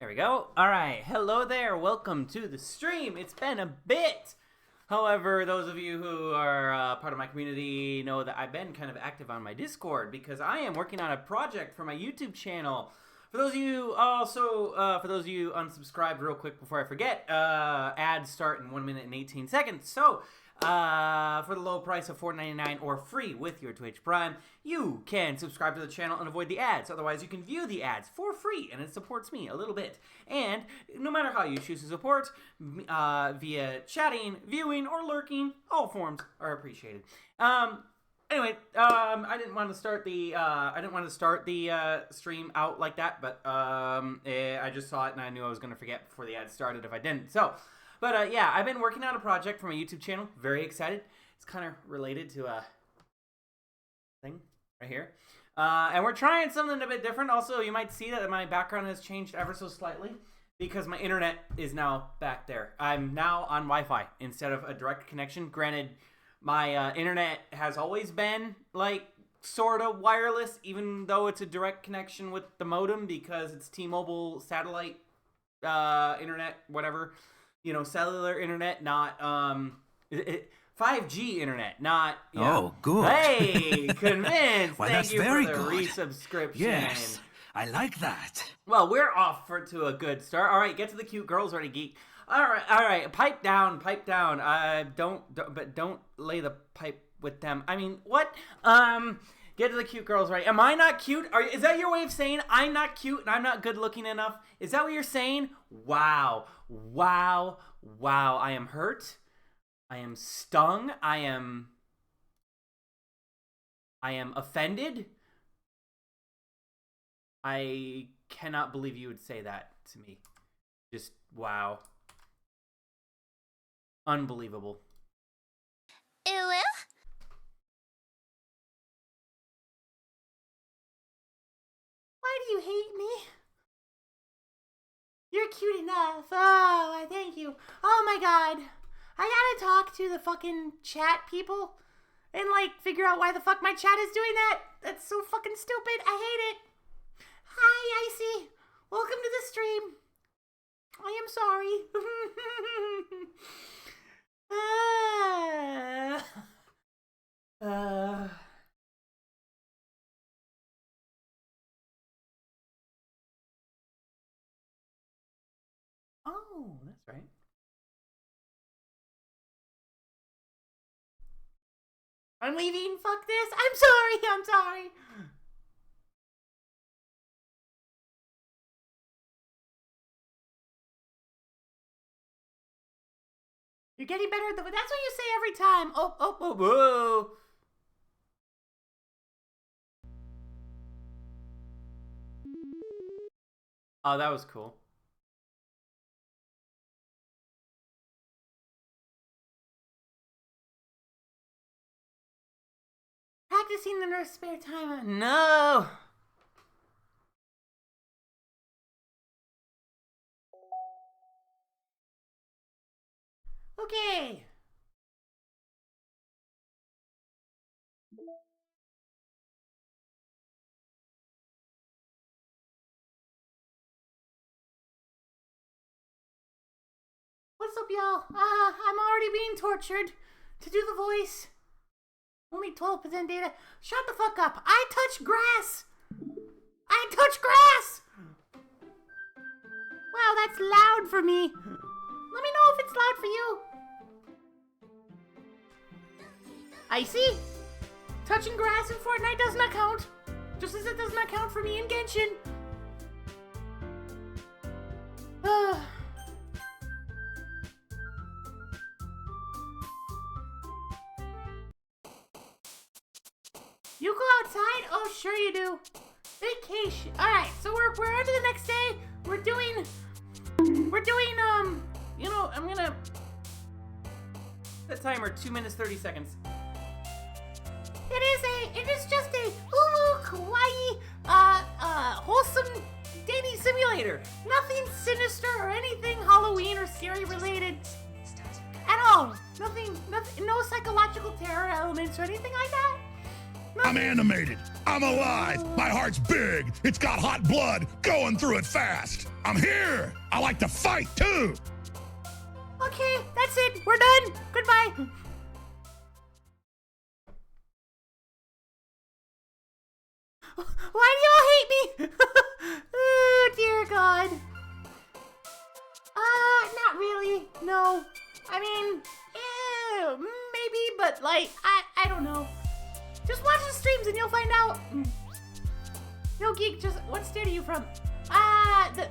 There we go. All right. Hello there. Welcome to the stream. It's been a bit. However, those of you who are part of my community know that I've been kind of active on my Discord because I am working on a project for my YouTube channel. For those of you unsubscribed, real quick before I forget, ads start in 1 minute and 18 seconds. So, for the low price of $4.99 or free with your Twitch Prime, you can subscribe to the channel and avoid the ads. Otherwise, you can view the ads for free, and it supports me a little bit. And no matter how you choose to support, via chatting, viewing, or lurking, all forms are appreciated. Anyway, I didn't want to start the stream out like that, but I just saw it and I knew I was going to forget before the ad started if I didn't. So. But, yeah, I've been working on a project for my YouTube channel. Very excited. It's kind of related to a thing right here. And we're trying something a bit different. Also, you might see that my background has changed ever so slightly because my internet is now back there. I'm now on Wi-Fi instead of a direct connection. Granted, my internet has always been, like, sort of wireless, even though it's a direct connection with the modem because it's T-Mobile satellite internet, whatever. You know, cellular internet, not 5G internet, not. Oh, good. Hey, convinced. Well, Thank that's you very for the good. resubscription. Yes, I like that. Well, we're off to a good start. All right, get to the cute girls, ready, geek. All right. Pipe down. Don't lay the pipe with them. I mean, what? Get to the cute girls, right? Am I not cute? Is that your way of saying I'm not cute and I'm not good looking enough? Is that what you're saying? Wow. I am hurt. I am stung. I am offended. I cannot believe you would say that to me. Just wow. Unbelievable. Ew. Why do you hate me? You're cute enough. Oh, thank you. Oh my god. I gotta talk to the fucking chat people and, like, figure out why the fuck my chat is doing that. That's so fucking stupid. I hate it. Hi, Icy. Welcome to the stream. I am sorry. Oh, that's right. I'm leaving. Fuck this. I'm sorry. You're getting better. That's what you say every time. Oh. Oh, that was cool. Practicing in our spare time. No. Okay. What's up, y'all? I'm already being tortured to do the voice. Only 12% data. Shut the fuck up. I touch grass. Wow, that's loud for me. Let me know if it's loud for you. Icy? Touching grass in Fortnite does not count. Just as it does not count for me in Genshin. You go outside? Oh, sure you do. Vacation. All right, so we're on to the next day. We're doing, you know, I'm gonna set timer 2 minutes 30 seconds. It is just a kawaii, wholesome dating simulator. Nothing sinister or anything Halloween or scary related at all. Nothing, no psychological terror elements or anything like that. I'm animated. I'm alive. My heart's big. It's got hot blood going through it fast. I'm here. I like to fight, too. Okay, that's it. We're done. Goodbye. Why do y'all hate me? Oh, dear God. Not really. No. I mean, maybe, but like, I don't know. Just watch the streams and you'll find out. Yo, Geek, just, what state are you from?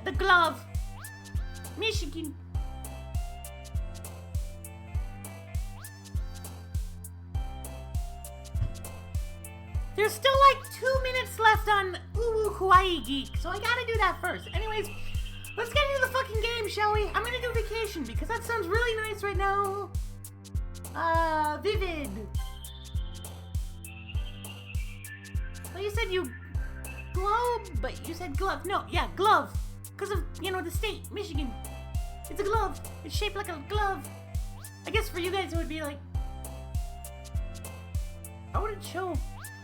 The glove. Michigan. There's still like 2 minutes left on Ooh Hawaii Geek, so I gotta do that first. Anyways, let's get into the fucking game, shall we? I'm gonna do vacation because that sounds really nice right now. Vivid. Well, you said you globe, but you said glove. No, yeah, glove. Because of, the state, Michigan. It's a glove. It's shaped like a glove. I guess for you guys it would be like... I wouldn't show.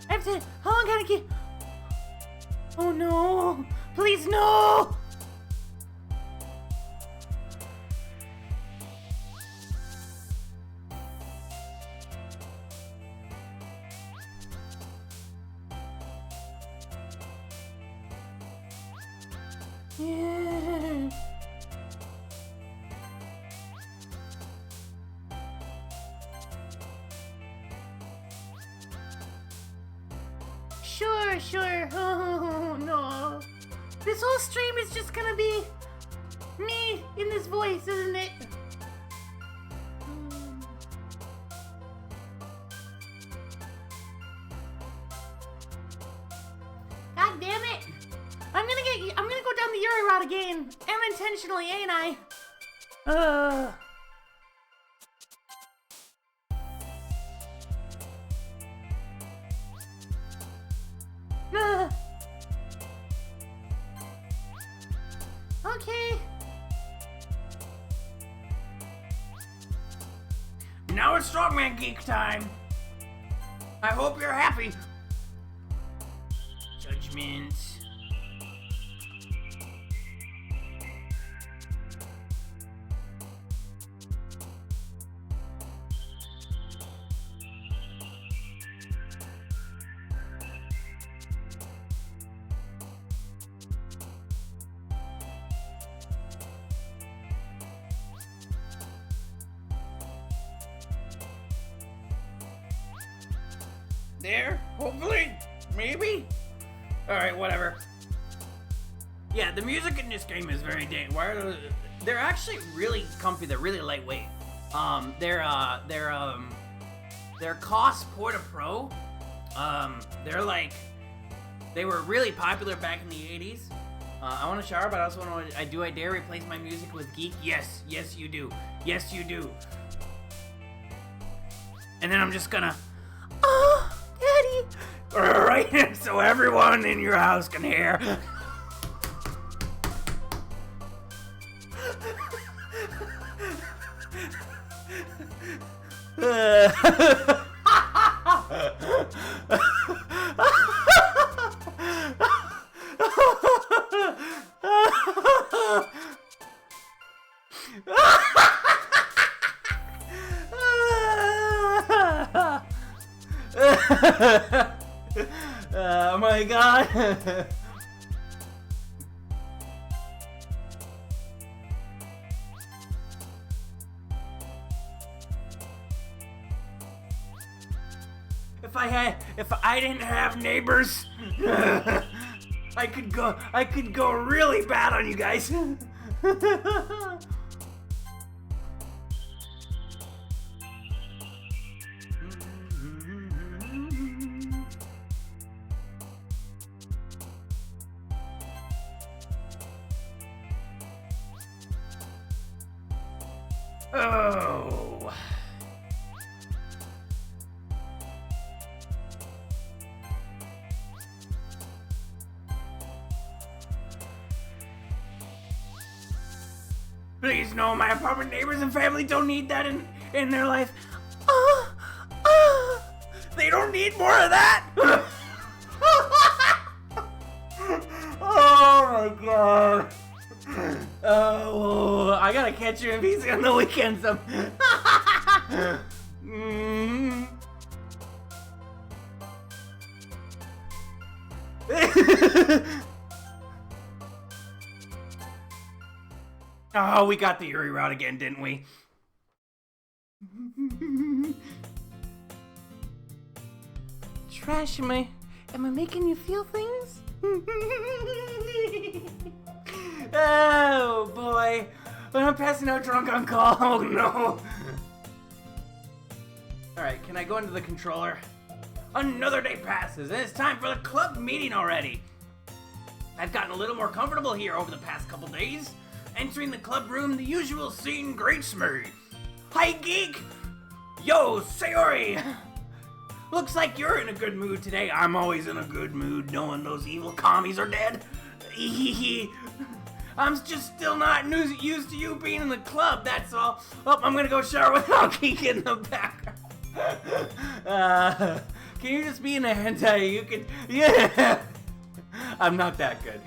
I have to... How long can I keep... Oh no. Please, no! Yeah. Sure. Oh, no. This whole stream is just gonna be me in this voice, isn't it? God damn it! I'm gonna go down the Yuri route again. Unintentionally, ain't I? Okay. Now it's Strongman Geek time. I hope you're happy. Judgment. There, hopefully, maybe. All right, whatever. Yeah, the music in this game is very dang. They're actually really comfy. They're really lightweight. They're Cost Porta Pro. They were really popular back in the 80s. I want to shower, but I also want to. I dare replace my music with Geek? Yes, you do. Yes, you do. And then I'm just gonna. Oh, Daddy. Right, so everyone in your house can hear. Oh my god. If I didn't have neighbors, I could go really bad on you guys. Oh. Please, no, my apartment neighbors and family don't need that in their life. They don't need more of that. God. Oh, I gotta catch you in PC on the weekends. Oh, we got the Yuri route again, didn't we? Trash, am I making you feel things? Oh boy, when I'm passing out drunk on call, oh no. Alright, can I go into the controller? Another day passes and it's time for the club meeting already. I've gotten a little more comfortable here over the past couple days. Entering the club room, the usual scene greets me. Hi, geek! Yo, Sayori! Looks like you're in a good mood today. I'm always in a good mood knowing those evil commies are dead. I'm just still not used to you being in the club, that's all. Oh, I'm gonna go shower without geek in the background. Can you just be in a hentai? You can, yeah. I'm not that good.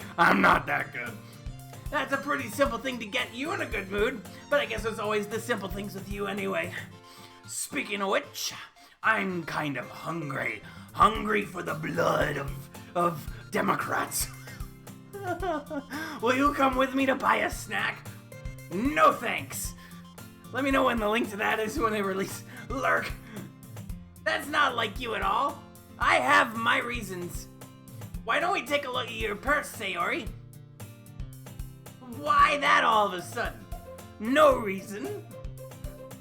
That's a pretty simple thing to get you in a good mood, but I guess it's always the simple things with you anyway. Speaking of which, I'm kind of hungry. Hungry for the blood of Democrats. Will you come with me to buy a snack? No thanks. Let me know when the link to that is when they release Lurk. That's not like you at all. I have my reasons. Why don't we take a look at your purse, Sayori? Why that all of a sudden? No reason.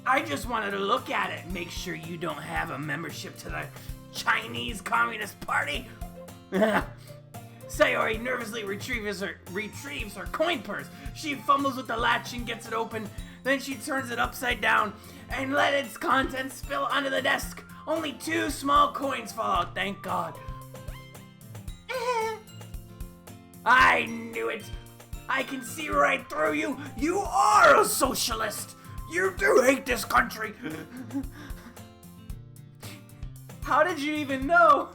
I just wanted to look at it, make sure you don't have a membership to the Chinese Communist Party. Sayori nervously retrieves her coin purse. She fumbles with the latch and gets it open. Then she turns it upside down and let its contents spill onto the desk. Only 2 small coins fall out, thank God. I knew it. I can see right through you. You are a socialist. You do hate this country. How did you even know?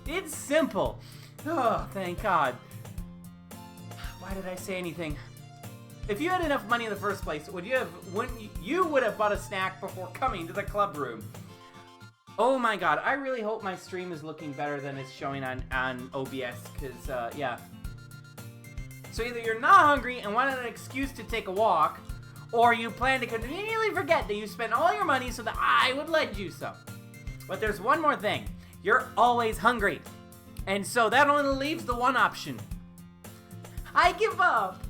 It's simple. Oh, thank God. Why did I say anything? If you had enough money in the first place, you would have bought a snack before coming to the club room. Oh my God, I really hope my stream is looking better than it's showing on OBS, because, yeah. So either you're not hungry and wanted an excuse to take a walk, or you plan to conveniently forget that you spent all your money so that I would lend you some. But there's one more thing. You're always hungry. And so that only leaves the one option. I give up.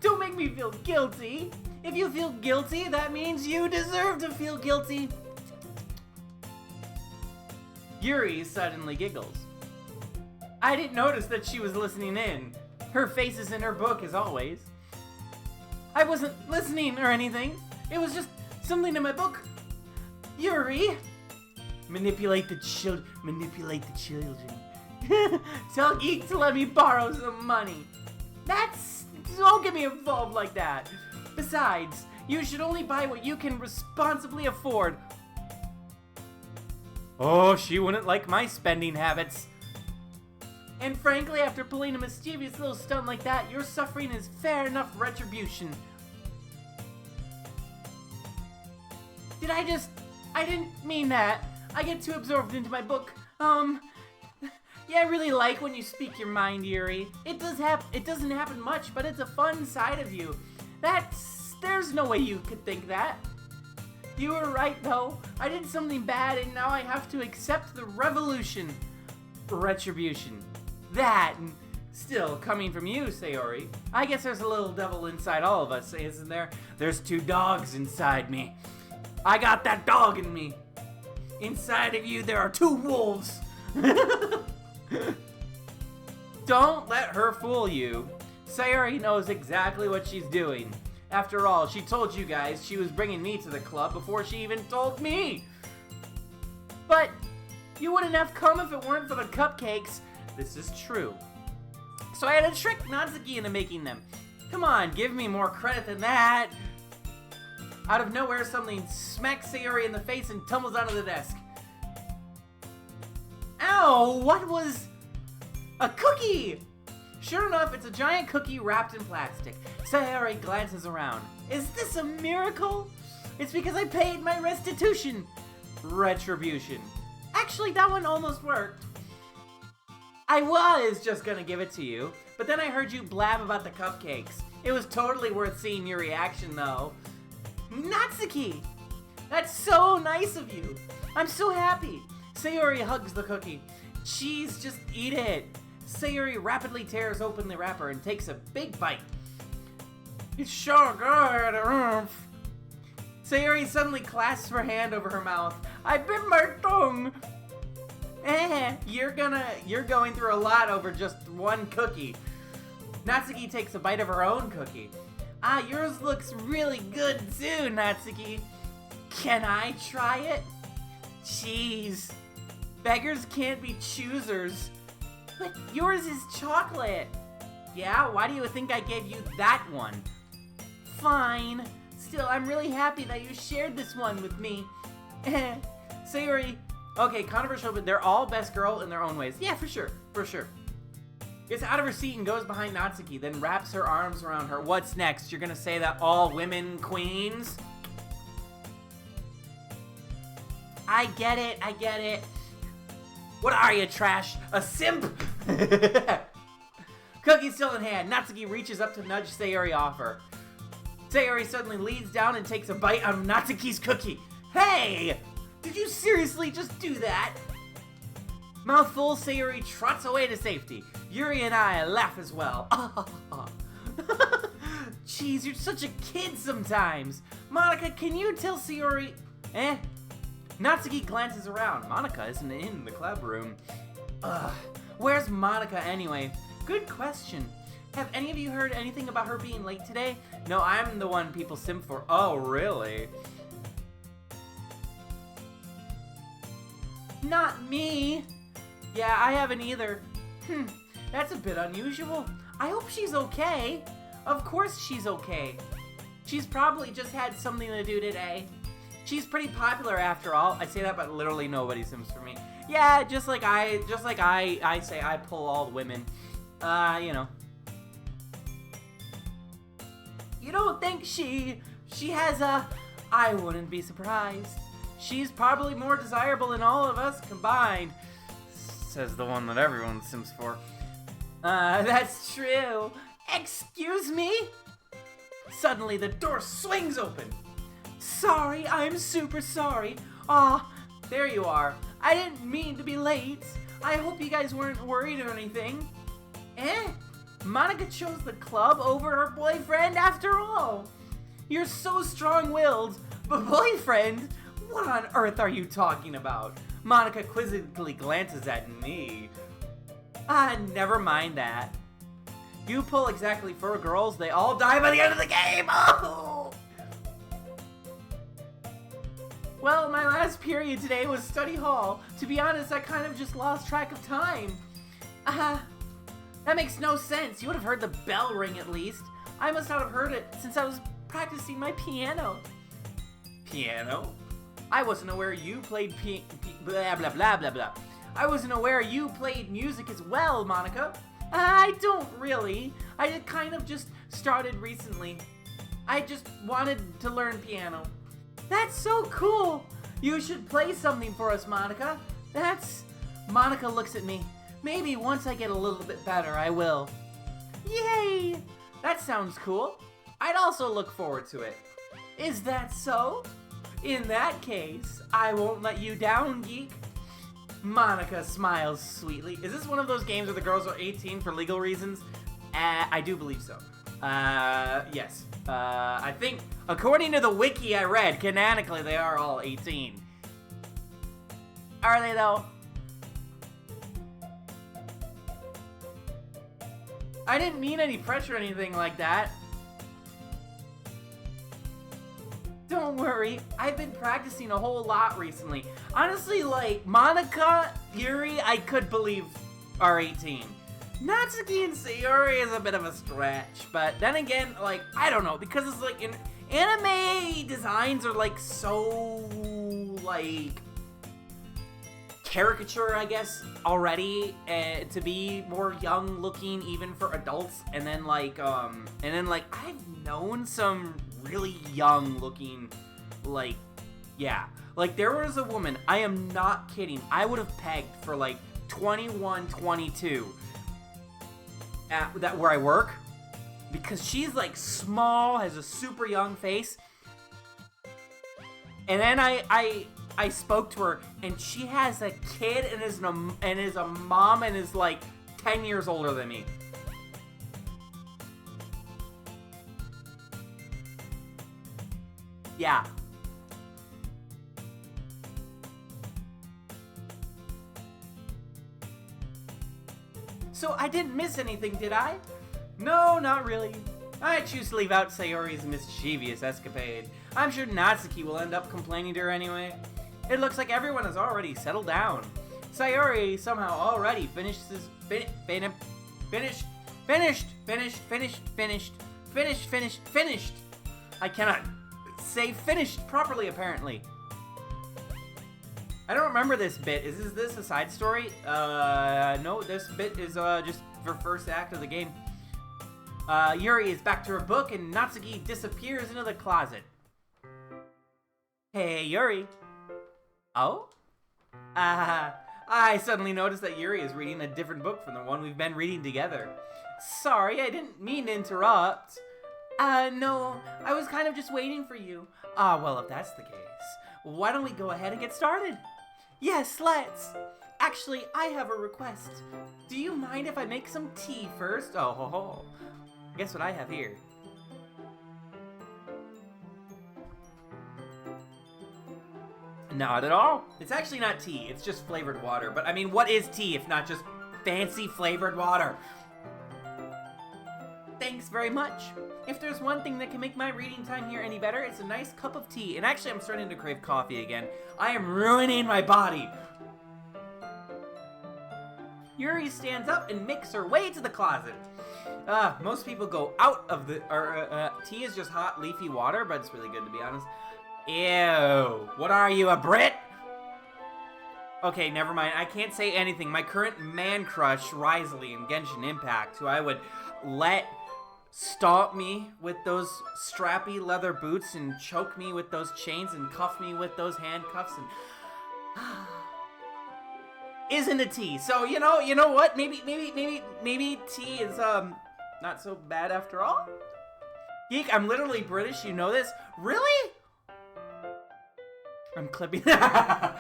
Don't make me feel guilty. If you feel guilty, that means you deserve to feel guilty. Yuri suddenly giggles. I didn't notice that she was listening in. Her face is in her book as always. I wasn't listening or anything. It was just something in my book. Yuri. Manipulate the children. Tell Geek to let me borrow some money. Don't get me involved like that. Besides, you should only buy what you can responsibly afford. Oh, she wouldn't like my spending habits. And frankly, after pulling a mischievous little stunt like that, your suffering is fair enough retribution. I didn't mean that. I get too absorbed into my book. Yeah, I really like when you speak your mind, Yuri. It doesn't happen much, but it's a fun side of you. There's no way you could think that. You were right, though. I did something bad, and now I have to accept the retribution. That, still, coming from you, Sayori. I guess there's a little devil inside all of us, isn't there? There's 2 dogs inside me. I got that dog in me. Inside of you, there are 2 wolves. Don't let her fool you. Sayori knows exactly what she's doing. After all, she told you guys she was bringing me to the club before she even told me. But you wouldn't have come if it weren't for the cupcakes. This is true. So I had to trick Natsuki into making them. Come on, give me more credit than that. Out of nowhere, something smacks Sayori in the face and tumbles onto the desk. Ow, what was... A cookie! Sure enough, it's a giant cookie wrapped in plastic. Sayori glances around. Is this a miracle? It's because I paid my restitution. Retribution. Actually, that one almost worked. I was just gonna give it to you, but then I heard you blab about the cupcakes. It was totally worth seeing your reaction, though. Natsuki! That's so nice of you. I'm so happy. Sayori hugs the cookie. Jeez, just eat it. Sayori rapidly tears open the wrapper and takes a big bite. It's so good. Sayori suddenly clasps her hand over her mouth. I bit my tongue. You're going through a lot over just one cookie. Natsuki takes a bite of her own cookie. Yours looks really good too, Natsuki. Can I try it? Jeez. Beggars can't be choosers. But yours is chocolate. Yeah, why do you think I gave you that one? Fine. Still, I'm really happy that you shared this one with me. Sayori. Okay, controversial, but they're all best girl in their own ways. Yeah, for sure. For sure. Gets out of her seat and goes behind Natsuki, then wraps her arms around her. What's next? You're gonna say that all women queens? I get it, I get it. What are you, trash? A simp? Cookie still in hand, Natsuki reaches up to nudge Sayori off her. Sayori suddenly leans down and takes a bite out of Natsuki's cookie. Hey! Did you seriously just do that? Mouthful, Sayori trots away to safety. Yuri and I laugh as well. Jeez, you're such a kid sometimes. Monica, can you tell Sayori... Natsuki glances around. Monica isn't in the club room. Where's Monica anyway? Good question. Have any of you heard anything about her being late today? No, I'm the one people simp for. Oh, really? Not me. Yeah, I haven't either. That's a bit unusual. I hope she's okay. Of course she's okay. She's probably just had something to do today. She's pretty popular after all. I say that, but literally nobody sims for me. Yeah, just like I say I pull all the women. You know. You don't think she has a... I wouldn't be surprised. She's probably more desirable than all of us combined. Says the one that everyone sims for. That's true. Excuse me? Suddenly the door swings open. Sorry, I'm super sorry. There you are. I didn't mean to be late. I hope you guys weren't worried or anything. Monica chose the club over her boyfriend after all. You're so strong-willed. But boyfriend? What on earth are you talking about? Monica quizzically glances at me. Never mind that. You pull exactly 4 girls, they all die by the end of the game! Oh! Well, my last period today was study hall. To be honest, I kind of just lost track of time. That makes no sense. You would have heard the bell ring at least. I must not have heard it since I was practicing my piano. Piano? I wasn't aware you played blah blah blah blah blah. I wasn't aware you played music as well, Monica. I don't really. I kind of just started recently. I just wanted to learn piano. That's so cool. You should play something for us, Monica. Monica looks at me. Maybe once I get a little bit better, I will. Yay! That sounds cool. I'd also look forward to it. Is that so? In that case, I won't let you down, geek. Monica smiles sweetly. Is this one of those games where the girls are 18 for legal reasons? I do believe so. Yes. I think, according to the wiki I read, canonically they are all 18. Are they, though? I didn't mean any pressure or anything like that. Don't worry, I've been practicing a whole lot recently. Honestly, like, Monica, Yuri, I could believe are 18. Natsuki and Sayori is a bit of a stretch, but then again, like, I don't know, because it's like, anime designs are like, so, like, caricature, I guess, already to be more young looking even for adults. And then like I've known some really young looking, like, yeah, like there was a woman, I am not kidding, I would have pegged for like 21, 22 at that where I work, because she's like small, has a super young face. And then I spoke to her, and she has a kid and is a mom and is like 10 years older than me. Yeah. So I didn't miss anything, did I? No, not really. I choose to leave out Sayori's mischievous escapade. I'm sure Natsuki will end up complaining to her anyway. It looks like everyone has already settled down. Sayori somehow already finished. I cannot say finished properly, apparently. I don't remember this bit. Is this a side story? No, this bit is just for first act of the game. Yuri is back to her book, and Natsuki disappears into the closet. Hey, Yuri. Oh? I suddenly noticed that Yuri is reading a different book from the one we've been reading together. Sorry, I didn't mean to interrupt. No, I was kind of just waiting for you. Well, if that's the case, why don't we go ahead and get started? Yes, let's. Actually, I have a request. Do you mind if I make some tea first? Oh, ho, ho. Guess what I have here? Not at all. It's actually not tea. It's just flavored water. But I mean, what is tea if not just fancy flavored water? Thanks very much. If there's one thing that can make my reading time here any better, it's a nice cup of tea. And actually, I'm starting to crave coffee again. I am ruining my body. Yuri stands up and makes her way to the closet. Most people go out of the... tea is just hot, leafy water, but it's really good, to be honest. Ew. What are you, a Brit? Okay, never mind. I can't say anything. My current man crush, Risley in Genshin Impact, who I would let stomp me with those strappy leather boots and choke me with those chains and cuff me with those handcuffs and... isn't a tea. So, you know what? Maybe tea is, not so bad after all? Geek, I'm literally British, you know this? Really? I'm clipping. I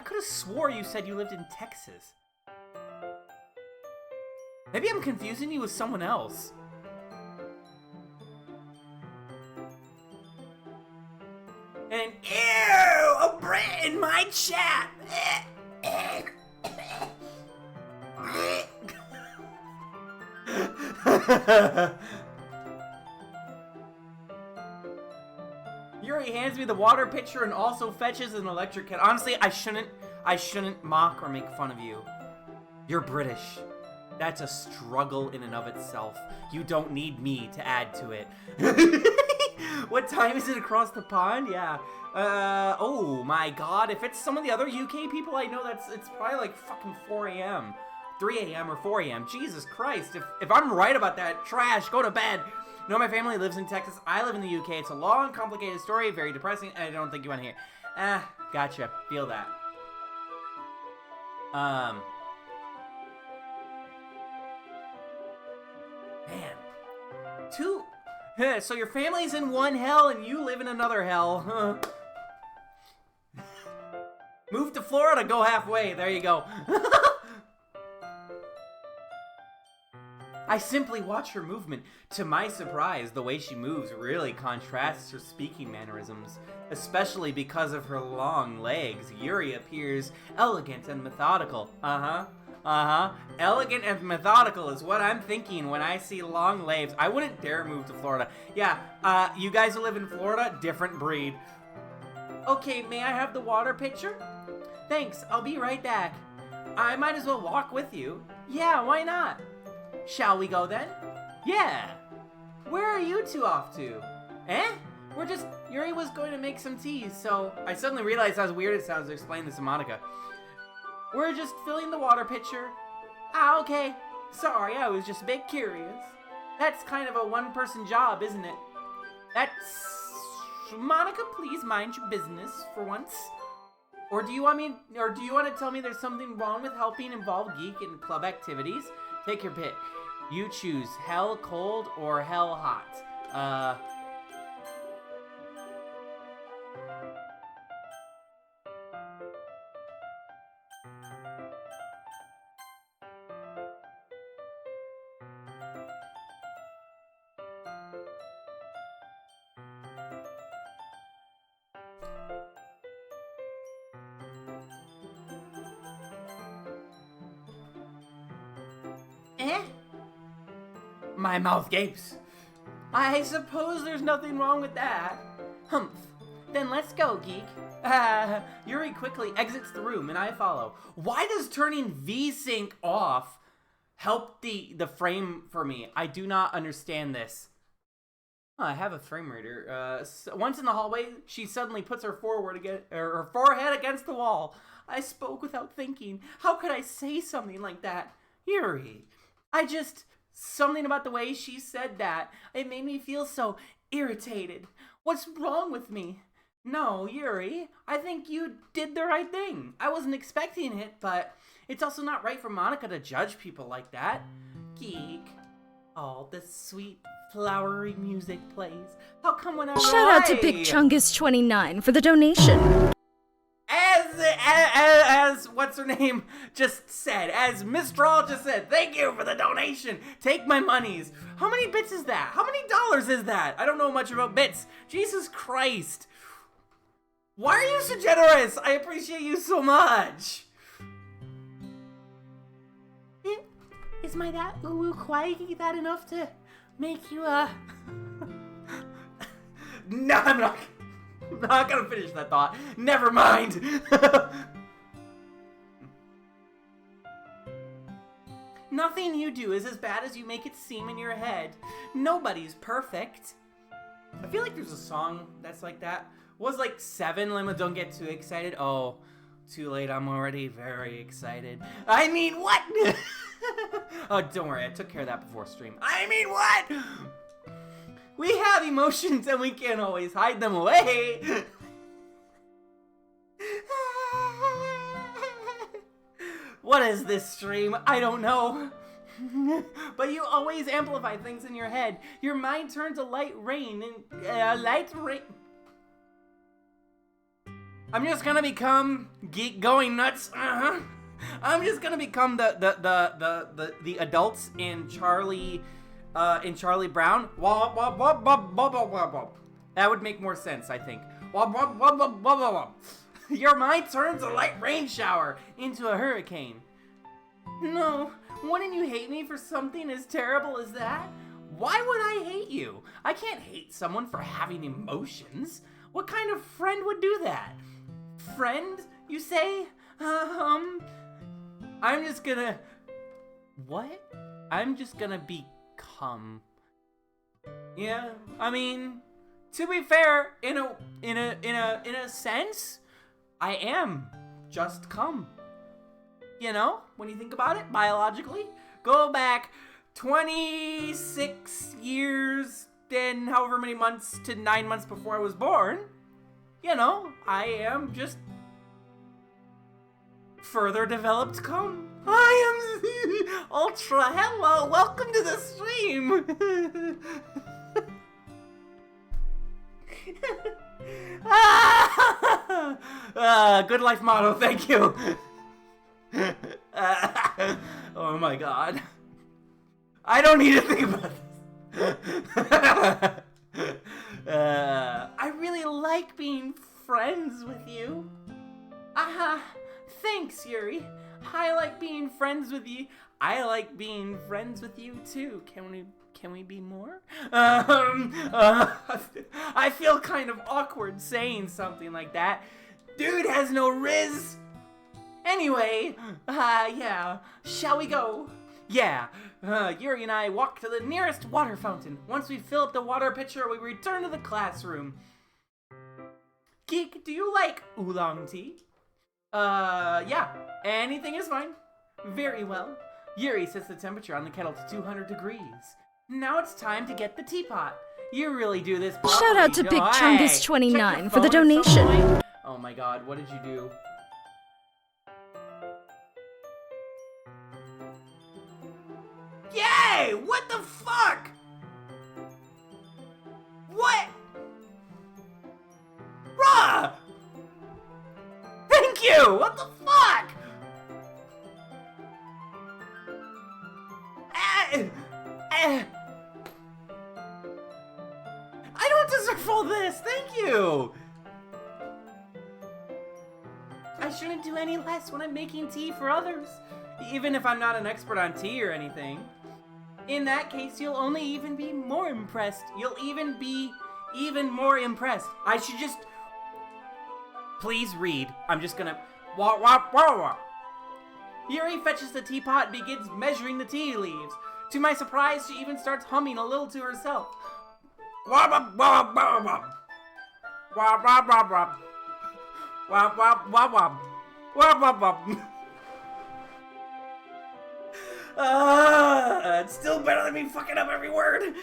could have swore you said you lived in Texas. Maybe I'm confusing you with someone else. And ew, a Brit in my chat. Yuri hands me the water pitcher and also fetches an electric kettle. Honestly, I shouldn't mock or make fun of you. You're British. That's a struggle in and of itself. You don't need me to add to it. What time is it across the pond? Yeah. Oh my god. If it's some of the other UK people I know, it's probably like fucking 4 a.m. 3 a.m. or 4 a.m. Jesus Christ. If I'm right about that, trash, go to bed. No, my family lives in Texas. I live in the UK. It's a long, complicated story, very depressing. I don't think you want to hear. Gotcha. Feel that. Man. So your family's in one hell and you live in another hell. Huh. Move to Florida, go halfway. There you go. I simply watch her movement. To my surprise, the way she moves really contrasts her speaking mannerisms. Especially because of her long legs, Yuri appears elegant and methodical. Elegant and methodical is what I'm thinking when I see long legs. I wouldn't dare move to Florida. Yeah, you guys who live in Florida, different breed. Okay, may I have the water pitcher? Thanks, I'll be right back. I might as well walk with you. Yeah, why not? Shall we go then? Yeah. Where are you two off to? Eh? Yuri was going to make some tea, so I suddenly realized how weird it sounds to explain this to Monica. We're just filling the water pitcher. Ah, okay. Sorry, I was just a bit curious. That's kind of a one-person job, isn't it? Monica, please mind your business for once. Or do you want to tell me there's something wrong with helping involve Geek in club activities? Take your pick. You choose hell cold or hell hot. My mouth gapes. I suppose there's nothing wrong with that. Humph. Then let's go, Geek. Yuri quickly exits the room and I follow. Why does turning V-Sync off help the frame for me? I do not understand this. I have a frame reader. Once in the hallway, she suddenly puts her forehead against the wall. I spoke without thinking. How could I say something like that? Yuri, something about the way she said that. It made me feel so irritated. What's wrong with me? No, Yuri, I think you did the right thing. I wasn't expecting it, but it's also not right for Monica to judge people like that. Geek. Oh, the sweet, flowery music plays. How come whenever Shout out to Big Chungus29 for the donation. As what's her name just said, as Miss Straw just said, thank you for the donation. Take my monies. How many bits is that? How many dollars is that? I don't know much about bits. Jesus Christ. Why are you so generous? I appreciate you so much. Is my that ooh quiet that enough to make you No, I'm not gonna finish that thought. Never mind. Nothing you do is as bad as you make it seem in your head. Nobody's perfect. I feel like there's a song that's like that. Was like 7, Lemma, don't get too excited. Oh, too late, I'm already very excited. I mean, what? Oh, don't worry, I took care of that before stream. I mean, what? We have emotions and we can't always hide them away. What is this stream? I don't know. But you always amplify things in your head. Your mind turns a light rain and I'm just gonna become Geek going nuts. I'm just gonna become the adults in Charlie Brown. That would make more sense, I think. Your mind turns a light rain shower into a hurricane. No, wouldn't you hate me for something as terrible as that? Why would I hate you? I can't hate someone for having emotions. What kind of friend would do that? Friend, you say? I'm just gonna... What? I'm just gonna become... Yeah, I mean, to be fair, in a sense, I am just cum. You know, when you think about it, biologically, go back 26 years, then however many months to 9 months before I was born, you know, I am just further developed cum. I am ultra. Hello, welcome to the stream. Good life motto, thank you. Oh my god. I don't need to think about this. I really like being friends with you. Thanks, Yuri. I like being friends with you. I like being friends with you too. Can we be more? I feel kind of awkward saying something like that. Dude has no riz. Anyway, yeah, shall we go? Yeah, Yuri and I walk to the nearest water fountain. Once we fill up the water pitcher, we return to the classroom. Geek, do you like oolong tea? Yeah, anything is fine. Very well. Yuri sets the temperature on the kettle to 200 degrees. Now it's time to get the teapot. You really do this properly. Shout out to Big Hey, Chungus check 29 your for the phone at some donation. point. Oh my god, what did you do? Yay! What the fuck? What? Bruh! Thank you! What the fuck? I don't deserve all this, thank you! I shouldn't do any less when I'm making tea for others, even if I'm not an expert on tea or anything. In that case, you'll only even be more impressed. You'll even be even more impressed. I should just... Please read. I'm just gonna... Wah, wah, wah, wah. Yuri fetches the teapot and begins measuring the tea leaves. To my surprise, she even starts humming a little to herself. Wah, wah, wah, wah, wah. Wah, wah, wah, wah. Wah, wah, wah, wah. Wah, wah, wah. It's still better than me fucking up every word.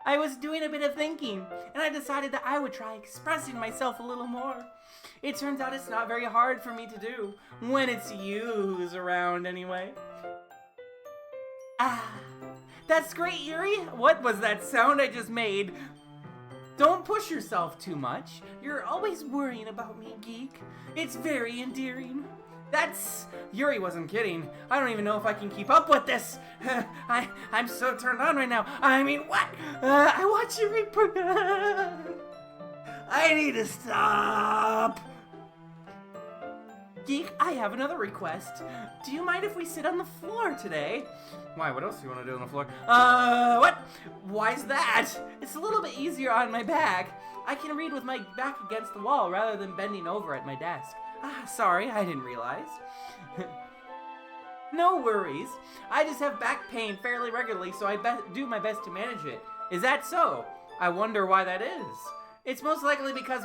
I was doing a bit of thinking, and I decided that I would try expressing myself a little more. It turns out it's not very hard for me to do, when it's you who's around anyway. Ah, that's great, Yuri. What was that sound I just made? Don't push yourself too much. You're always worrying about me, Geek. It's very endearing. Yuri wasn't kidding. I don't even know if I can keep up with this. I'm so turned on right now. I mean, what? I watch Yuri. I need to stop. Geek, I have another request. Do you mind if we sit on the floor today? Why, what else do you want to do on the floor? What? Why's that? It's a little bit easier on my back. I can read with my back against the wall rather than bending over at my desk. Sorry, I didn't realize. No worries. I just have back pain fairly regularly, so I do my best to manage it. Is that so? I wonder why that is. It's most likely because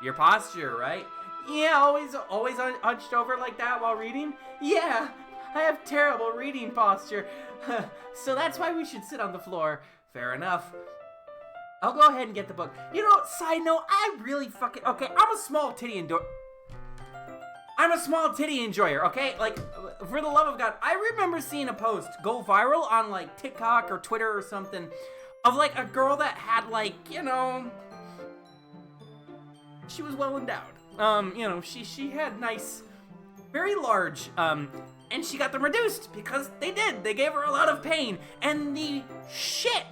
your posture, right? Yeah, always hunched over like that while reading? Yeah, I have terrible reading posture. So that's why we should sit on the floor. Fair enough. I'll go ahead and get the book. You know, side note, okay, I'm a small titty enjoyer, okay? Like, for the love of God, I remember seeing a post go viral on, like, TikTok or Twitter or something of, like, a girl that had, like, you know, she was well endowed. You know, she had nice, very large, and she got them reduced because they gave her a lot of pain. And the shit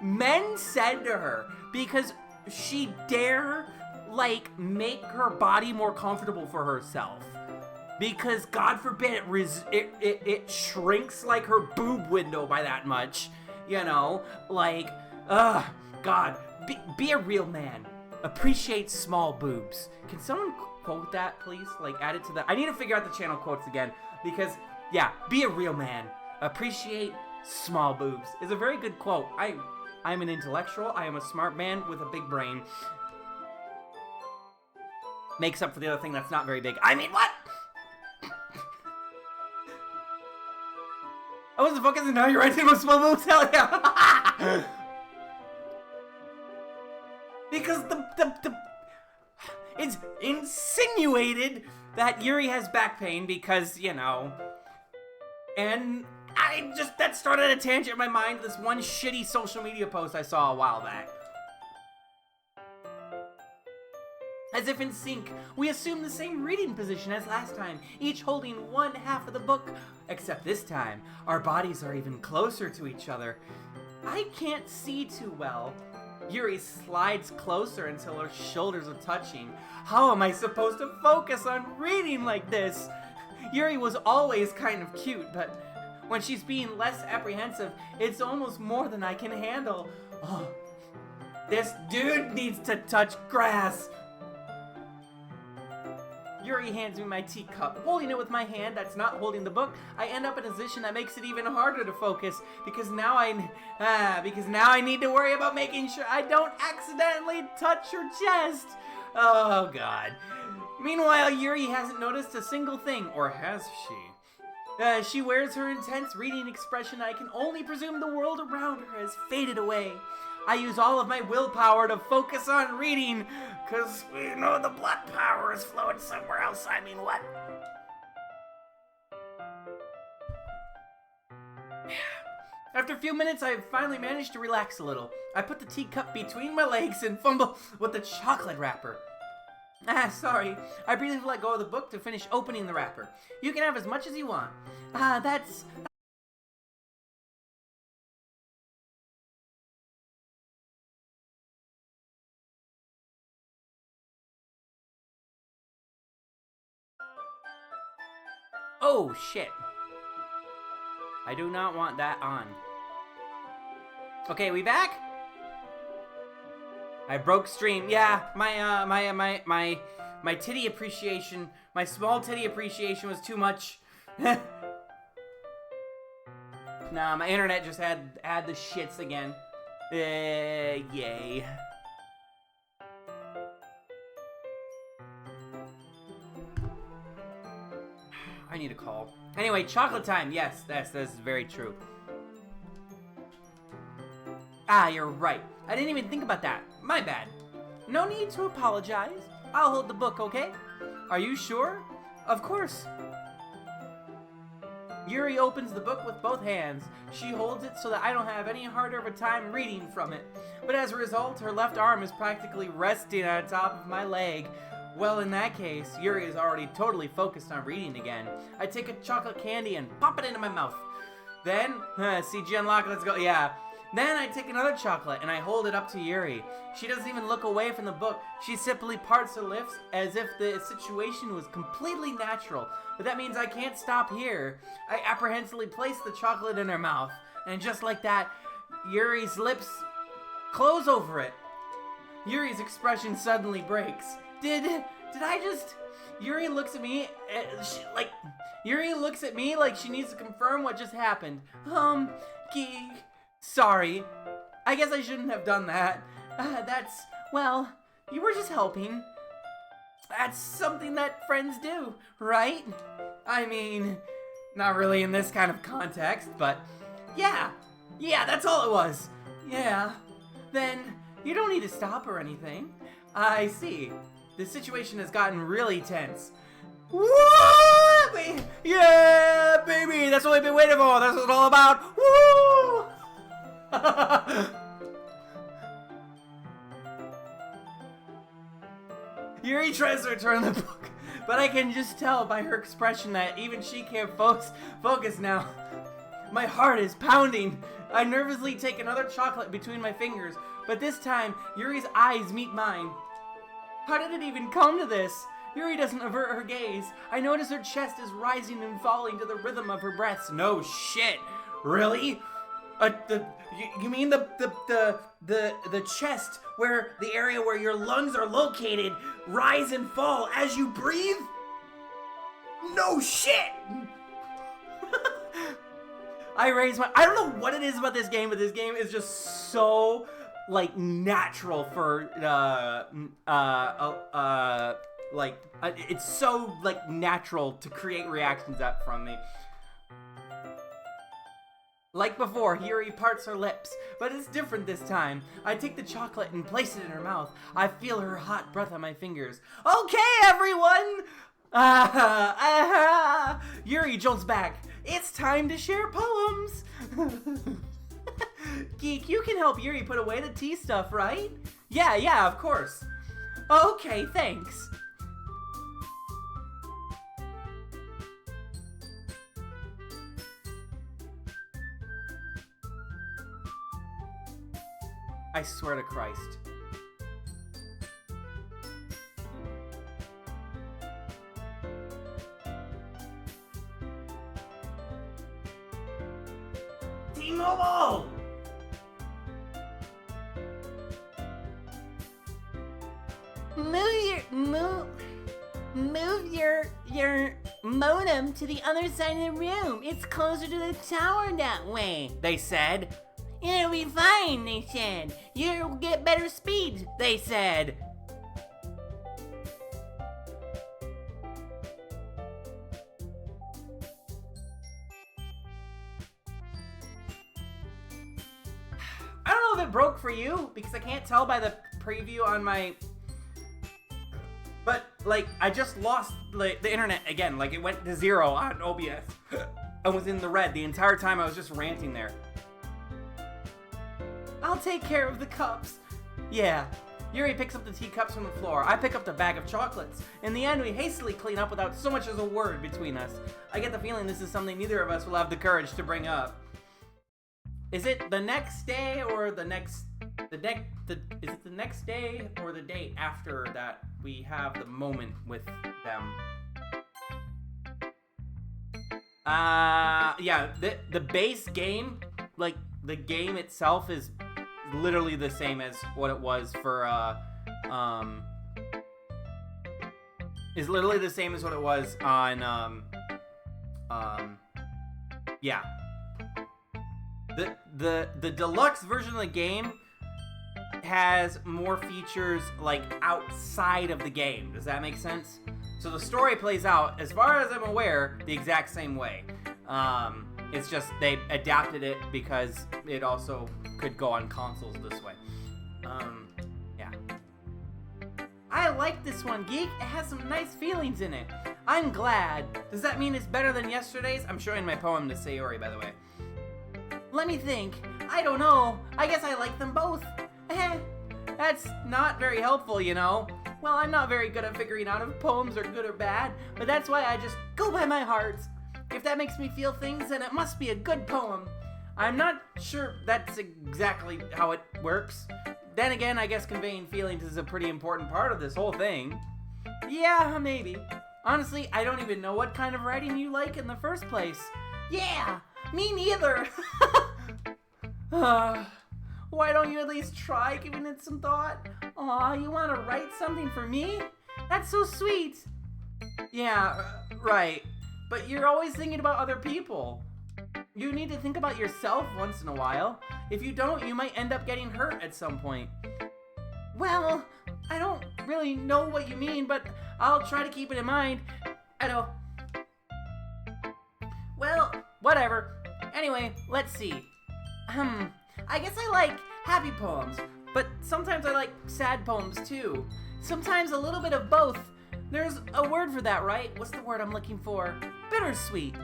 men said to her because she dare, like, make her body more comfortable for herself. Because, God forbid, it shrinks, like, her boob window by that much. You know? Like, God. Be a real man. Appreciate small boobs. Can someone quote that, please? Like, add it to the... I need to figure out the channel quotes again. Because, yeah, be a real man. Appreciate small boobs. Is a very good quote. I'm an intellectual. I am a smart man with a big brain. Makes up for the other thing that's not very big. I mean, what? I wasn't focusing. Now you're right with small boobs. Hell yeah. Because it's insinuated that Yuri has back pain because, you know, and that started a tangent in my mind, this one shitty social media post I saw a while back. As if in sync, we assume the same reading position as last time, each holding one half of the book, except this time, our bodies are even closer to each other. I can't see too well. Yuri slides closer until her shoulders are touching. How am I supposed to focus on reading like this? Yuri was always kind of cute, but when she's being less apprehensive, it's almost more than I can handle. Oh, this dude needs to touch grass. Yuri hands me my teacup. Holding it with my hand that's not holding the book, I end up in a position that makes it even harder to focus because now I need to worry about making sure I don't accidentally touch her chest. Oh God. Meanwhile, Yuri hasn't noticed a single thing, or has she? She wears her intense reading expression. I can only presume the world around her has faded away. I use all of my willpower to focus on reading, because we know the blood power is flowing somewhere else. I mean, what? After a few minutes, I finally managed to relax a little. I put the teacup between my legs and fumble with the chocolate wrapper. Sorry. I briefly let go of the book to finish opening the wrapper. You can have as much as you want. That's... Oh, shit. I do not want that on. Okay, we back? I broke stream. Yeah, my titty appreciation, my small titty appreciation was too much. Nah, my internet just had the shits again. Yay. I need a call. Anyway, chocolate time. Yes, this is very true. You're right. I didn't even think about that. My bad. No need to apologize. I'll hold the book, okay? Are you sure? Of course. Yuri opens the book with both hands. She holds it so that I don't have any harder of a time reading from it. But as a result, her left arm is practically resting on top of my leg. Well, in that case, Yuri is already totally focused on reading again. I take a chocolate candy and pop it into my mouth. Then, CG unlock, let's go, yeah. Then I take another chocolate and I hold it up to Yuri. She doesn't even look away from the book. She simply parts her lips as if the situation was completely natural. But that means I can't stop here. I apprehensively place the chocolate in her mouth. And just like that, Yuri's lips close over it. Yuri's expression suddenly breaks. Did I just... Yuri looks at me like she needs to confirm what just happened. Sorry. I guess I shouldn't have done that. Well, you were just helping. That's something that friends do, right? I mean, not really in this kind of context, but yeah, that's all it was. Yeah, then you don't need to stop or anything. I see. The situation has gotten really tense. What? Yeah, baby, that's what we've been waiting for. That's what it's all about. Woo! Yuri tries to return the book, but I can just tell by her expression that even she can't focus now. My heart is pounding. I nervously take another chocolate between my fingers, but this time Yuri's eyes meet mine. How did it even come to this? Yuri doesn't avert her gaze. I notice her chest is rising and falling to the rhythm of her breaths. No shit. Really? You mean the chest, where the area where your lungs are located, rise and fall as you breathe? No shit! I don't know what it is about this game, but this game is just so, like, natural for, it's so, like, natural to create reactions up from me. Like before, Yuri parts her lips, but it's different this time. I take the chocolate and place it in her mouth. I feel her hot breath on my fingers. Okay, everyone! Yuri jolts back. It's time to share poems! Geek, you can help Yuri put away the tea stuff, right? Yeah, of course. Okay, thanks. I swear to Christ. T-Mobile! move your modem to the other side of the room. It's closer to the tower that way, they said. It'll be fine, they said. You'll get better speeds, they said. I don't know if it broke for you, because I can't tell by the preview on my... But, like, I just lost the internet again. Like, it went to 0 on OBS. I was in the red the entire time. I was just ranting there. I'll take care of the cups. Yeah. Yuri picks up the teacups from the floor. I pick up the bag of chocolates. In the end, we hastily clean up without so much as a word between us. I get the feeling this is something neither of us will have the courage to bring up. Is it the next day or is it the next day or the day after that we have the moment with them? Yeah, the base game, like the game itself is literally the same as what it was for is literally the same as what it was on yeah. The deluxe version of the game has more features like outside of the game. Does that make sense? So the story plays out, as far as I'm aware, the exact same way. It's just they adapted it because it also could go on consoles this way. Yeah. I like this one, Geek. It has some nice feelings in it. I'm glad. Does that mean it's better than yesterday's? I'm showing my poem to Sayori, by the way. Let me think. I don't know. I guess I like them both. That's not very helpful, you know. Well, I'm not very good at figuring out if poems are good or bad, but that's why I just go by my heart. If that makes me feel things, then it must be a good poem. I'm not sure that's exactly how it works. Then again, I guess conveying feelings is a pretty important part of this whole thing. Yeah, maybe. Honestly, I don't even know what kind of writing you like in the first place. Yeah, me neither. Why don't you at least try giving it some thought? Aw, you want to write something for me? That's so sweet. Yeah, right. But you're always thinking about other people. You need to think about yourself once in a while. If you don't, you might end up getting hurt at some point. Well, I don't really know what you mean, but I'll try to keep it in mind. I know. Well, whatever. Anyway, let's see. I guess I like happy poems, but sometimes I like sad poems too. Sometimes a little bit of both. There's a word for that, right? What's the word I'm looking for? Bittersweet.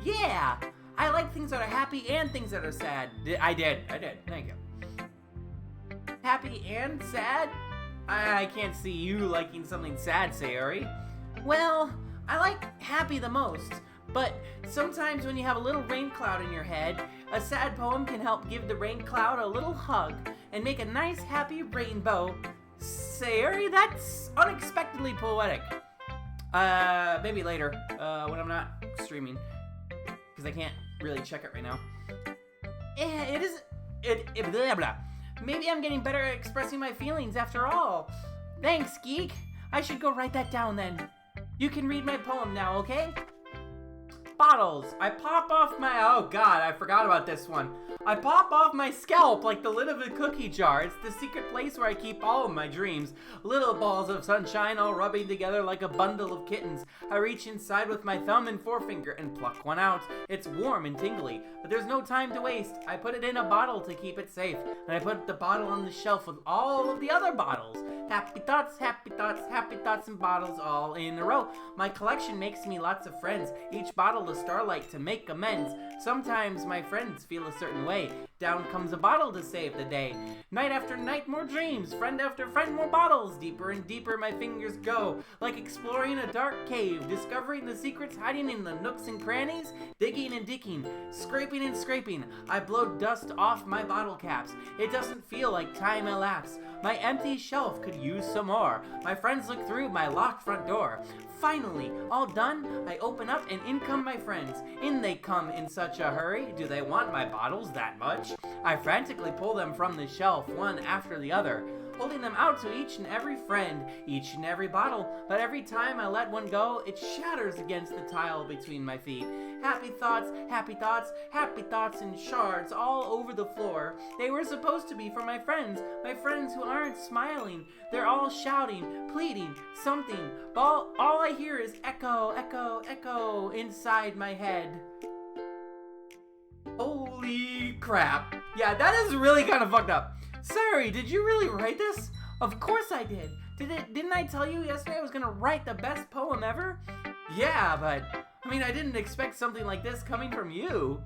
Yeah, I like things that are happy and things that are sad. I did. Thank you. Happy and sad? I can't see you liking something sad, Sayori. Well, I like happy the most. But sometimes when you have a little rain cloud in your head, a sad poem can help give the rain cloud a little hug and make a nice happy rainbow. Sayori, that's unexpectedly poetic. Maybe later, when I'm not streaming, because I can't really check it right now. Blah, blah. Maybe I'm getting better at expressing my feelings after all. Thanks, Geek. I should go write that down then. You can read my poem now, okay? Bottles. I pop off my... Oh, God, I forgot about this one. I pop off my scalp like the lid of a cookie jar. It's the secret place where I keep all of my dreams. Little balls of sunshine all rubbing together like a bundle of kittens. I reach inside with my thumb and forefinger and pluck one out. It's warm and tingly, but there's no time to waste. I put it in a bottle to keep it safe, and I put the bottle on the shelf with all of the other bottles. Happy thoughts, and bottles all in a row. My collection makes me lots of friends. Each bottle a starlight to make amends. Sometimes my friends feel a certain way. Down comes a bottle to save the day. Night after night, more dreams. Friend after friend, more bottles. Deeper and deeper my fingers go. Like exploring a dark cave. Discovering the secrets hiding in the nooks and crannies. Digging and digging. Scraping and scraping. I blow dust off my bottle caps. It doesn't feel like time elapsed. My empty shelf could use some more. My friends look through my locked front door. Finally, all done, I open up and in come my friends. In they come in such a hurry. Do they want my bottles that much? I frantically pull them from the shelf, one after the other. holding them out to each and every friend, each and every bottle, but every time I let one go, it shatters against the tile between my feet. Happy thoughts, happy thoughts, happy thoughts in shards all over the floor. They were supposed to be for my friends who aren't smiling. They're all shouting, pleading, something. All I hear is echo, echo, echo inside my head. Holy crap. Yeah, that is really kind of fucked up. Sorry, did you really write this? Of course I did. Didn't I tell you yesterday I was gonna write the best poem ever? Yeah, but I didn't expect something like this coming from you.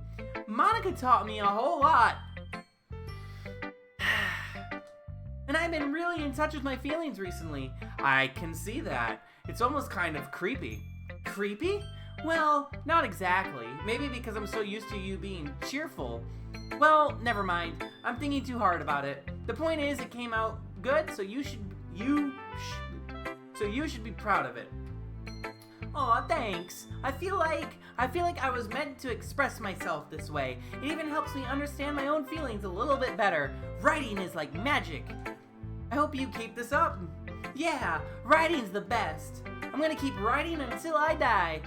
Monica taught me a whole lot. And I've been really in touch with my feelings recently. I can see that. It's almost kind of creepy. Creepy? Well, not exactly. Maybe because I'm so used to you being cheerful. Well, never mind. I'm thinking too hard about it. The point is, it came out good, so you should be proud of it. Aw, thanks. I feel like I was meant to express myself this way. It even helps me understand my own feelings a little bit better. Writing is like magic. I hope you keep this up. Yeah, writing's the best. I'm gonna keep writing until I die.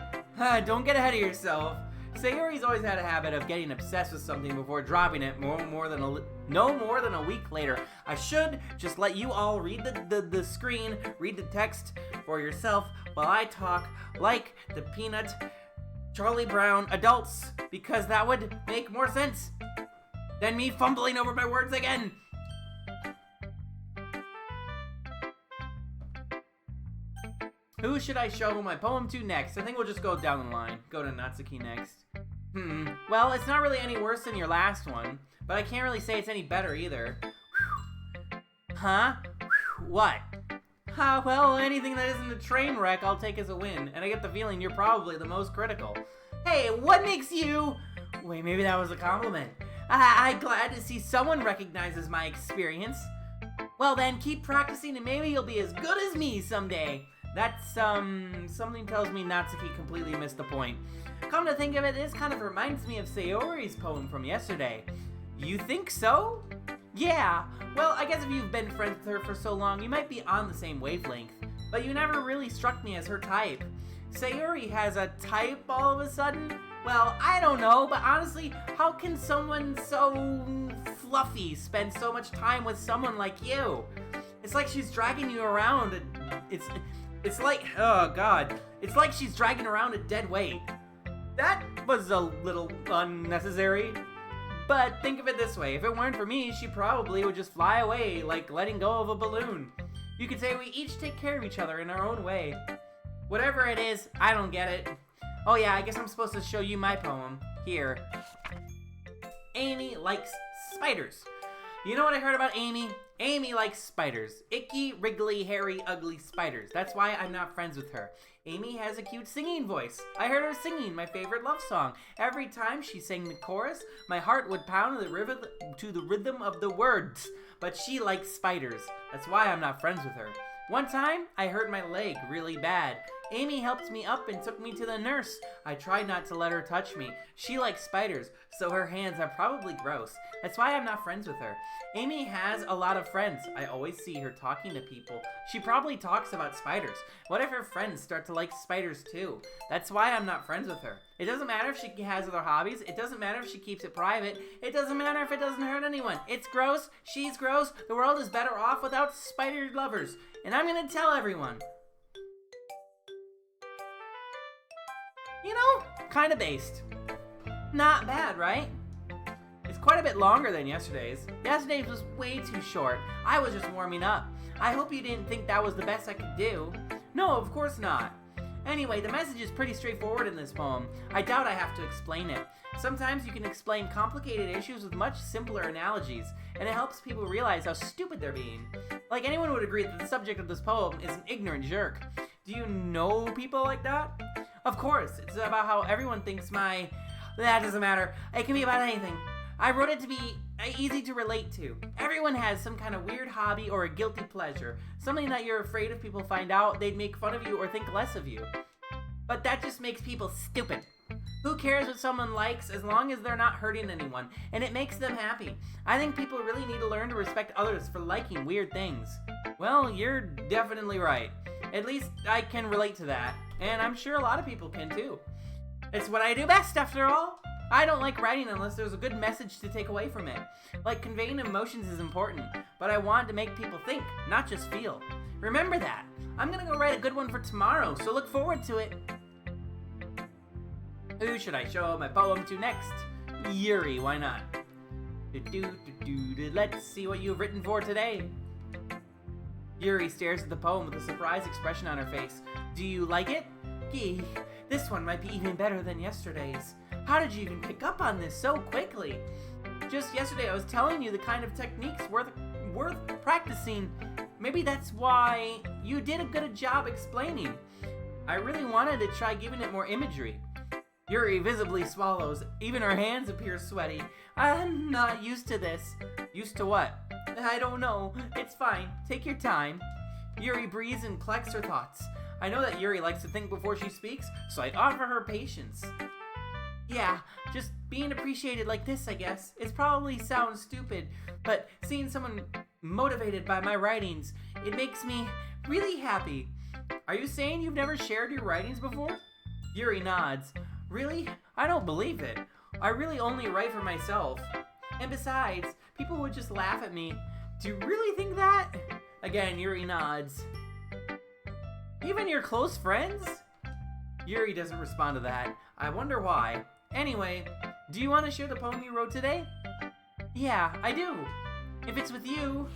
Don't get ahead of yourself. Sayori's always had a habit of getting obsessed with something before dropping it no more than a week later. I should just let you all read the screen, read the text for yourself while I talk like the Peanut Charlie Brown adults, because that would make more sense than me fumbling over my words again. Who should I show my poem to next? I think we'll just go down the line. Go to Natsuki next. Well, it's not really any worse than your last one, but I can't really say it's any better either. Huh? What? Well, anything that isn't a train wreck I'll take as a win, and I get the feeling you're probably the most critical. Hey, what makes you... Wait, maybe that was a compliment. I'm glad to see someone recognizes my experience. Well then, keep practicing and maybe you'll be as good as me someday. That's, something tells me Natsuki completely missed the point. Come to think of it, this kind of reminds me of Sayori's poem from yesterday. You think so? Yeah, well, I guess if you've been friends with her for so long, you might be on the same wavelength. But you never really struck me as her type. Sayori has a type all of a sudden? Well, I don't know, but honestly, how can someone so fluffy spend so much time with someone like you? It's like she's dragging you around. It's like, oh god, it's like she's dragging around a dead weight. That was a little unnecessary. But think of it this way, if it weren't for me, she probably would just fly away like letting go of a balloon. You could say we each take care of each other in our own way. Whatever it is, I don't get it. Oh yeah, I guess I'm supposed to show you my poem. Here. Amy likes spiders. You know what I heard about Amy? Amy likes spiders. Icky, wriggly, hairy, ugly spiders. That's why I'm not friends with her. Amy has a cute singing voice. I heard her singing my favorite love song. Every time she sang the chorus, my heart would pound to the rhythm of the words. But she likes spiders. That's why I'm not friends with her. One time, I hurt my leg really bad. Amy helped me up and took me to the nurse. I tried not to let her touch me. She likes spiders, so her hands are probably gross. That's why I'm not friends with her. Amy has a lot of friends. I always see her talking to people. She probably talks about spiders. What if her friends start to like spiders too? That's why I'm not friends with her. It doesn't matter if she has other hobbies. It doesn't matter if she keeps it private. It doesn't matter if it doesn't hurt anyone. It's gross. She's gross. The world is better off without spider lovers. And I'm gonna tell everyone. You know, kinda based. Not bad, right? It's quite a bit longer than yesterday's. Yesterday's was way too short. I was just warming up. I hope you didn't think that was the best I could do. No, of course not. Anyway, the message is pretty straightforward in this poem. I doubt I have to explain it. Sometimes you can explain complicated issues with much simpler analogies, and it helps people realize how stupid they're being. Like, anyone would agree that the subject of this poem is an ignorant jerk. Do you know people like that? Of course, it's about how everyone thinks that doesn't matter. It can be about anything. I wrote it to be easy to relate to. Everyone has some kind of weird hobby or a guilty pleasure. Something that you're afraid if people find out, they'd make fun of you or think less of you. But that just makes people stupid. Who cares what someone likes as long as they're not hurting anyone and it makes them happy? I think people really need to learn to respect others for liking weird things. Well, you're definitely right. At least I can relate to that, and I'm sure a lot of people can too. It's what I do best, after all. I don't like writing unless there's a good message to take away from it. Like, conveying emotions is important, but I want to make people think, not just feel. Remember that. I'm gonna go write a good one for tomorrow, so look forward to it. Who should I show my poem to next? Yuri, why not? Let's see what you've written for today. Yuri stares at the poem with a surprised expression on her face. Do you like it? Gee, this one might be even better than yesterday's. How did you even pick up on this so quickly? Just yesterday I was telling you the kind of techniques worth practicing. Maybe that's why you did a good job explaining. I really wanted to try giving it more imagery. Yuri visibly swallows. Even her hands appear sweaty. I'm not used to this. Used to what? I don't know. It's fine. Take your time. Yuri breathes and collects her thoughts. I know that Yuri likes to think before she speaks, so I offer her patience. Yeah, just being appreciated like this, I guess. It probably sounds stupid, but seeing someone motivated by my writings, it makes me really happy. Are you saying you've never shared your writings before? Yuri nods. Really? I don't believe it. I really only write for myself. And besides, people would just laugh at me. Do you really think that? Again, Yuri nods. Even your close friends? Yuri doesn't respond to that. I wonder why. Anyway, do you want to share the poem you wrote today? Yeah, I do. If it's with you.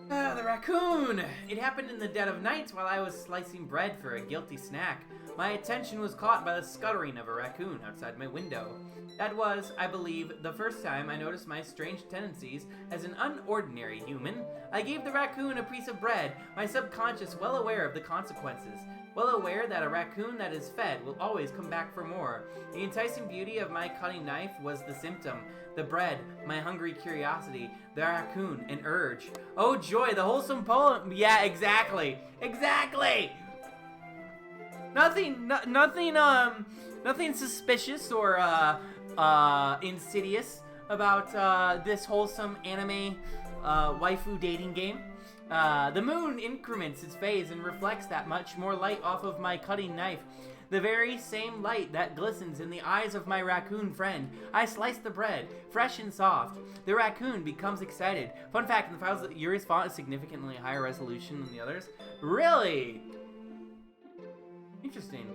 The raccoon! It happened in the dead of night while I was slicing bread for a guilty snack. My attention was caught by the scuttering of a raccoon outside my window. That was, I believe, the first time I noticed my strange tendencies as an unordinary human. I gave the raccoon a piece of bread, my subconscious well aware of the consequences. Well aware that a raccoon that is fed will always come back for more. The enticing beauty of my cutting knife was the symptom. The bread, my hungry curiosity. The raccoon, an urge. Oh joy, the wholesome poem. Yeah, exactly. Exactly! Nothing suspicious or, insidious about, this wholesome anime, waifu dating game. The moon increments its phase and reflects that much more light off of my cutting knife. The very same light that glistens in the eyes of my raccoon friend. I slice the bread, fresh and soft. The raccoon becomes excited. Fun fact, in the files, Yuri's font is significantly higher resolution than the others. Really? Interesting.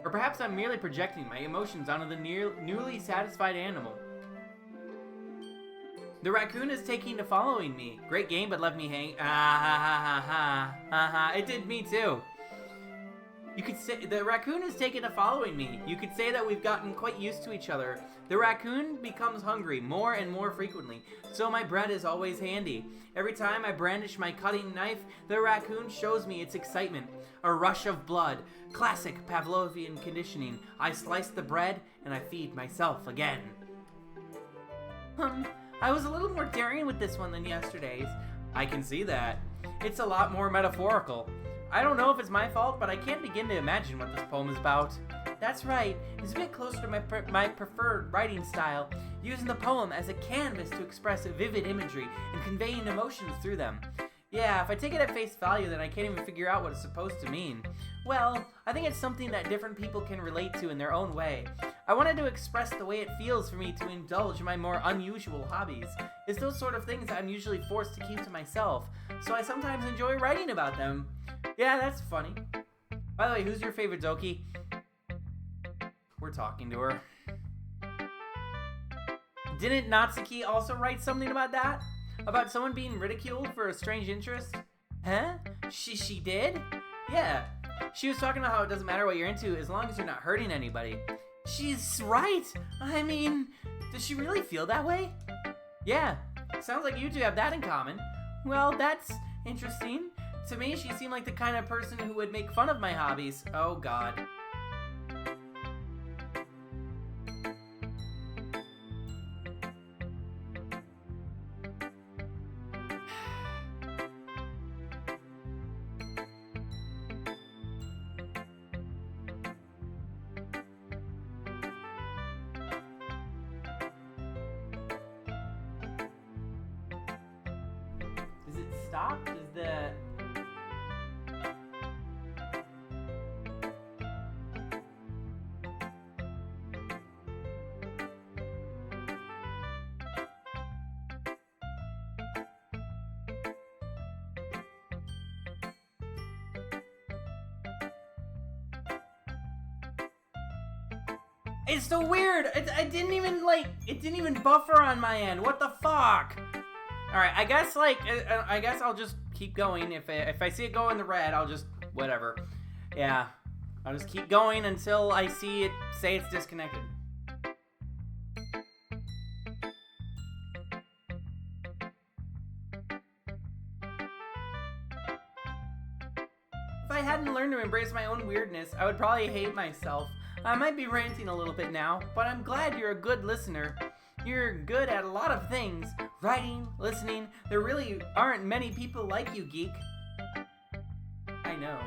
Or perhaps I'm merely projecting my emotions onto the newly satisfied animal. The raccoon is taking to following me. Great game, but left me hang. It did me too. You could say the raccoon is taken to following me. You could say that we've gotten quite used to each other. The raccoon becomes hungry more and more frequently, so my bread is always handy. Every time I brandish my cutting knife, the raccoon shows me its excitement. A rush of blood. Classic Pavlovian conditioning. I slice the bread and I feed myself again. I was a little more daring with this one than yesterday's. I can see that. It's a lot more metaphorical. I don't know if it's my fault, but I can't begin to imagine what this poem is about. That's right, it's a bit closer to my preferred writing style, using the poem as a canvas to express vivid imagery and conveying emotions through them. Yeah, if I take it at face value, then I can't even figure out what it's supposed to mean. Well, I think it's something that different people can relate to in their own way. I wanted to express the way it feels for me to indulge in my more unusual hobbies. It's those sort of things I'm usually forced to keep to myself, so I sometimes enjoy writing about them. Yeah, that's funny. By the way, who's your favorite Doki? We're talking to her. Didn't Natsuki also write something about that? About someone being ridiculed for a strange interest? Huh? She did? Yeah. She was talking about how it doesn't matter what you're into as long as you're not hurting anybody. She's right. I mean, does she really feel that way? Yeah. Sounds like you two have that in common. Well, that's interesting. To me, she seemed like the kind of person who would make fun of my hobbies. Oh, God. stopped? Is the... It's so weird. I didn't even, like, it didn't even buffer on my end. What the fuck? Alright, I guess, like, I guess I'll just keep going. If I see it go in the red, I'll just, whatever. Yeah. I'll just keep going until I see it say it's disconnected. If I hadn't learned to embrace my own weirdness, I would probably hate myself. I might be ranting a little bit now, but I'm glad you're a good listener. You're good at a lot of things. Writing, listening. There really aren't many people like you, geek. I know.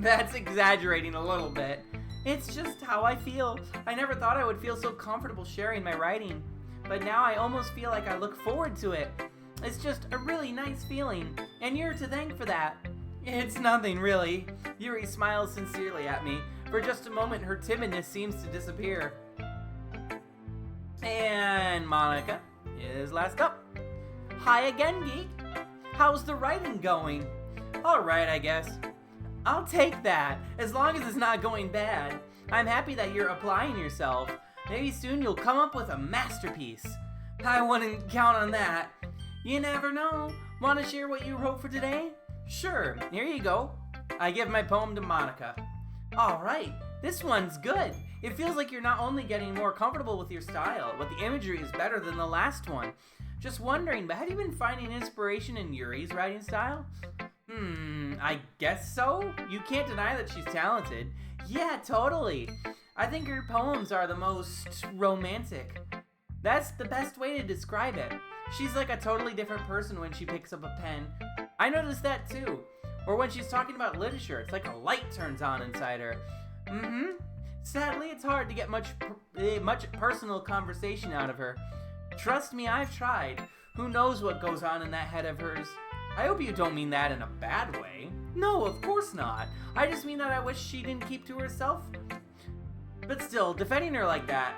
That's exaggerating a little bit. It's just how I feel. I never thought I would feel so comfortable sharing my writing. But now I almost feel like I look forward to it. It's just a really nice feeling, and you're to thank for that. It's nothing, really. Yuri smiles sincerely at me. For just a moment, her timidness seems to disappear. And Monica is last up. Hi again, geek. How's the writing going? Alright, I guess. I'll take that, as long as it's not going bad. I'm happy that you're applying yourself. Maybe soon you'll come up with a masterpiece. I wouldn't count on that. You never know. Want to share what you wrote for today? Sure, here you go. I give my poem to Monica. Alright, this one's good. It feels like you're not only getting more comfortable with your style, but the imagery is better than the last one. Just wondering, but have you been finding inspiration in Yuri's writing style? I guess so? You can't deny that she's talented. Yeah, totally. I think her poems are the most romantic. That's the best way to describe it. She's like a totally different person when she picks up a pen. I noticed that too. Or when she's talking about literature, it's like a light turns on inside her. Sadly, it's hard to get much personal conversation out of her. Trust me, I've tried. Who knows what goes on in that head of hers? I hope you don't mean that in a bad way. No, of course not. I just mean that I wish she didn't keep to herself. But still, defending her like that.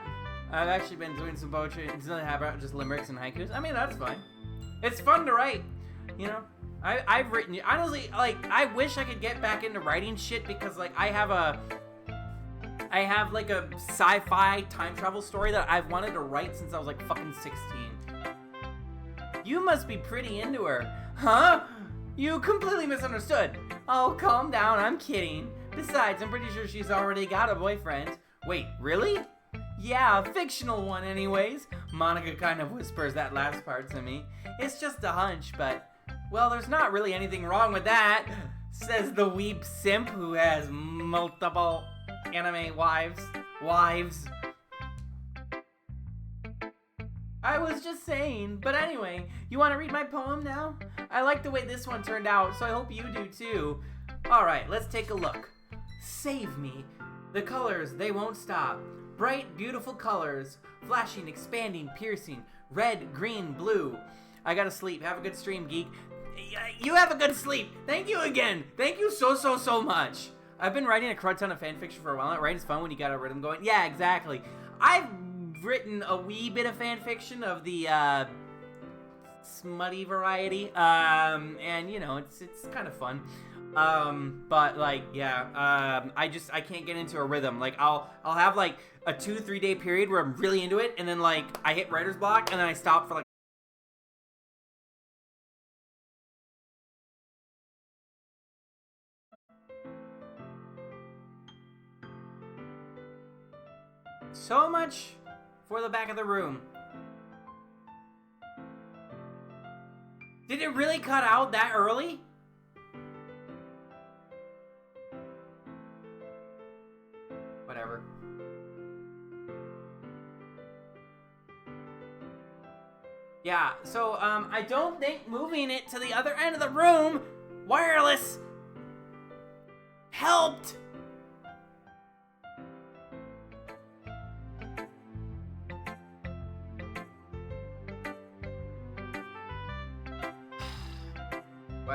I've actually been doing some poetry. It's not about just limericks and haikus. I mean, that's fine. It's fun to write, you know? I've written, honestly, like, I wish I could get back into writing shit because, like, I have like a sci-fi time travel story that I've wanted to write since I was like fucking 16. You must be pretty into her. Huh? You completely misunderstood. Oh, calm down, I'm kidding. Besides, I'm pretty sure she's already got a boyfriend. Wait, really? Yeah, a fictional one anyways. Monica kind of whispers that last part to me. It's just a hunch, but... well, there's not really anything wrong with that, says the weep simp who has multiple anime wives. I was just saying, but anyway, you want to read my poem now? I like the way this one turned out, so I hope you do too. Alright, let's take a look. Save me. The colors, they won't stop. Bright, beautiful colors. Flashing, expanding, piercing. Red, green, blue. I gotta sleep. Have a good stream, geek. You have a good sleep. Thank you again. Thank you so much. I've been writing a crud ton of fanfiction for a while. Writing's fun when you got a rhythm going. Yeah, exactly. I've written a wee bit of fanfiction of the smutty variety. And you know, it's kind of fun. But like, yeah, I can't get into a rhythm. Like I'll have like a 2-3 day period where I'm really into it, and then like I hit writer's block, and then I stop for like so much for the back of the room. Did it really cut out that early? Whatever. Yeah, so, I don't think moving it to the other end of the room, wireless, helped.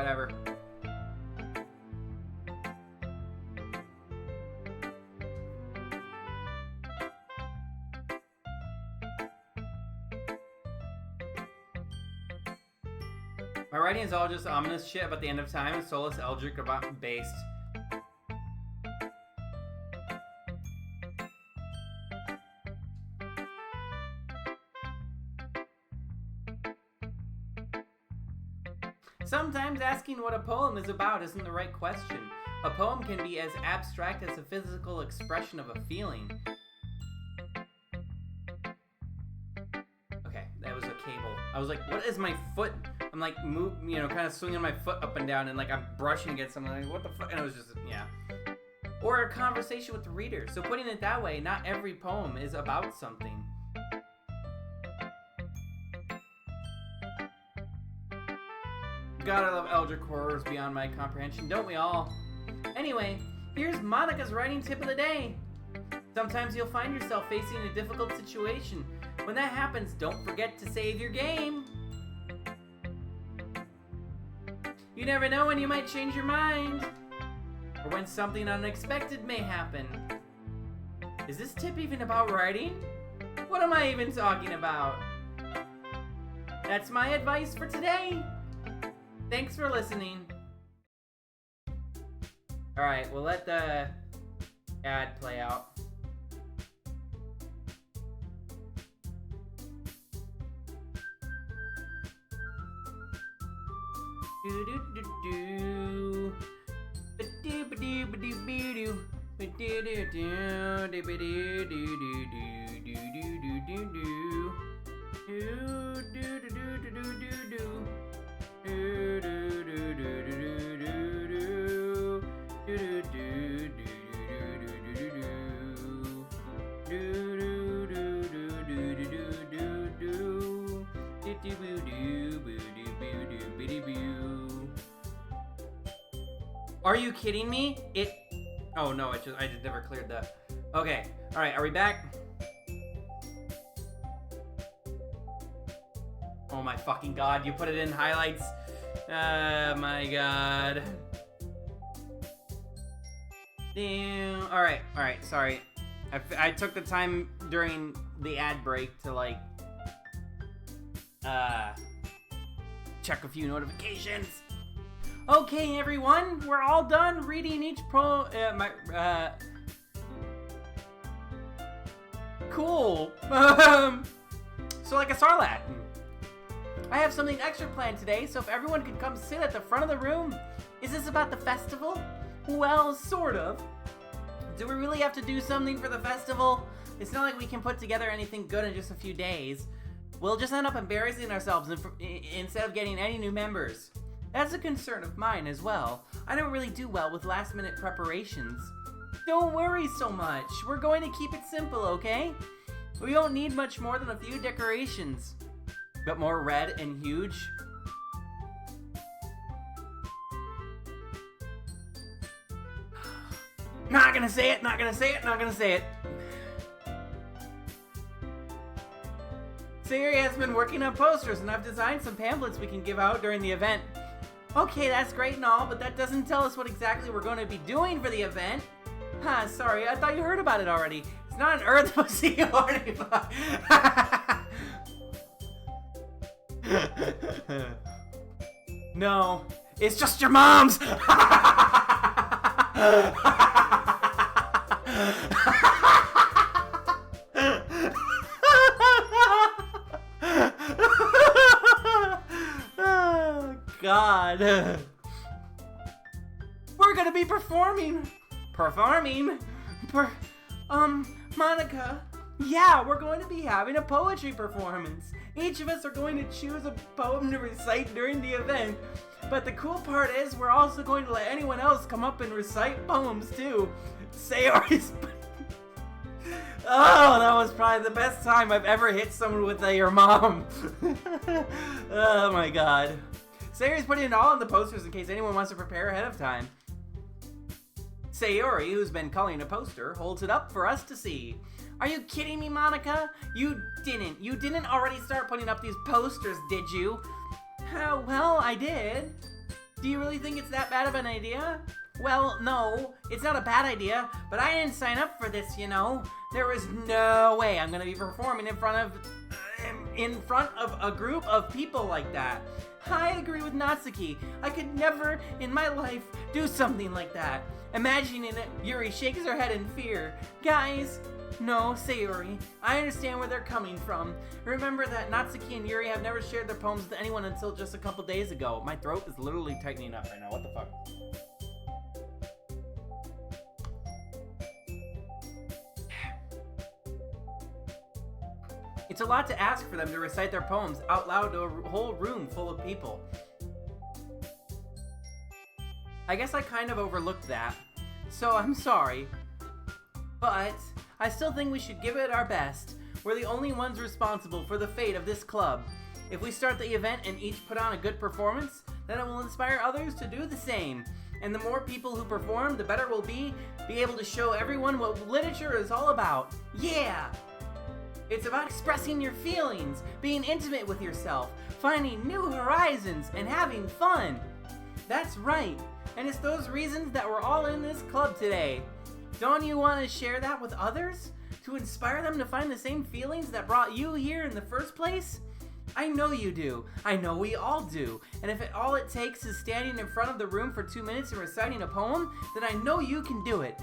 Whatever. My writing is all just ominous shit about the end of time and soulless eldritch about based. Sometimes asking what a poem is about isn't the right question. A poem can be as abstract as a physical expression of a feeling. Okay, that was a cable. I was like, what is my foot? I'm like, kind of swinging my foot up and down, and like I'm brushing against something. Like, what the fuck? And it was just, yeah. Or a conversation with the reader. So putting it that way, not every poem is about something. God, I love eldritch horrors beyond my comprehension, don't we all? Anyway, here's Monica's writing tip of the day. Sometimes you'll find yourself facing a difficult situation. When that happens, don't forget to save your game. You never know when you might change your mind, or when something unexpected may happen. Is this tip even about writing? What am I even talking about? That's my advice for today. Thanks for listening. Alright, we'll let the ad play out. Do-do-do-do. Ba-do-ba-do-ba-do-ba-do. Ba-do-do-do-do-do-do-do-do-do-do-do-do. Do-do-do-do-do-do-do-do. Are you kidding me? Oh no, I just never cleared the. Okay, all right, are we back? Oh my fucking god, you put it in highlights. Oh my god. Damn. All right, sorry. I took the time during the ad break to like check a few notifications. Okay, everyone, we're all done reading each cool. So like a Sarlat. I have something extra planned today, so if everyone could come sit at the front of the room. Is this about the festival? Well, sort of. Do we really have to do something for the festival? It's not like we can put together anything good in just a few days. We'll just end up embarrassing ourselves instead of getting any new members. That's a concern of mine as well. I don't really do well with last-minute preparations. Don't worry so much. We're going to keep it simple, okay? We don't need much more than a few decorations. But more red and huge. Not gonna say it. Sayori has been working on posters, and I've designed some pamphlets we can give out during the event. Okay, that's great and all, but that doesn't tell us what exactly we're going to be doing for the event. Sorry, I thought you heard about it already. It's not an Earth Pussy already. No, it's just your mom's. Oh, God. We're gonna be performing. Monica. Yeah, we're going to be having a poetry performance. Each of us are going to choose a poem to recite during the event. But the cool part is we're also going to let anyone else come up and recite poems too. Sayori's... Oh, that was probably the best time I've ever hit someone with your mom. Oh my god. Sayori's putting it all on the posters in case anyone wants to prepare ahead of time. Sayori, who's been coloring a poster, holds it up for us to see. Are you kidding me, Monica? You didn't already start putting up these posters, did you? Well, I did. Do you really think it's that bad of an idea? Well, no, it's not a bad idea, but I didn't sign up for this, you know. There was no way I'm gonna be performing in front of a group of people like that. I agree with Natsuki. I could never in my life do something like that. Imagining it, Yuri shakes her head in fear. Guys, no, Sayori, I understand where they're coming from. Remember that Natsuki and Yuri have never shared their poems with anyone until just a couple days ago. My throat is literally tightening up right now. What the fuck? It's a lot to ask for them to recite their poems out loud to a whole room full of people. I guess I kind of overlooked that, so I'm sorry. But I still think we should give it our best. We're the only ones responsible for the fate of this club. If we start the event and each put on a good performance, then it will inspire others to do the same. And the more people who perform, the better we'll be able to show everyone what literature is all about. Yeah! It's about expressing your feelings, being intimate with yourself, finding new horizons, and having fun. That's right, and it's those reasons that we're all in this club today. Don't you want to share that with others? To inspire them to find the same feelings that brought you here in the first place? I know you do. I know we all do. And if all it takes is standing in front of the room for 2 minutes and reciting a poem, then I know you can do it.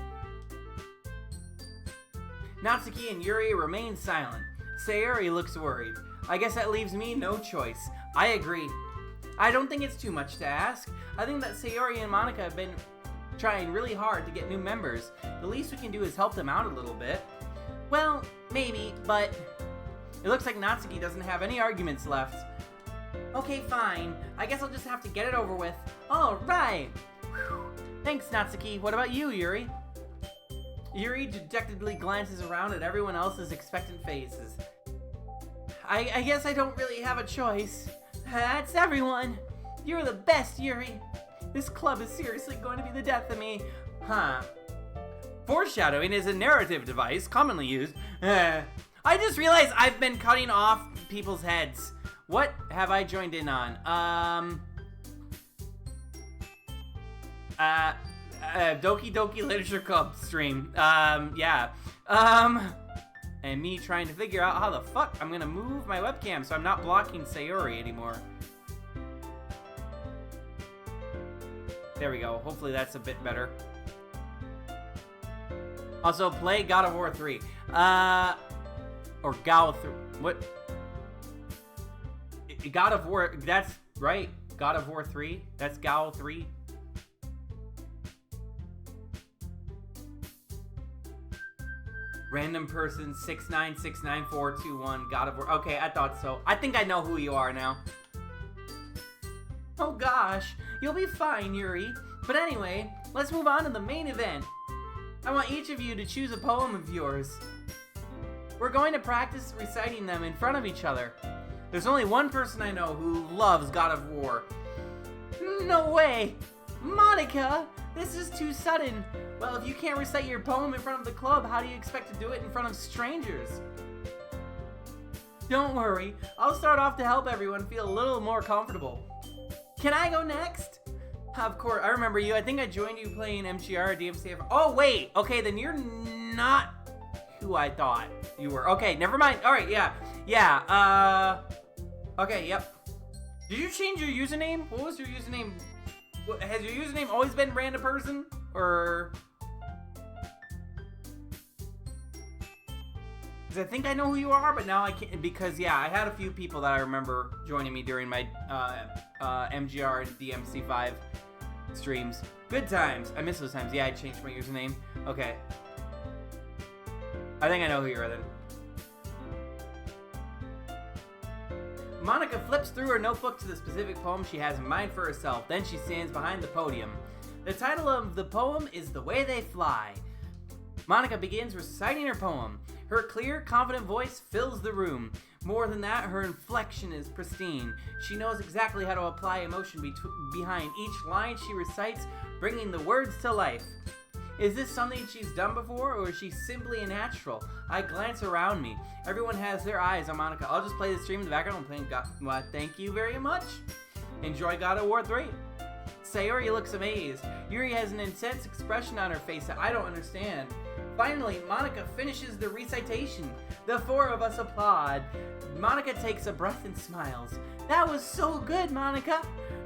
Natsuki and Yuri remain silent. Sayori looks worried. I guess that leaves me no choice. I agree. I don't think it's too much to ask. I think that Sayori and Monica have been trying really hard to get new members. The least we can do is help them out a little bit. Well, maybe, but it looks like Natsuki doesn't have any arguments left. Okay, fine. I guess I'll just have to get it over with. All right. Whew. Thanks, Natsuki. What about you, Yuri? Yuri dejectedly glances around at everyone else's expectant faces. I guess I don't really have a choice. That's everyone. You're the best, Yuri. This club is seriously going to be the death of me. Huh. Foreshadowing is a narrative device commonly used. I just realized I've been cutting off people's heads. What have I joined in on? Doki Doki Literature Club stream. Yeah. And me trying to figure out how the fuck I'm gonna move my webcam so I'm not blocking Sayori anymore. There we go. Hopefully that's a bit better. Also, play God of War 3. Or Gao 3. What? God of War, that's right. God of War 3. That's Gao 3. Random person 6969421 God of War. Okay, I thought so. I think I know who you are now. Oh gosh, you'll be fine, Yuri. But anyway, let's move on to the main event. I want each of you to choose a poem of yours. We're going to practice reciting them in front of each other. There's only one person I know who loves God of War. No way! Monica! This is too sudden. Well, if you can't recite your poem in front of the club, how do you expect to do it in front of strangers? Don't worry, I'll start off to help everyone feel a little more comfortable. Can I go next? Of course, I remember you. I think I joined you playing MGR or DMC. Oh, wait. Okay, then you're not who I thought you were. Okay, never mind. All right, yeah. Yeah, okay, yep. Did you change your username? What was your username? Has your username always been random person? Or... because I think I know who you are, but now I can't, because, yeah, I had a few people that I remember joining me during my MGR and DMC5 streams. Good times. I miss those times. Yeah, I changed my username. Okay. I think I know who you are then. Monica flips through her notebook to the specific poem she has in mind for herself. Then she stands behind the podium. The title of the poem is The Way They Fly. Monica begins reciting her poem. Her clear, confident voice fills the room. More than that, her inflection is pristine. She knows exactly how to apply emotion behind each line she recites, bringing the words to life. Is this something she's done before, or is she simply a natural? I glance around me. Everyone has their eyes on Monica. I'll just play the stream in the background and play God. Well, thank you very much. Enjoy God of War 3. Sayori looks amazed. Yuri has an intense expression on her face that I don't understand. Finally, Monica finishes the recitation. The four of us applaud. Monica takes a breath and smiles. That was so good, Monica.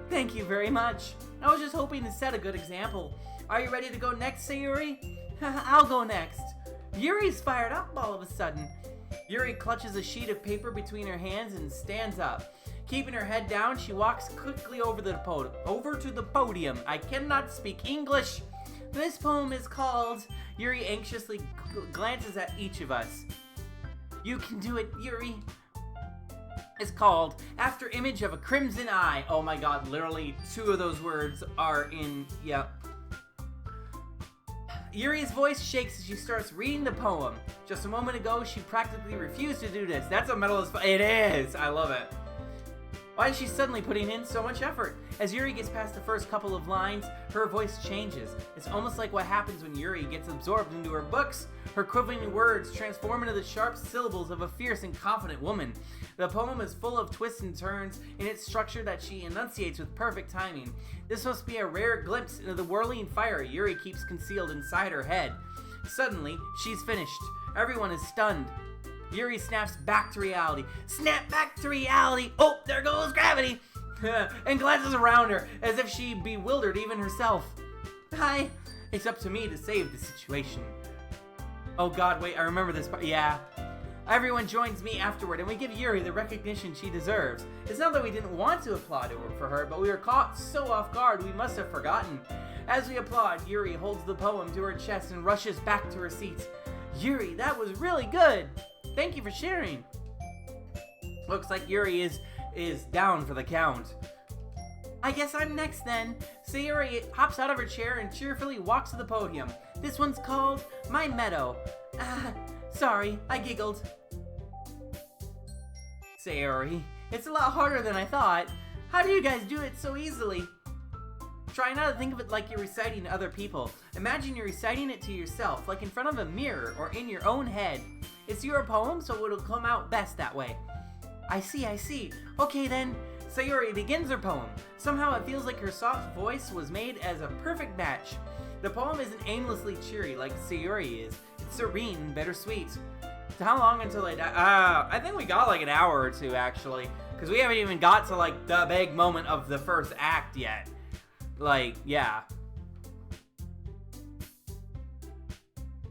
Thank you very much. I was just hoping to set a good example. Are you ready to go next, Sayori? I'll go next. Yuri's fired up all of a sudden. Yuri clutches a sheet of paper between her hands and stands up. Keeping her head down, she walks quickly over to the podium. I cannot speak English. This poem is called... Yuri anxiously glances at each of us. You can do it, Yuri. It's called After Image of a Crimson Eye. Oh my god, literally 2 of those words are in... Yep. Yuri's voice shakes as she starts reading the poem. Just a moment ago, she practically refused to do this. That's a medal as... It is! I love it. Why is she suddenly putting in so much effort? As Yuri gets past the first couple of lines, her voice changes. It's almost like what happens when Yuri gets absorbed into her books. Her quivering words transform into the sharp syllables of a fierce and confident woman. The poem is full of twists and turns in its structure that she enunciates with perfect timing. This must be a rare glimpse into the whirling fire Yuri keeps concealed inside her head. Suddenly, she's finished. Everyone is stunned. Yuri snaps back to reality. Snap back to reality! Oh, there goes gravity! And glances around her, as if she bewildered even herself. Hi. It's up to me to save the situation. Oh god, wait, I remember this part. Yeah. Everyone joins me afterward, and we give Yuri the recognition she deserves. It's not that we didn't want to applaud for her, but we were caught so off guard we must have forgotten. As we applaud, Yuri holds the poem to her chest and rushes back to her seat. Yuri, that was really good! Thank you for sharing. Looks like Yuri is down for the count. I guess I'm next then. Sayori hops out of her chair and cheerfully walks to the podium. This one's called My Meadow. Sorry, I giggled. Sayori, it's a lot harder than I thought. How do you guys do it so easily? Try not to think of it like you're reciting to other people. Imagine you're reciting it to yourself, like in front of a mirror or in your own head. It's your poem, so it'll come out best that way. I see. Okay then. Sayori begins her poem. Somehow it feels like her soft voice was made as a perfect match. The poem isn't aimlessly cheery like Sayori is. It's serene and bittersweet. So how long until I die? I think we got like an hour or two actually, because we haven't even got to like the big moment of the first act yet. Like, yeah.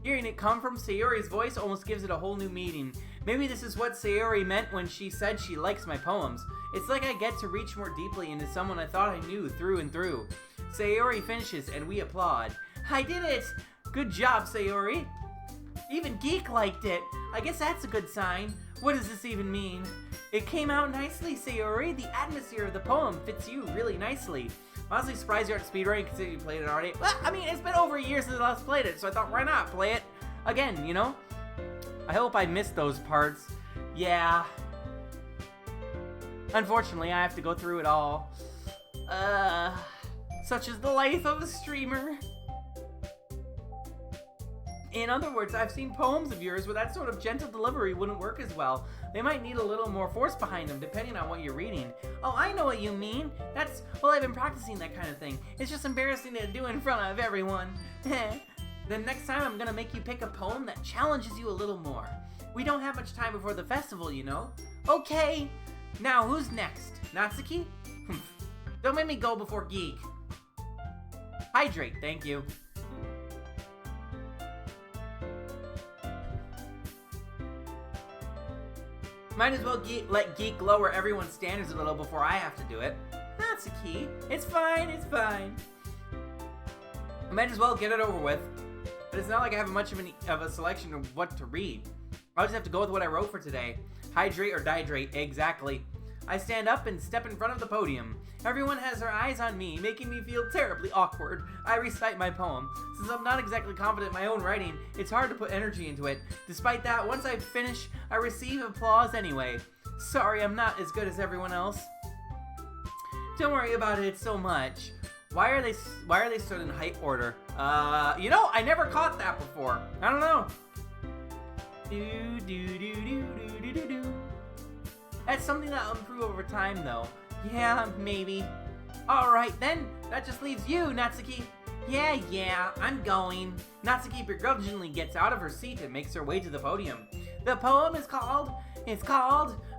Hearing it come from Sayori's voice almost gives it a whole new meaning. Maybe this is what Sayori meant when she said she likes my poems. It's like I get to reach more deeply into someone I thought I knew through and through. Sayori finishes and we applaud. I did it! Good job, Sayori! Even Geek liked it! I guess that's a good sign. What does this even mean? It came out nicely, Sayori. The atmosphere of the poem fits you really nicely. Honestly, surprised you aren't speedrunning considering you played it already. Well, I mean, it's been over a year since I last played it, so I thought, why not play it again, you know? I hope I missed those parts. Yeah. Unfortunately, I have to go through it all. Such is the life of a streamer. In other words, I've seen poems of yours where that sort of gentle delivery wouldn't work as well. They might need a little more force behind them, depending on what you're reading. Oh, I know what you mean. Well, I've been practicing that kind of thing. It's just embarrassing to do in front of everyone. Then next time I'm gonna make you pick a poem that challenges you a little more. We don't have much time before the festival, you know. Okay. Now, who's next? Natsuki? Don't make me go before Geek. Hydrate, thank you. Might as well let Geek lower everyone's standards a little before I have to do it. Natsuki, it's fine. I might as well get it over with. But it's not like I have much of a selection of what to read. I'll just have to go with what I wrote for today. Hydrate or dihydrate, exactly. I stand up and step in front of the podium. Everyone has their eyes on me, making me feel terribly awkward. I recite my poem. Since I'm not exactly confident in my own writing, it's hard to put energy into it. Despite that, once I finish, I receive applause anyway. Sorry, I'm not as good as everyone else. Don't worry about it so much. Why are they stood in height order? You know, I never caught that before. I don't know. That's something that'll improve over time, though. Yeah, maybe. Alright then, That just leaves you, Natsuki. Yeah, I'm going. Natsuki begrudgingly gets out of her seat and makes her way to the podium. The poem is called...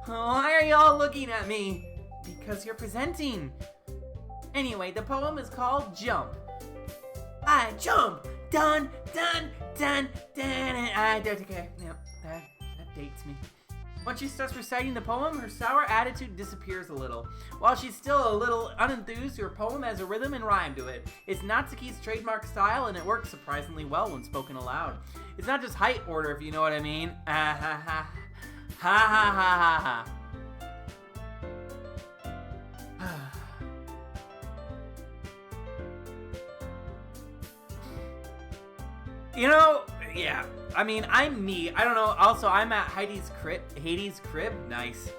Why are y'all looking at me? Because you're presenting. Anyway, the poem is called Jump. I jump! Dun, dun, dun, dun, and okay, yep, that dates me. Once she starts reciting the poem, her sour attitude disappears a little. While she's still a little unenthused, her poem has a rhythm and rhyme to it. It's Natsuki's trademark style, and it works surprisingly well when spoken aloud. It's not just height order, if you know what I mean. Ha ha ha. Ha ha ha ha. You know, yeah. I mean, I'm me. I don't know. Also, I'm at Hades' crib. Nice.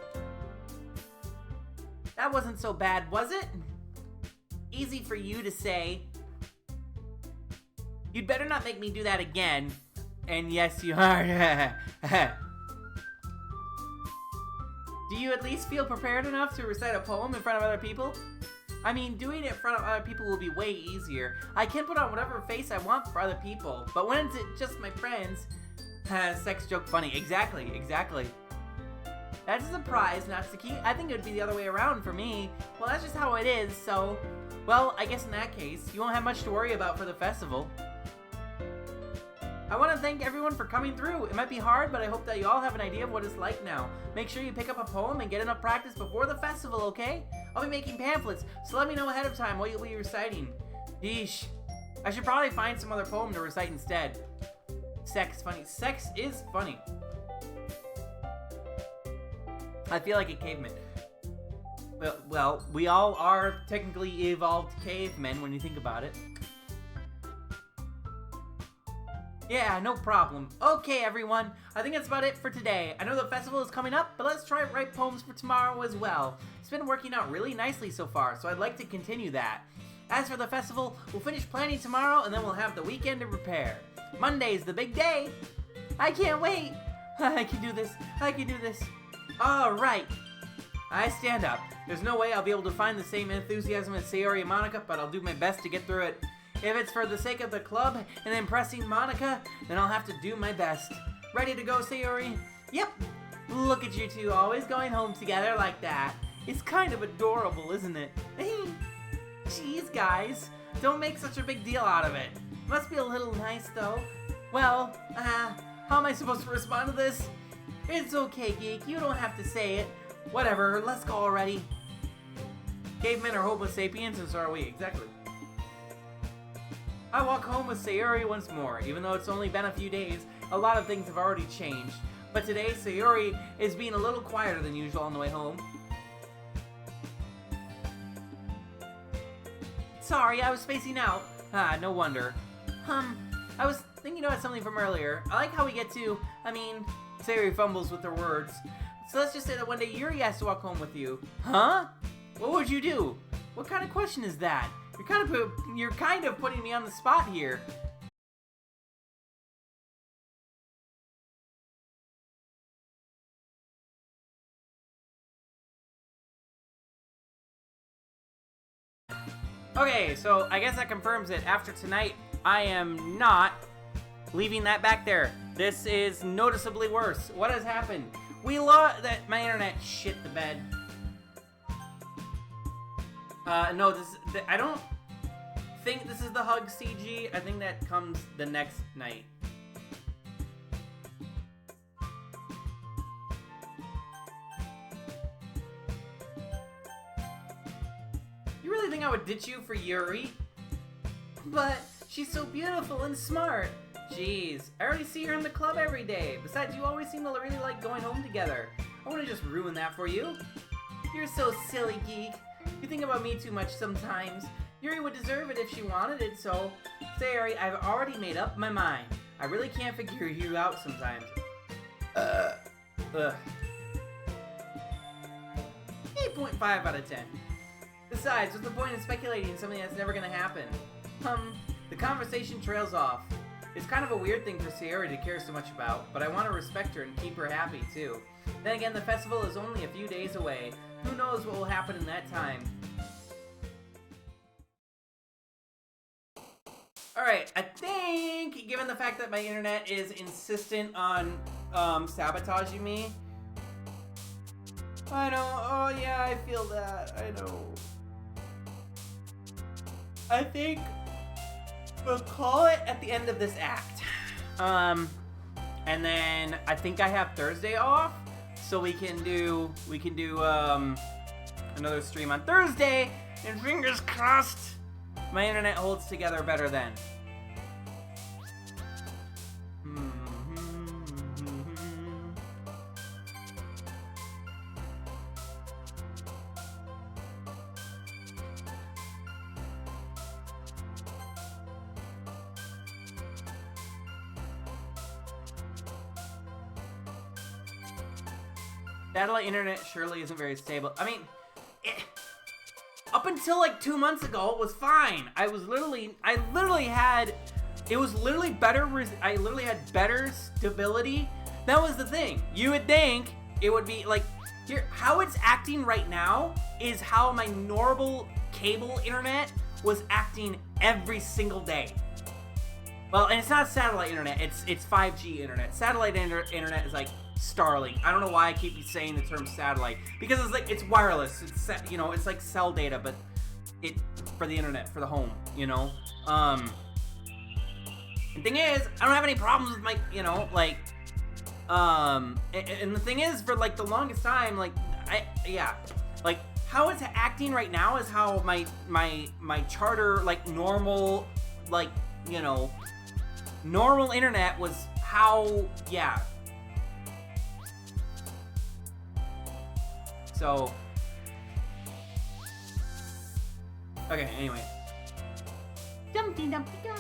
That wasn't so bad, was it? Easy for you to say. You'd better not make me do that again. And yes, you are. Do you at least feel prepared enough to recite a poem in front of other people? I mean, doing it in front of other people will be way easier. I can put on whatever face I want for other people, but when it's just my friends, sex joke funny. Exactly. That's a surprise, Natsuki. I think it would be the other way around for me. Well, that's just how it is, so... Well, I guess in that case, you won't have much to worry about for the festival. I want to thank everyone for coming through. It might be hard, but I hope that you all have an idea of what it's like now. Make sure you pick up a poem and get enough practice before the festival, okay? I'll be making pamphlets, so let me know ahead of time what you'll be reciting. Yeesh. I should probably find some other poem to recite instead. Sex is funny. I feel like a caveman. Well, we all are technically evolved cavemen when you think about it. Yeah, no problem. Okay, everyone. I think that's about it for today. I know the festival is coming up, but let's try to write poems for tomorrow as well. It's been working out really nicely so far, so I'd like to continue that. As for the festival, we'll finish planning tomorrow, and then we'll have the weekend to prepare. Monday's the big day. I can't wait. I can do this. All right. I stand up. There's no way I'll be able to find the same enthusiasm as Sayori and Monica, but I'll do my best to get through it. If it's for the sake of the club and impressing Monica, then I'll have to do my best. Ready to go, Sayori? Yep. Look at you two always going home together like that. It's kind of adorable, isn't it? Jeez, guys. Don't make such a big deal out of it. Must be a little nice, though. Well, how am I supposed to respond to this? It's okay, Geek. You don't have to say it. Whatever, let's go already. Cavemen are Homo sapiens, and so are we. Exactly. I walk home with Sayori once more. Even though it's only been a few days, a lot of things have already changed. But today, Sayori is being a little quieter than usual on the way home. Sorry, I was spacing out. No wonder. I was thinking about something from earlier. I like how we get to, Sayori fumbles with her words. So let's just say that one day Yuri has to walk home with you. Huh? What would you do? What kind of question is that? You're kind of putting me on the spot here. Okay, so I guess that confirms it. After tonight, I am not leaving that back there. This is noticeably worse. What has happened? We lost that my internet shit the bed. No, I don't think this is the hug CG. I think that comes the next night. You really think I would ditch you for Yuri? But she's so beautiful and smart. Jeez, I already see her in the club every day. Besides, you always seem to really like going home together. I wouldn't just ruin that for you. You're so silly, Geek. You think about me too much sometimes. Yuri would deserve it if she wanted it, so... Sayori, I've already made up my mind. I really can't figure you out sometimes. 8.5 out of 10. Besides, what's the point of speculating on something that's never gonna happen? The conversation trails off. It's kind of a weird thing for Sayori to care so much about, but I want to respect her and keep her happy, too. Then again, the festival is only a few days away. Who knows what will happen in that time? right, I think, given the fact that my internet is insistent on sabotaging me, I know, oh yeah, I feel that, I know. I think we'll call it at the end of this act. And then I think I have Thursday off, so we can do another stream on Thursday, and fingers crossed my internet holds together better then. Satellite internet surely isn't very stable. I mean, up until like 2 months ago, it was fine. I literally had better stability. That was the thing. You would think it would be like, here, how it's acting right now is how my normal cable internet was acting every single day. Well, and it's not satellite internet, it's 5G internet. Satellite internet is like Starlink. I don't know why I keep saying the term satellite, because it's wireless. It's it's like cell data, but it for the internet, for the home. The thing is, I don't have any problems with my and the thing is, for like the longest time, how it's acting right now is how my charter normal normal internet was how. So, okay, anyway. Dumpty Dumpty Go!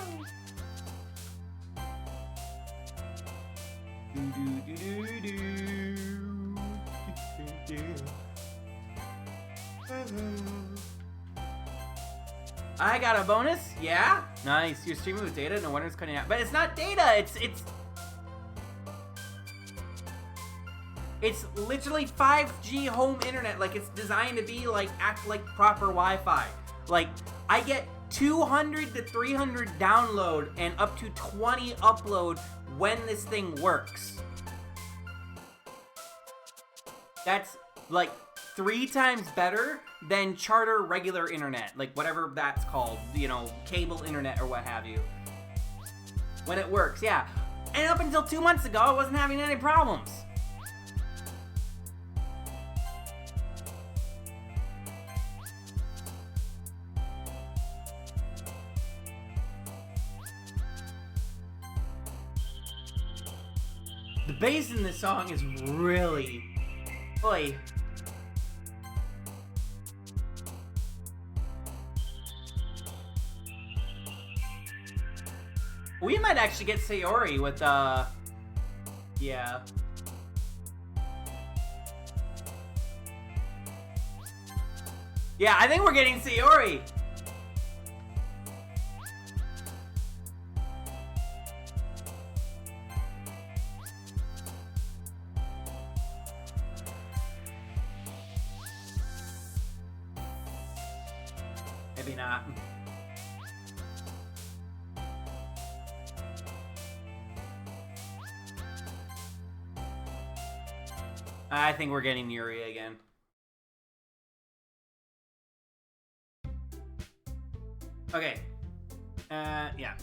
I got a bonus? Yeah? Nice. You're streaming with data? No wonder it's cutting out. But it's not data! It's literally 5G home internet. Like, it's designed to be act like proper Wi-Fi. Like, I get 200 to 300 download and up to 20 upload when this thing works. That's like 3 times better than charter regular internet, like whatever that's called, cable internet or what have you. When it works, yeah. And up until 2 months ago, I wasn't having any problems. The bass in this song is really, boy. We might actually get Sayori with, yeah. Yeah, I think we're getting Sayori. Maybe not. I think we're getting Yuri again. Okay. Yeah.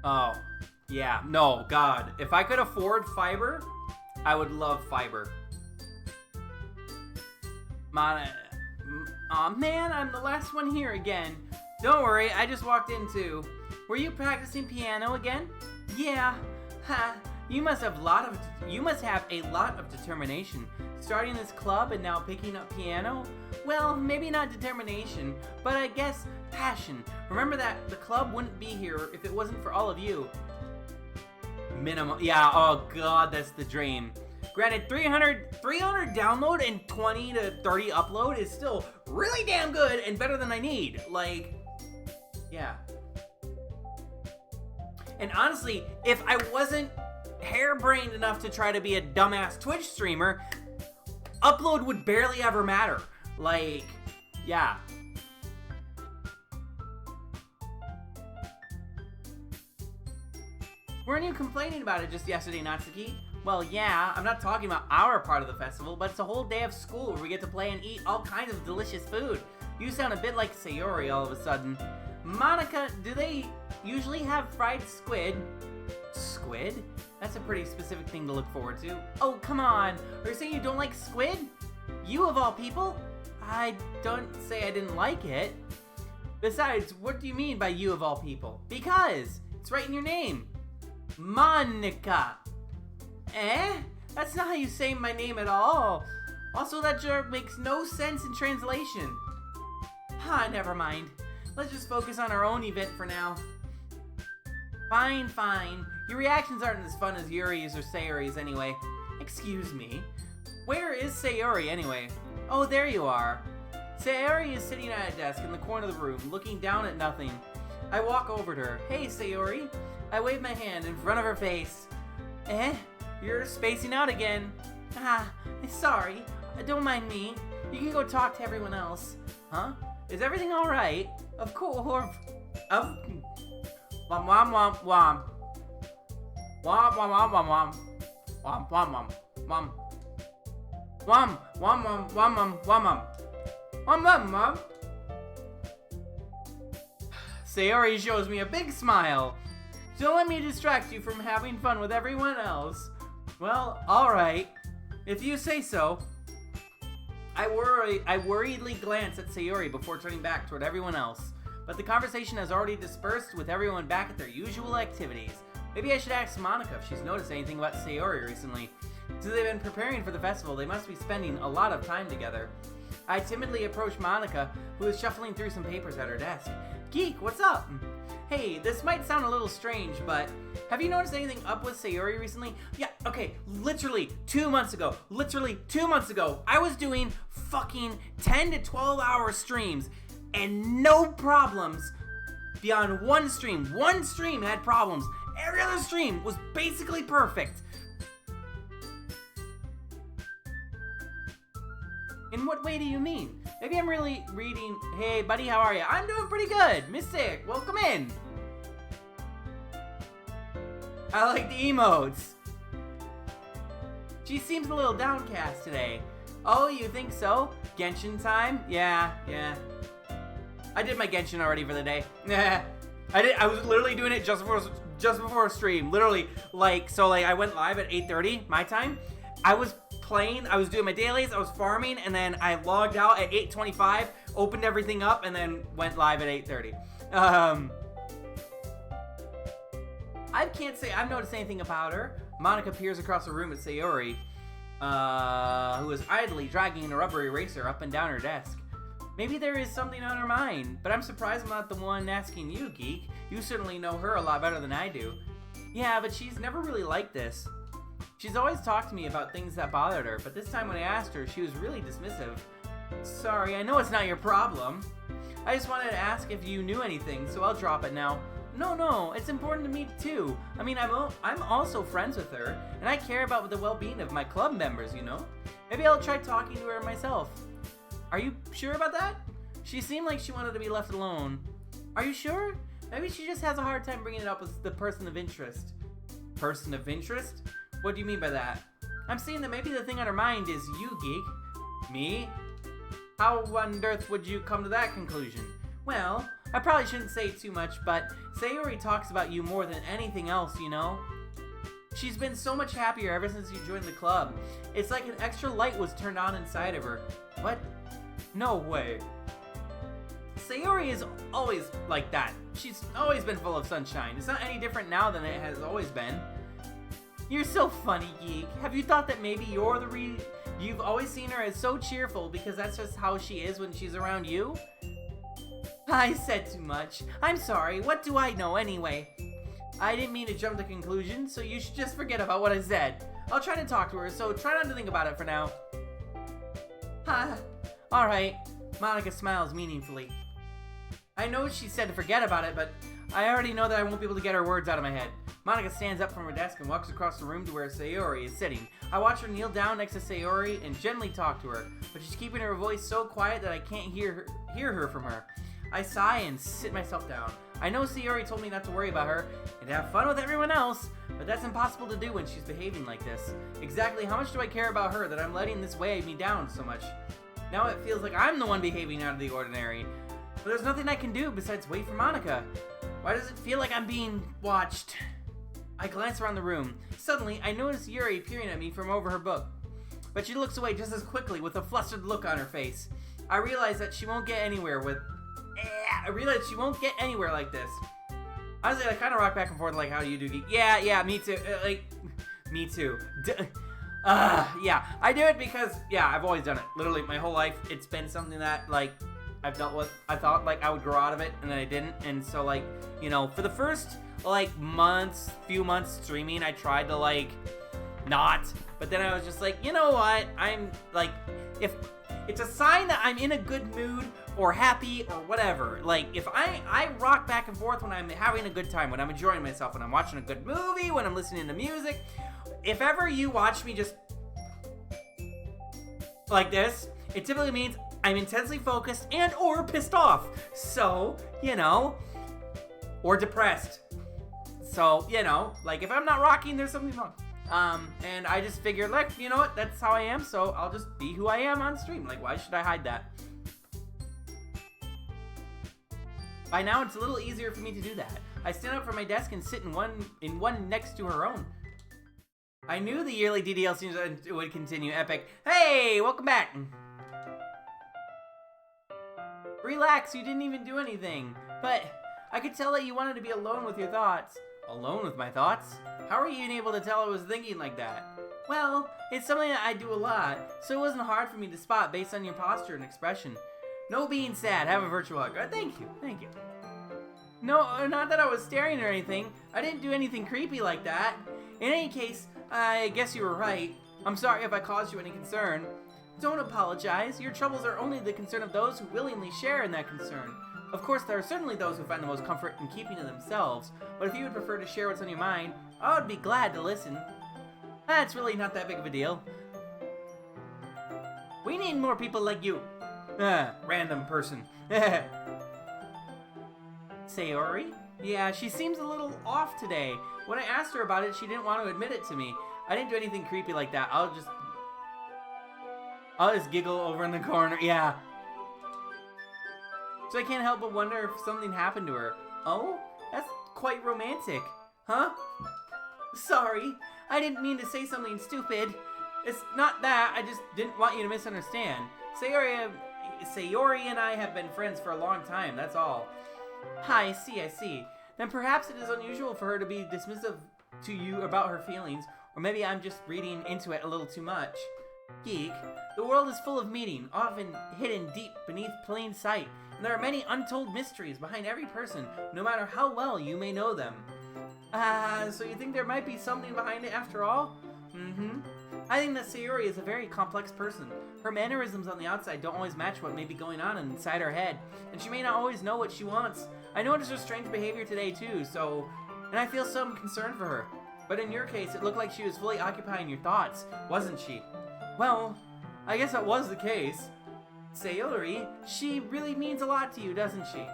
Oh, yeah. No, God. If I could afford fiber, I would love fiber. Aw, man, I'm the last one here again. Don't worry, I just walked in too. Were you practicing piano again? Yeah. Ha. You must have a lot of determination. Starting this club and now picking up piano? Well, maybe not determination, but I guess passion. Remember that the club wouldn't be here if it wasn't for all of you. Minimum. Yeah, oh God, that's the dream. Granted, 300 download and 20 to 30 upload is still really damn good and better than I need. Like, yeah. And honestly, if I wasn't harebrained enough to try to be a dumbass Twitch streamer, upload would barely ever matter. Like, Yeah. Weren't you complaining about it just yesterday, Natsuki? Well, yeah, I'm not talking about our part of the festival, but it's a whole day of school where we get to play and eat all kinds of delicious food. You sound a bit like Sayori all of a sudden. Monica, do they usually have fried squid? Squid? That's a pretty specific thing to look forward to. Oh, come on. Are you saying you don't like squid? You of all people? I don't say I didn't like it. Besides, what do you mean by you of all people? Because it's right in your name. Monica. Eh? That's not how you say my name at all. Also, that joke makes no sense in translation. Never mind. Let's just focus on our own event for now. Fine, fine. Your reactions aren't as fun as Yuri's or Sayori's anyway. Excuse me. Where is Sayori anyway? Oh, there you are. Sayori is sitting at a desk in the corner of the room, looking down at nothing. I walk over to her. Hey, Sayori. I wave my hand in front of her face. Eh? You're spacing out again. Sorry. Don't mind me. You can go talk to everyone else. Huh? Is everything alright? Of course. Wom wom wom wom. Wom wom wom wom wom. Wom wom wom wom. Wom wom wom wom wom wom wom. Wom wom wom. Sayori shows me a big smile. Don't let me distract you from having fun with everyone else. Well, alright. If you say so. I worriedly glance at Sayori before turning back toward everyone else. But the conversation has already dispersed with everyone back at their usual activities. Maybe I should ask Monica if she's noticed anything about Sayori recently. Since they've been preparing for the festival, they must be spending a lot of time together. I timidly approach Monica, who is shuffling through some papers at her desk. Geek, what's up? Hey, this might sound a little strange, but have you noticed anything up with Sayori recently? Yeah, okay, literally 2 months ago, I was doing fucking 10 to 12 hour streams and no problems beyond one stream. One stream had problems. Every other stream was basically perfect. In what way do you mean? Maybe I'm really reading. Hey, buddy, how are you? I'm doing pretty good. Mystic, welcome in. I like the emotes. She seems a little downcast today. Oh, you think so? Genshin time? Yeah. I did my Genshin already for the day. I was literally doing it just before stream. Literally, I went live at 8:30 my time. I was playing, I was doing my dailies, I was farming, and then I logged out at 8:25, opened everything up, and then went live at 8:30. I can't say I've noticed anything about her. Monica peers across the room at Sayori, who is idly dragging a rubber eraser up and down her desk. Maybe there is something on her mind, but I'm surprised I'm not the one asking you, Geek. You certainly know her a lot better than I do. Yeah, but she's never really like this. She's always talked to me about things that bothered her, but this time when I asked her, she was really dismissive. Sorry, I know it's not your problem. I just wanted to ask if you knew anything, so I'll drop it now. No, it's important to me too. I mean, I'm also friends with her, and I care about the well-being of my club members, you know? Maybe I'll try talking to her myself. Are you sure about that? She seemed like she wanted to be left alone. Are you sure? Maybe she just has a hard time bringing it up with the person of interest. Person of interest? What do you mean by that? I'm saying that maybe the thing on her mind is you, Geek. Me? How on earth would you come to that conclusion? Well, I probably shouldn't say too much, but Sayori talks about you more than anything else, you know? She's been so much happier ever since you joined the club. It's like an extra light was turned on inside of her. What? No way. Sayori is always like that. She's always been full of sunshine. It's not any different now than it has always been. You're so funny, Geek. Have you thought that maybe you're the you've always seen her as so cheerful because that's just how she is when she's around you? I said too much. I'm sorry. What do I know anyway? I didn't mean to jump to conclusions, so you should just forget about what I said. I'll try to talk to her, so try not to think about it for now. Alright. Monica smiles meaningfully. I know she said to forget about it, but I already know that I won't be able to get her words out of my head. Monica stands up from her desk and walks across the room to where Sayori is sitting. I watch her kneel down next to Sayori and gently talk to her, but she's keeping her voice so quiet that I can't hear her from her. I sigh and sit myself down. I know Sayori told me not to worry about her and to have fun with everyone else, but that's impossible to do when she's behaving like this. Exactly how much do I care about her that I'm letting this weigh me down so much? Now it feels like I'm the one behaving out of the ordinary. But there's nothing I can do besides wait for Monica. Why does it feel like I'm being watched? I glance around the room. Suddenly, I notice Yuri peering at me from over her book. But she looks away just as quickly with a flustered look on her face. I realize she won't get anywhere like this. Honestly, I kind of rock back and forth like, how do you do geek? Yeah, me too. Me too. Yeah, I do it because, I've always done it. Literally, my whole life, it's been something that, I've dealt with. I thought, I would grow out of it, and then I didn't. And so, for the first, few months streaming, I tried to, not. But then I was just like, you know what? I'm, if it's a sign that I'm in a good mood or happy or whatever. If I rock back and forth when I'm having a good time, when I'm enjoying myself, when I'm watching a good movie, when I'm listening to music. If ever you watch me just like this, it typically means I'm intensely focused and or pissed off. So, or depressed. So, if I'm not rocking, there's something wrong. And I just figured, you know what, that's how I am, so I'll just be who I am on stream. Why should I hide that? By now, it's a little easier for me to do that. I stand up from my desk and sit in one next to her own. I knew the yearly DDLC would continue epic. Hey, welcome back! Relax, you didn't even do anything. But I could tell that you wanted to be alone with your thoughts. Alone with my thoughts? How are you able to tell I was thinking like that? Well, it's something that I do a lot, so it wasn't hard for me to spot based on your posture and expression. No being sad, have a virtual hug. Thank you. No, not that I was staring or anything. I didn't do anything creepy like that. In any case, I guess you were right. I'm sorry if I caused you any concern. Don't apologize. Your troubles are only the concern of those who willingly share in that concern. Of course, there are certainly those who find the most comfort in keeping to themselves, but if you would prefer to share what's on your mind, I would be glad to listen. That's really not that big of a deal. We need more people like you. Random person. Sayori? Yeah, she seems a little off today. When I asked her about it, she didn't want to admit it to me. I didn't do anything creepy like that. I'll just giggle over in the corner. Yeah. So I can't help but wonder if something happened to her. Oh? That's quite romantic. Huh? Sorry. I didn't mean to say something stupid. It's not that. I just didn't want you to misunderstand. Sayori and I have been friends for a long time. That's all. I see. Then perhaps it is unusual for her to be dismissive to you about her feelings, or maybe I'm just reading into it a little too much. Geek, the world is full of meaning, often hidden deep beneath plain sight, and there are many untold mysteries behind every person, no matter how well you may know them. So you think there might be something behind it after all? Mm-hmm. I think that Sayori is a very complex person. Her mannerisms on the outside don't always match what may be going on inside her head, and she may not always know what she wants. I noticed her strange behavior today too, and I feel some concern for her. But in your case, it looked like she was fully occupying your thoughts, wasn't she? Well, I guess that was the case. Sayori, she really means a lot to you, doesn't she?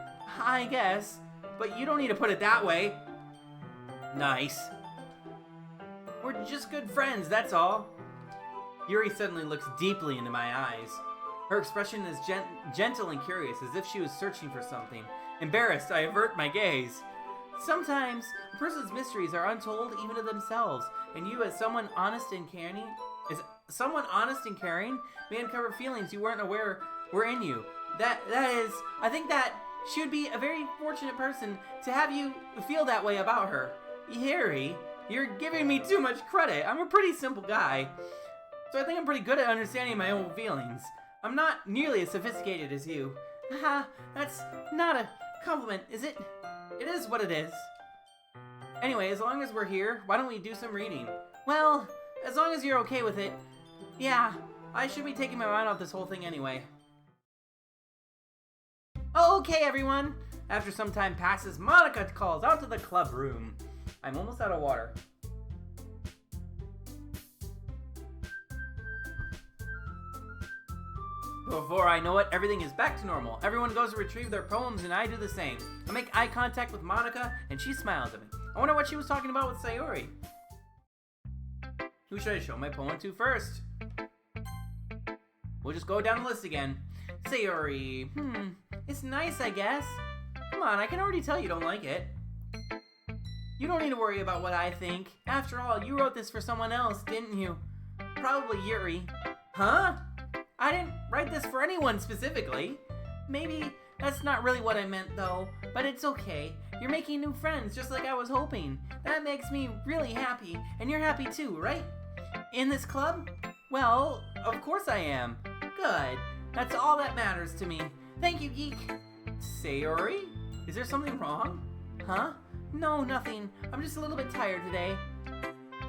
I guess, but you don't need to put it that way. Nice. We're just good friends, that's all. Yuri suddenly looks deeply into my eyes. Her expression is gentle and curious, as if she was searching for something. Embarrassed, I avert my gaze. Sometimes, a person's mysteries are untold even to themselves, and you, as someone honest and caring, may uncover feelings you weren't aware were in you. That is, I think that she would be a very fortunate person to have you feel that way about her. Yuri, you're giving me too much credit. I'm a pretty simple guy, so I think I'm pretty good at understanding my own feelings. I'm not nearly as sophisticated as you. Haha, that's not a compliment, is it? It is what it is. Anyway, as long as we're here, why don't we do some reading? Well, as long as you're okay with it. Yeah, I should be taking my mind off this whole thing anyway. Okay, everyone. After some time passes, Monica calls out to the club room. I'm almost out of water. Before I know it, everything is back to normal. Everyone goes to retrieve their poems, and I do the same. I make eye contact with Monica, and she smiles at me. I wonder what she was talking about with Sayori. Who should I show my poem to first? We'll just go down the list again. Sayori, it's nice, I guess. Come on, I can already tell you don't like it. You don't need to worry about what I think. After all, you wrote this for someone else, didn't you? Probably Yuri. Huh? I didn't write this for anyone specifically. Maybe that's not really what I meant though, but it's okay. You're making new friends just like I was hoping. That makes me really happy, and you're happy too, right? In this club? Well, of course I am. Good. That's all that matters to me. Thank you, Geek. Sayori? Is there something wrong? Huh? No, nothing. I'm just a little bit tired today.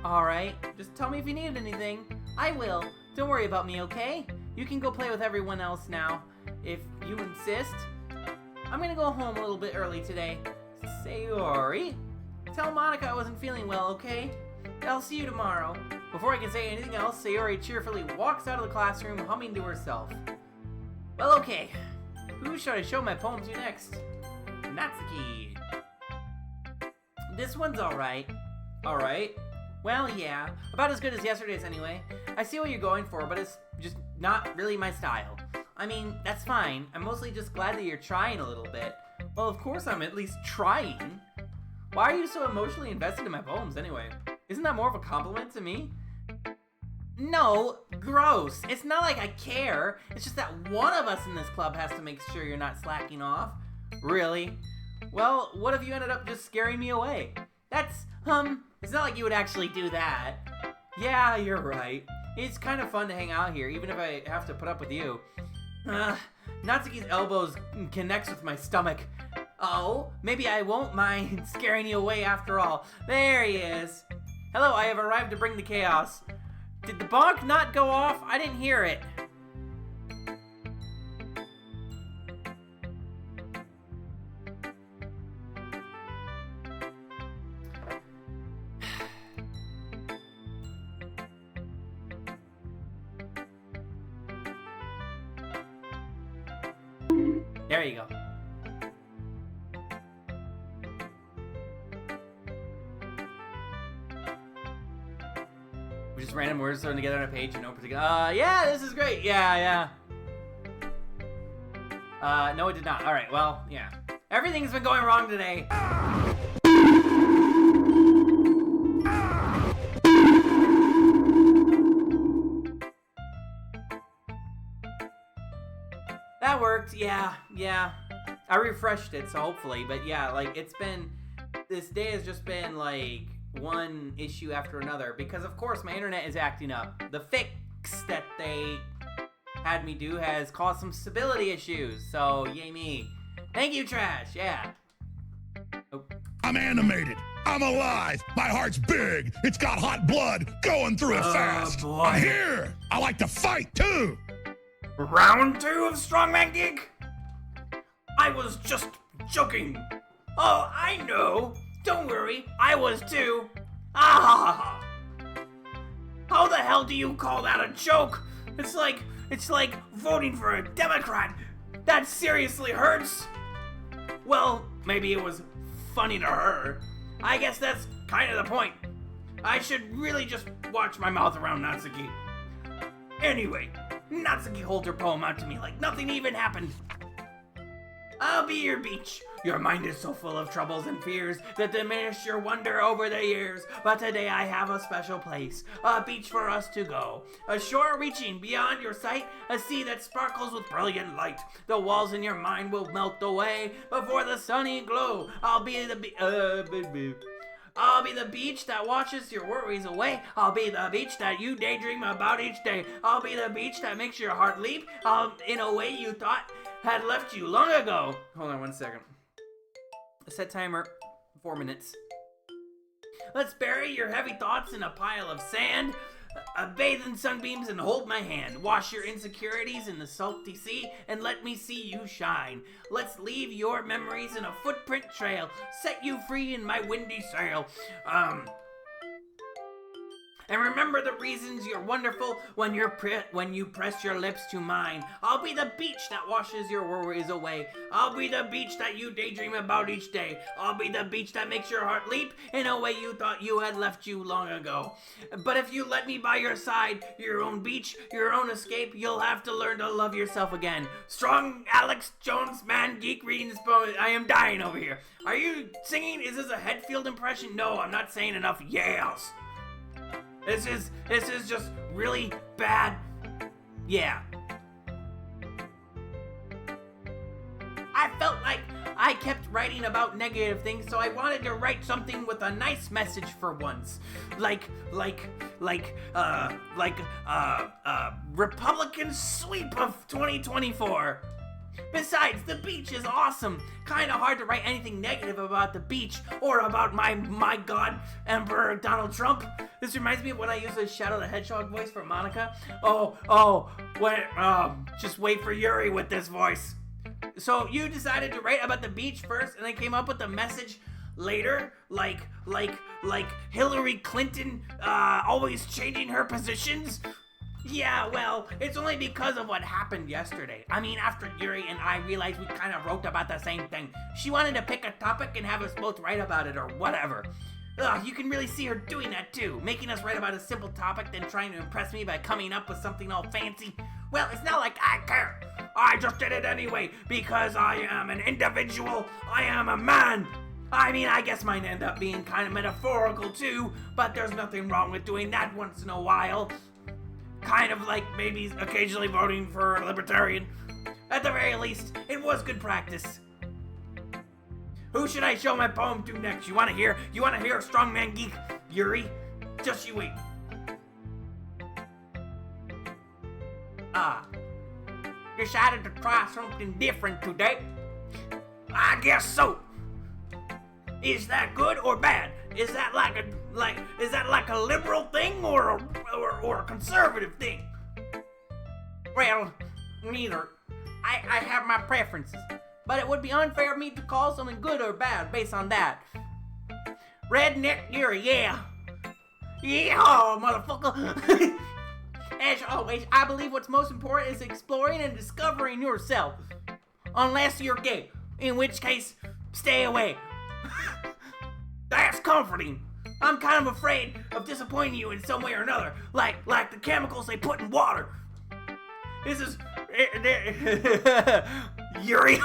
Alright, just tell me if you need anything. I will. Don't worry about me, okay? You can go play with everyone else now, if you insist. I'm gonna go home a little bit early today. Sayori? Tell Monica I wasn't feeling well, okay? I'll see you tomorrow. Before I can say anything else, Sayori cheerfully walks out of the classroom, humming to herself. Well, okay. Who should I show my poem to next? Natsuki. This one's alright. Alright? Well, yeah. About as good as yesterday's anyway. I see what you're going for, but it's just not really my style. I mean, that's fine. I'm mostly just glad that you're trying a little bit. Well, of course I'm at least trying. Why are you so emotionally invested in my poems anyway? Isn't that more of a compliment to me? No, gross. It's not like I care. It's just that one of us in this club has to make sure you're not slacking off. Really? Well, what if you ended up just scaring me away? That's, it's not like you would actually do that. Yeah, you're right. It's kind of fun to hang out here, even if I have to put up with you. Natsuki's elbows connects with my stomach. Oh, maybe I won't mind scaring you away after all. There he is. Hello, I have arrived to bring the chaos. Did the bonk not go off? I didn't hear it. There you go. Just random words thrown together on a page, no particular. Yeah, this is great. Yeah. No, it did not. All right, well, yeah. Everything's been going wrong today. That worked. Yeah. I refreshed it, so hopefully, but yeah, like this day has just been like one issue after another because of course my internet is acting up. The fix that they had me do has caused some stability issues, so yay me. Thank you, Trash. Yeah. Oh. I'm animated. I'm alive. My heart's big. It's got hot blood going through it fast. Boy. I'm here. I like to fight too. Round 2 of Strongman Geek? I was just joking. Oh, I know. Don't worry, I was too. Ah! How the hell do you call that a joke? It's like voting for a Democrat. That seriously hurts. Well, maybe it was funny to her. I guess that's kind of the point. I should really just watch my mouth around Natsuki. Anyway, Natsuki holds her poem out to me like nothing even happened. I'll be your beach. Your mind is so full of troubles and fears that diminish your wonder over the years. But today I have a special place, a beach for us to go. A shore reaching beyond your sight, a sea that sparkles with brilliant light. The walls in your mind will melt away before the sunny glow. I'll be the beach that washes your worries away. I'll be the beach that you daydream about each day. I'll be the beach that makes your heart leap in a way you thought had left you long ago. Hold on 1 second. Set timer, 4 minutes. Let's bury your heavy thoughts in a pile of sand. Bathe in sunbeams and hold my hand. Wash your insecurities in the salty sea and let me see you shine. Let's leave your memories in a footprint trail. Set you free in my windy sail. And remember the reasons you're wonderful when you press your lips to mine. I'll be the beach that washes your worries away. I'll be the beach that you daydream about each day. I'll be the beach that makes your heart leap in a way you thought you had left you long ago. But if you let me by your side, your own beach, your own escape, you'll have to learn to love yourself again. Strong Alex Jones, man, geek reading this poem. I am dying over here. Are you singing? Is this a Hetfield impression? No, I'm not saying enough yells. This is just really bad. Yeah. I felt like I kept writing about negative things, so I wanted to write something with a nice message for once. Like Republican sweep of 2024. Besides, the beach is awesome. Kinda hard to write anything negative about the beach or about my god, Emperor Donald Trump. This reminds me of when I used the Shadow the Hedgehog voice for Monica. Just wait for Yuri with this voice. So you decided to write about the beach first and then came up with the message later? Like Hillary Clinton always changing her positions? Yeah, well, it's only because of what happened yesterday. I mean, after Yuri and I realized we kind of wrote about the same thing. She wanted to pick a topic and have us both write about it or whatever. You can really see her doing that too, making us write about a simple topic, then trying to impress me by coming up with something all fancy. Well, it's not like I care. I just did it anyway, because I am an individual. I am a man. I mean, I guess mine end up being kind of metaphorical too, but there's nothing wrong with doing that once in a while. Kind of like maybe occasionally voting for a libertarian. At the very least, it was good practice. Who should I show my poem to next? You wanna hear a strongman geek, Yuri? Just you wait. Decided to try something different today? I guess so. Is that good or bad? Is that like a liberal thing or a conservative thing? Well, neither. I have my preferences, but it would be unfair of me to call something good or bad based on that. Redneck Yuri, yeah, motherfucker. As always, I believe what's most important is exploring and discovering yourself. Unless you're gay, in which case, stay away. That's comforting. I'm kind of afraid of disappointing you in some way or another, like the chemicals they put in water. This is Yuri.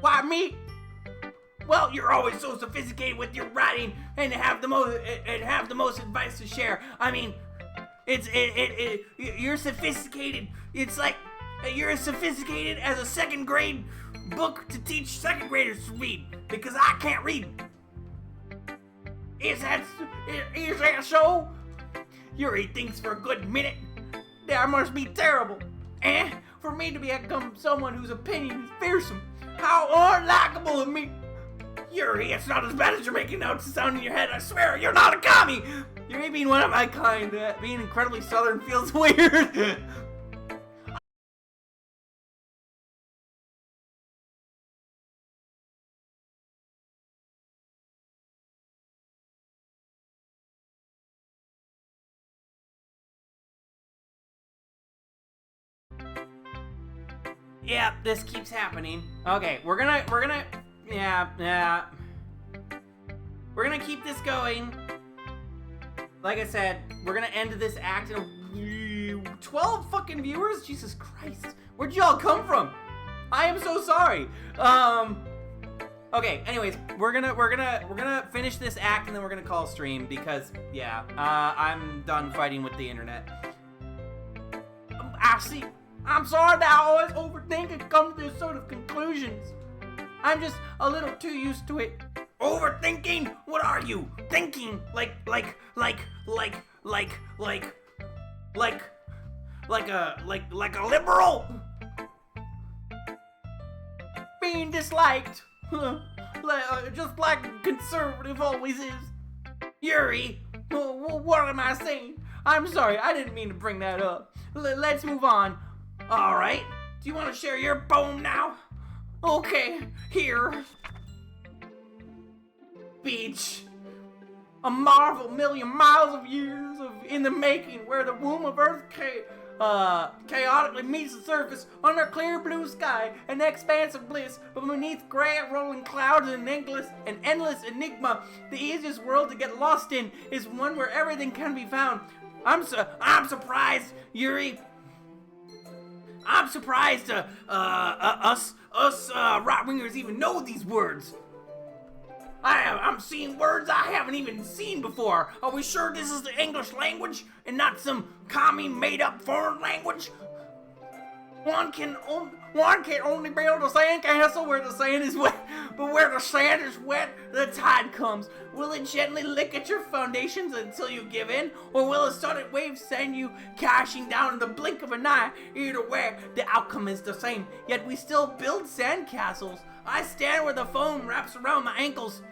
Why me? Well, you're always so sophisticated with your writing and have the most advice to share. I mean, you're sophisticated. It's like you're as sophisticated as a second grade book to teach second graders to read, because I can't read. Is that so? Yuri thinks for a good minute. That must be terrible. For me to become someone whose opinion is fearsome. How unlikable of me. Yuri, it's not as bad as you're making out to sound in your head. I swear, you're not a commie. Yuri being one of my kind, being incredibly southern feels weird. Yeah, this keeps happening. Okay, we're gonna keep this going. Like I said, we're gonna end this act in 12 fucking viewers? Jesus Christ. Where'd y'all come from? I am so sorry. Okay, anyways, we're gonna finish this act and then we're gonna call stream because, yeah, I'm done fighting with the internet. I'm sorry that I always overthink and come to this sort of conclusions. I'm just a little too used to it. Overthinking? What are you? Thinking like a liberal? Being disliked. Just like conservative always is. Yuri, What am I saying? I'm sorry, I didn't mean to bring that up. Let's move on. All right, do you want to share your poem now? Okay, here. Beach. A marvel million miles of years in the making, where the womb of Earth chaotically meets the surface under clear blue sky, an expanse of bliss, but beneath gray rolling clouds and an endless enigma. The easiest world to get lost in is one where everything can be found. I'm surprised, Yuri. I'm surprised us right-wingers even know these words. I'm seeing words I haven't even seen before. Are we sure this is the English language and not some commie made-up foreign language? One can only build a sand castle where the sand is wet, but where the sand is wet, the tide comes. Will it gently lick at your foundations until you give in, or will a sudden wave send you crashing down in the blink of an eye? Either way, the outcome is the same, yet we still build sand castles. I stand where the foam wraps around my ankles,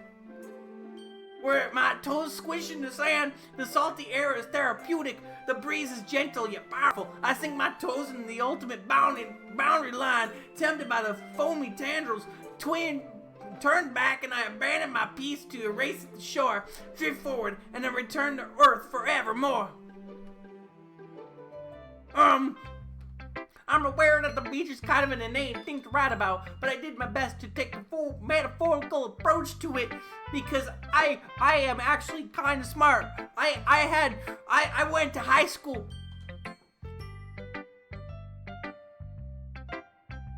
where my toes squish in the sand. The salty air is therapeutic. The breeze is gentle yet powerful. I sink my toes in the ultimate boundary line, tempted by the foamy tendrils. Turn back, and I abandon my piece to erase the shore, drift forward, and then return to Earth forevermore. I'm aware that the beach is kind of an inane thing to write about, but I did my best to take a full metaphorical approach to it because I am actually kind of smart. I went to high school.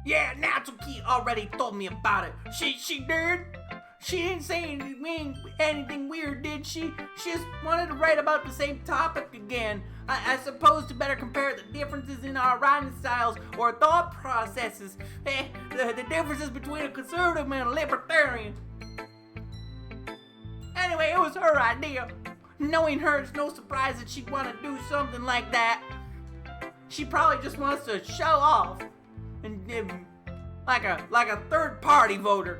Yeah, Natsuki already told me about it. She did? She didn't say anything weird, did she? She just wanted to write about the same topic again. I suppose to better compare the differences in our writing styles or thought processes. The differences between a conservative and a libertarian. Anyway, it was her idea. Knowing her, it's no surprise that she'd want to do something like that. She probably just wants to show off. And like a third party voter.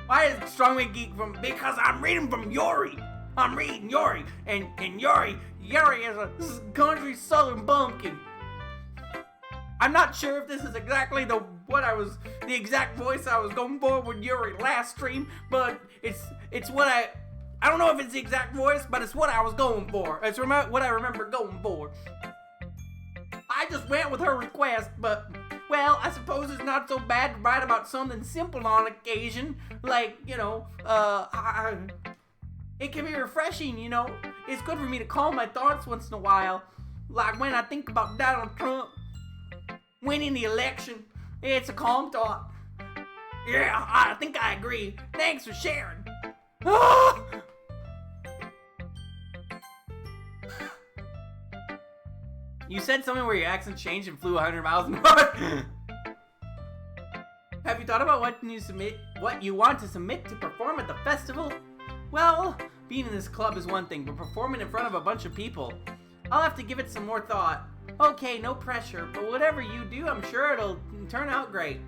Why is Strongman Geek from? Because I'm reading from Yuri. I'm reading Yuri, and Yuri is a country southern bumpkin. I'm not sure if this is exactly the exact voice I was going for with Yuri last stream, but it's what I don't know if it's the exact voice, but it's what I was going for. It's what I remember going for. I just went with her request, but, well, I suppose it's not so bad to write about something simple on occasion. Like, it can be refreshing, It's good for me to calm my thoughts once in a while. Like when I think about Donald Trump winning the election. It's a calm thought. Yeah, I think I agree. Thanks for sharing. You said something where your accent changed and flew 100 miles an hour. Have you thought about what you want to submit to perform at the festival? Well, being in this club is one thing, but performing in front of a bunch of people, I'll have to give it some more thought. Okay, no pressure, but whatever you do, I'm sure it'll turn out great.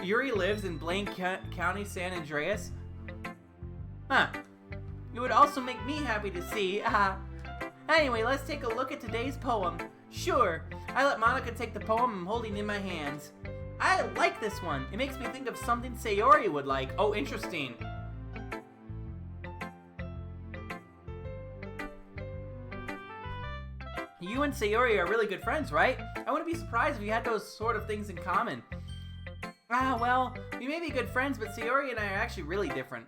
Yuri lives in Blaine County, San Andreas. Huh. It would also make me happy to see. Anyway, let's take a look at today's poem. Sure, I let Monica take the poem I'm holding in my hands. I like this one. It makes me think of something Sayori would like. Oh, interesting. You and Sayori are really good friends, right? I wouldn't be surprised if you had those sort of things in common. Well, we may be good friends, but Sayori and I are actually really different.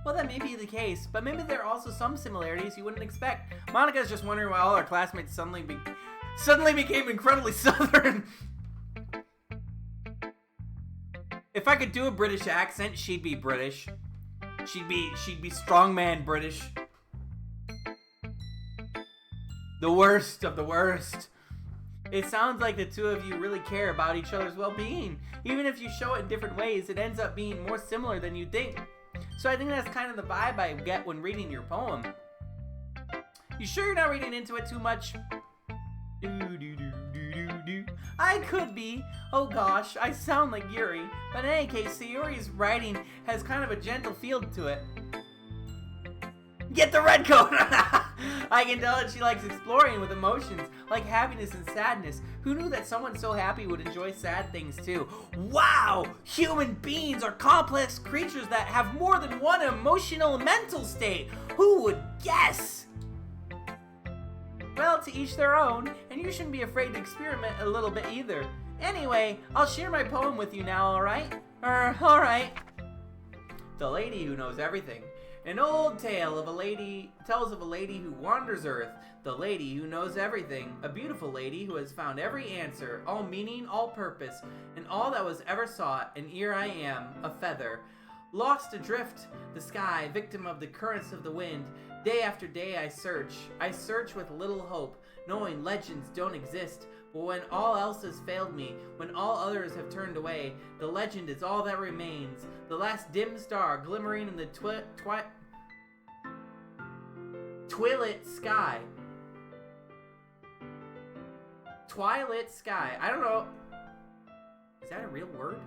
Well, that may be the case, but maybe there are also some similarities you wouldn't expect. Monica's just wondering why all our classmates suddenly became incredibly southern. If I could do a British accent, she'd be British. She'd be strongman British. The worst of the worst. It sounds like the two of you really care about each other's well-being. Even if you show it in different ways, it ends up being more similar than you think. So I think that's kind of the vibe I get when reading your poem. You sure you're not reading into it too much? I could be. Oh gosh, I sound like Yuri. But in any case, Sayori's writing has kind of a gentle feel to it. Get the red coat! I can tell that she likes exploring with emotions like happiness and sadness. Who knew that someone so happy would enjoy sad things too? Wow! Human beings are complex creatures that have more than one emotional and mental state. Who would guess? Well, to each their own, and you shouldn't be afraid to experiment a little bit either. Anyway, I'll share my poem with you now, alright? Alright. The Lady Who Knows Everything. An old tale of a lady tells of a lady who wanders Earth, the lady who knows everything, a beautiful lady who has found every answer, all meaning, all purpose, and all that was ever sought, and here I am, a feather, lost adrift the sky, victim of the currents of the wind. Day after day I search with little hope, knowing legends don't exist. But when all else has failed me, when all others have turned away, the legend is all that remains. The last dim star glimmering in the twilit sky. Twilit sky. I don't know. Is that a real word?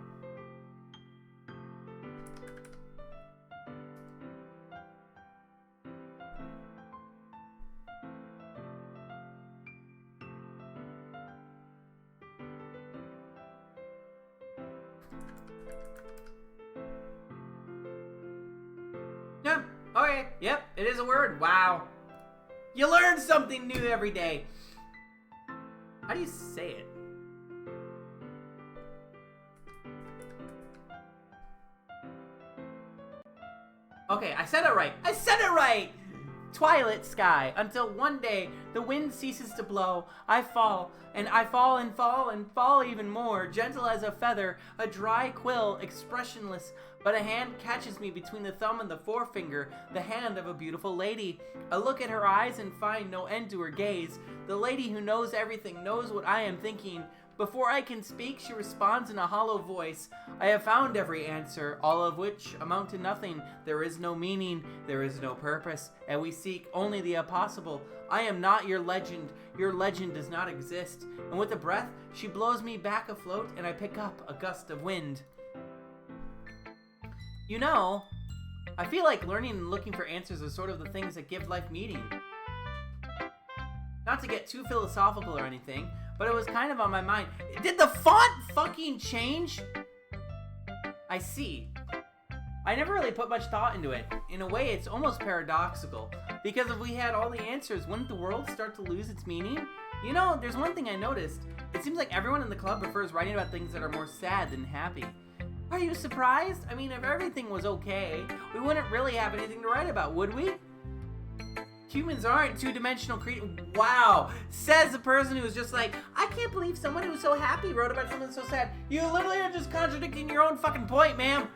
Yeah, okay, yep, it is a word. Wow. You learn something new every day. How do you say it? Okay, I said it right. I said it right! Twilit sky, until one day the wind ceases to blow. I fall, and I fall and fall and fall even more, gentle as a feather, a dry quill, expressionless. But a hand catches me between the thumb and the forefinger, the hand of a beautiful lady. I look at her eyes and find no end to her gaze. The lady who knows everything knows what I am thinking. Before I can speak, she responds in a hollow voice. I have found every answer, all of which amount to nothing. There is no meaning, there is no purpose, and we seek only the impossible. I am not your legend does not exist. And with a breath, she blows me back afloat, and I pick up a gust of wind. You know, I feel like learning and looking for answers are sort of the things that give life meaning. Not to get too philosophical or anything, but it was kind of on my mind. Did the font fucking change? I see. I never really put much thought into it. In a way, it's almost paradoxical. Because if we had all the answers, wouldn't the world start to lose its meaning? You know, there's one thing I noticed. It seems like everyone in the club prefers writing about things that are more sad than happy. Are you surprised? I mean, if everything was okay, we wouldn't really have anything to write about, would we? Humans aren't two-dimensional creatures. Wow, says the person who was just like, I can't believe someone who was so happy wrote about something so sad. You literally are just contradicting your own fucking point, ma'am.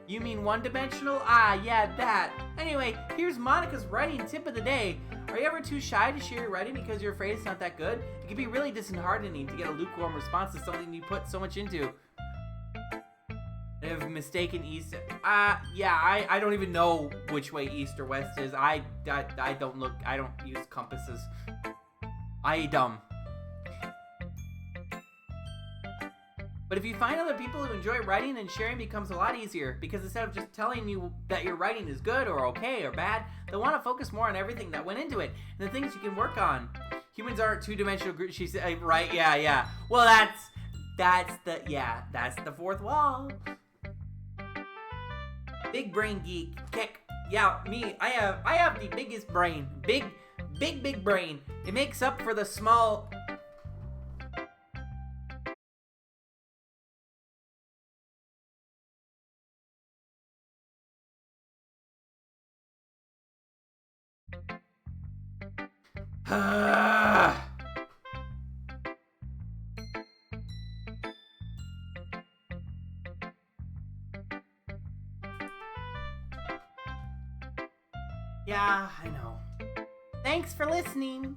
You mean one-dimensional? Ah, yeah, that. Anyway, here's Monica's writing tip of the day. Are you ever too shy to share your writing because you're afraid it's not that good? It can be really disheartening to get a lukewarm response to something you put so much into. If mistaken east, yeah, I don't even know which way east or west is. I don't use compasses. I dumb. But if you find other people who enjoy writing, then sharing becomes a lot easier, because instead of just telling you that your writing is good or okay or bad, they'll want to focus more on everything that went into it and the things you can work on. Humans aren't two-dimensional groups. She said, right? Yeah. Well, that's the fourth wall. Big brain geek, kick. Yeah, me. I have the biggest brain. Big brain. It makes up for the small. Yeah, I know. Thanks for listening.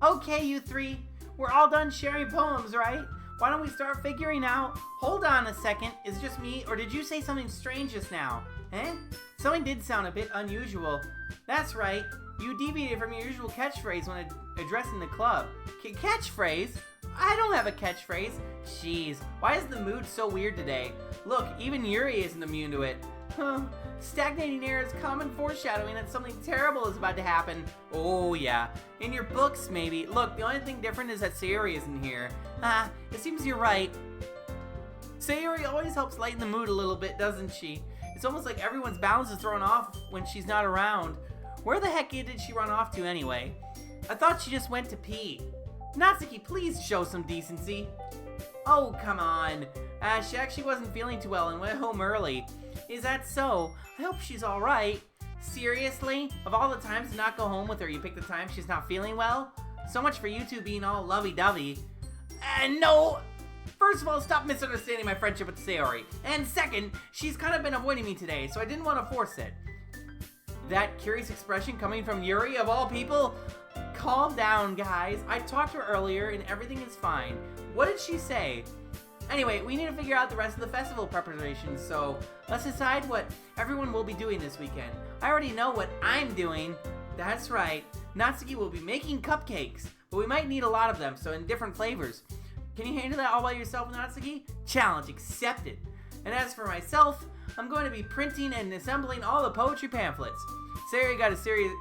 Okay, you three. We're all done sharing poems, right? Why don't we start figuring out... Hold on a second. Is it just me, or did you say something strange just now? Eh? Something did sound a bit unusual. That's right. You deviated from your usual catchphrase when addressing the club. Catchphrase? I don't have a catchphrase. Jeez, why is the mood so weird today? Look, even Yuri isn't immune to it. Huh. Stagnating air is common foreshadowing that something terrible is about to happen. Oh yeah, in your books maybe. Look, the only thing different is that Sayuri isn't here. It seems you're right. Sayuri always helps lighten the mood a little bit, doesn't she? It's almost like everyone's balance is thrown off when she's not around. Where the heck did she run off to anyway? I thought she just went to pee. Natsuki, please show some decency. Oh, come on. She actually wasn't feeling too well and went home early. Is that so? I hope she's alright. Seriously? Of all the times to not go home with her, you pick the time she's not feeling well? So much for you two being all lovey-dovey. No! First of all, stop misunderstanding my friendship with Sayori. And second, she's kind of been avoiding me today, so I didn't want to force it. That curious expression coming from Yuri, of all people? Calm down, guys. I talked to her earlier, and everything is fine. What did she say? Anyway, we need to figure out the rest of the festival preparations, so let's decide what everyone will be doing this weekend. I already know what I'm doing. That's right. Natsuki will be making cupcakes, but we might need a lot of them, so in different flavors. Can you handle that all by yourself, Natsuki? Challenge accepted. And as for myself, I'm going to be printing and assembling all the poetry pamphlets. Sayuri got a series,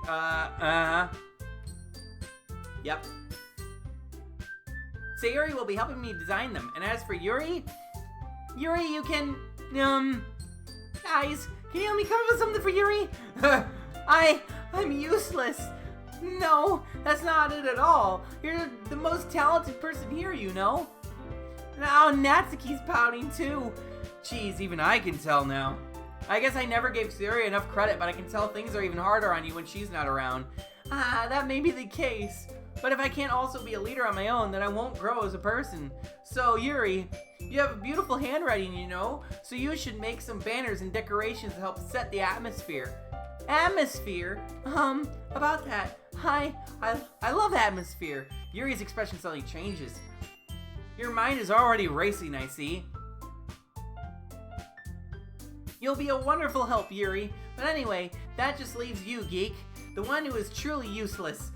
Yep. Sayuri will be helping me design them. And as for Yuri, you can, guys, can you help me come up with something for Yuri? I'm useless. No, that's not it at all. You're the most talented person here, you know. Now Natsuki's pouting too. Jeez, even I can tell now. I guess I never gave Sayuri enough credit, but I can tell things are even harder on you when she's not around. That may be the case. But if I can't also be a leader on my own, then I won't grow as a person. So, Yuri, you have a beautiful handwriting, you know? So you should make some banners and decorations to help set the atmosphere. Atmosphere? About that. I love atmosphere. Yuri's expression suddenly changes. Your mind is already racing, I see. You'll be a wonderful help, Yuri. But anyway, that just leaves you, Geek. The one who is truly useless.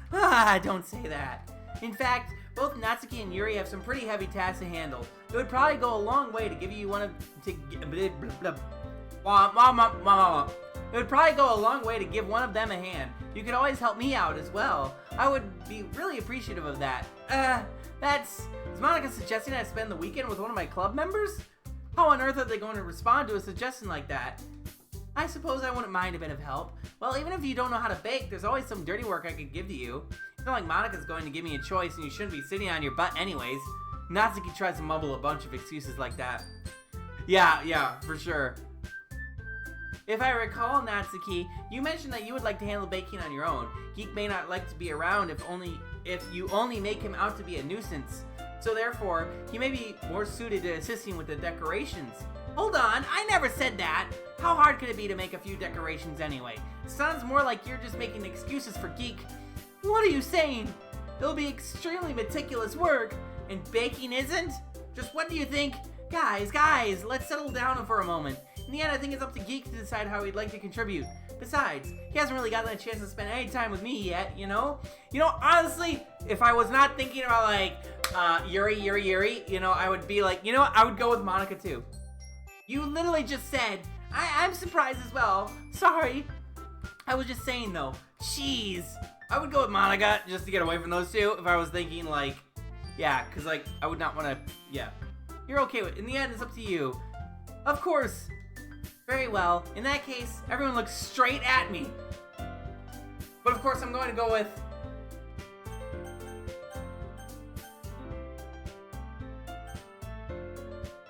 Don't say that. In fact, both Natsuki and Yuri have some pretty heavy tasks to handle. It would probably go a long way to give you one of... It would probably go a long way to give one of them a hand. You could always help me out as well. I would be really appreciative of that. Is Monica suggesting I spend the weekend with one of my club members? How on earth are they going to respond to a suggestion like that? I suppose I wouldn't mind a bit of help. Well, even if you don't know how to bake, there's always some dirty work I could give to you. It's not like Monica's going to give me a choice and you shouldn't be sitting on your butt anyways. Natsuki tries to mumble a bunch of excuses like that. Yeah, for sure. If I recall, Natsuki, you mentioned that you would like to handle baking on your own. Geek may not like to be around if you only make him out to be a nuisance. So therefore, he may be more suited to assisting with the decorations. Hold on, I never said that. How hard could it be to make a few decorations anyway? Sounds more like you're just making excuses for Geek. What are you saying? It'll be extremely meticulous work, and baking isn't? Just what do you think? Guys, let's settle down for a moment. In the end, I think it's up to Geek to decide how he'd like to contribute. Besides, he hasn't really gotten a chance to spend any time with me yet, you know? Honestly, if I was not thinking about, like, Yuri, I would be like, I would go with Monica too. You literally just said, I'm surprised as well. Sorry. I was just saying, though. Jeez. I would go with Monica just to get away from those two if I was thinking, like, yeah, because, like, I would not want to, yeah. You're okay with it. In the end, it's up to you. Of course. Very well. In that case, everyone looks straight at me. But, of course, I'm going to go with...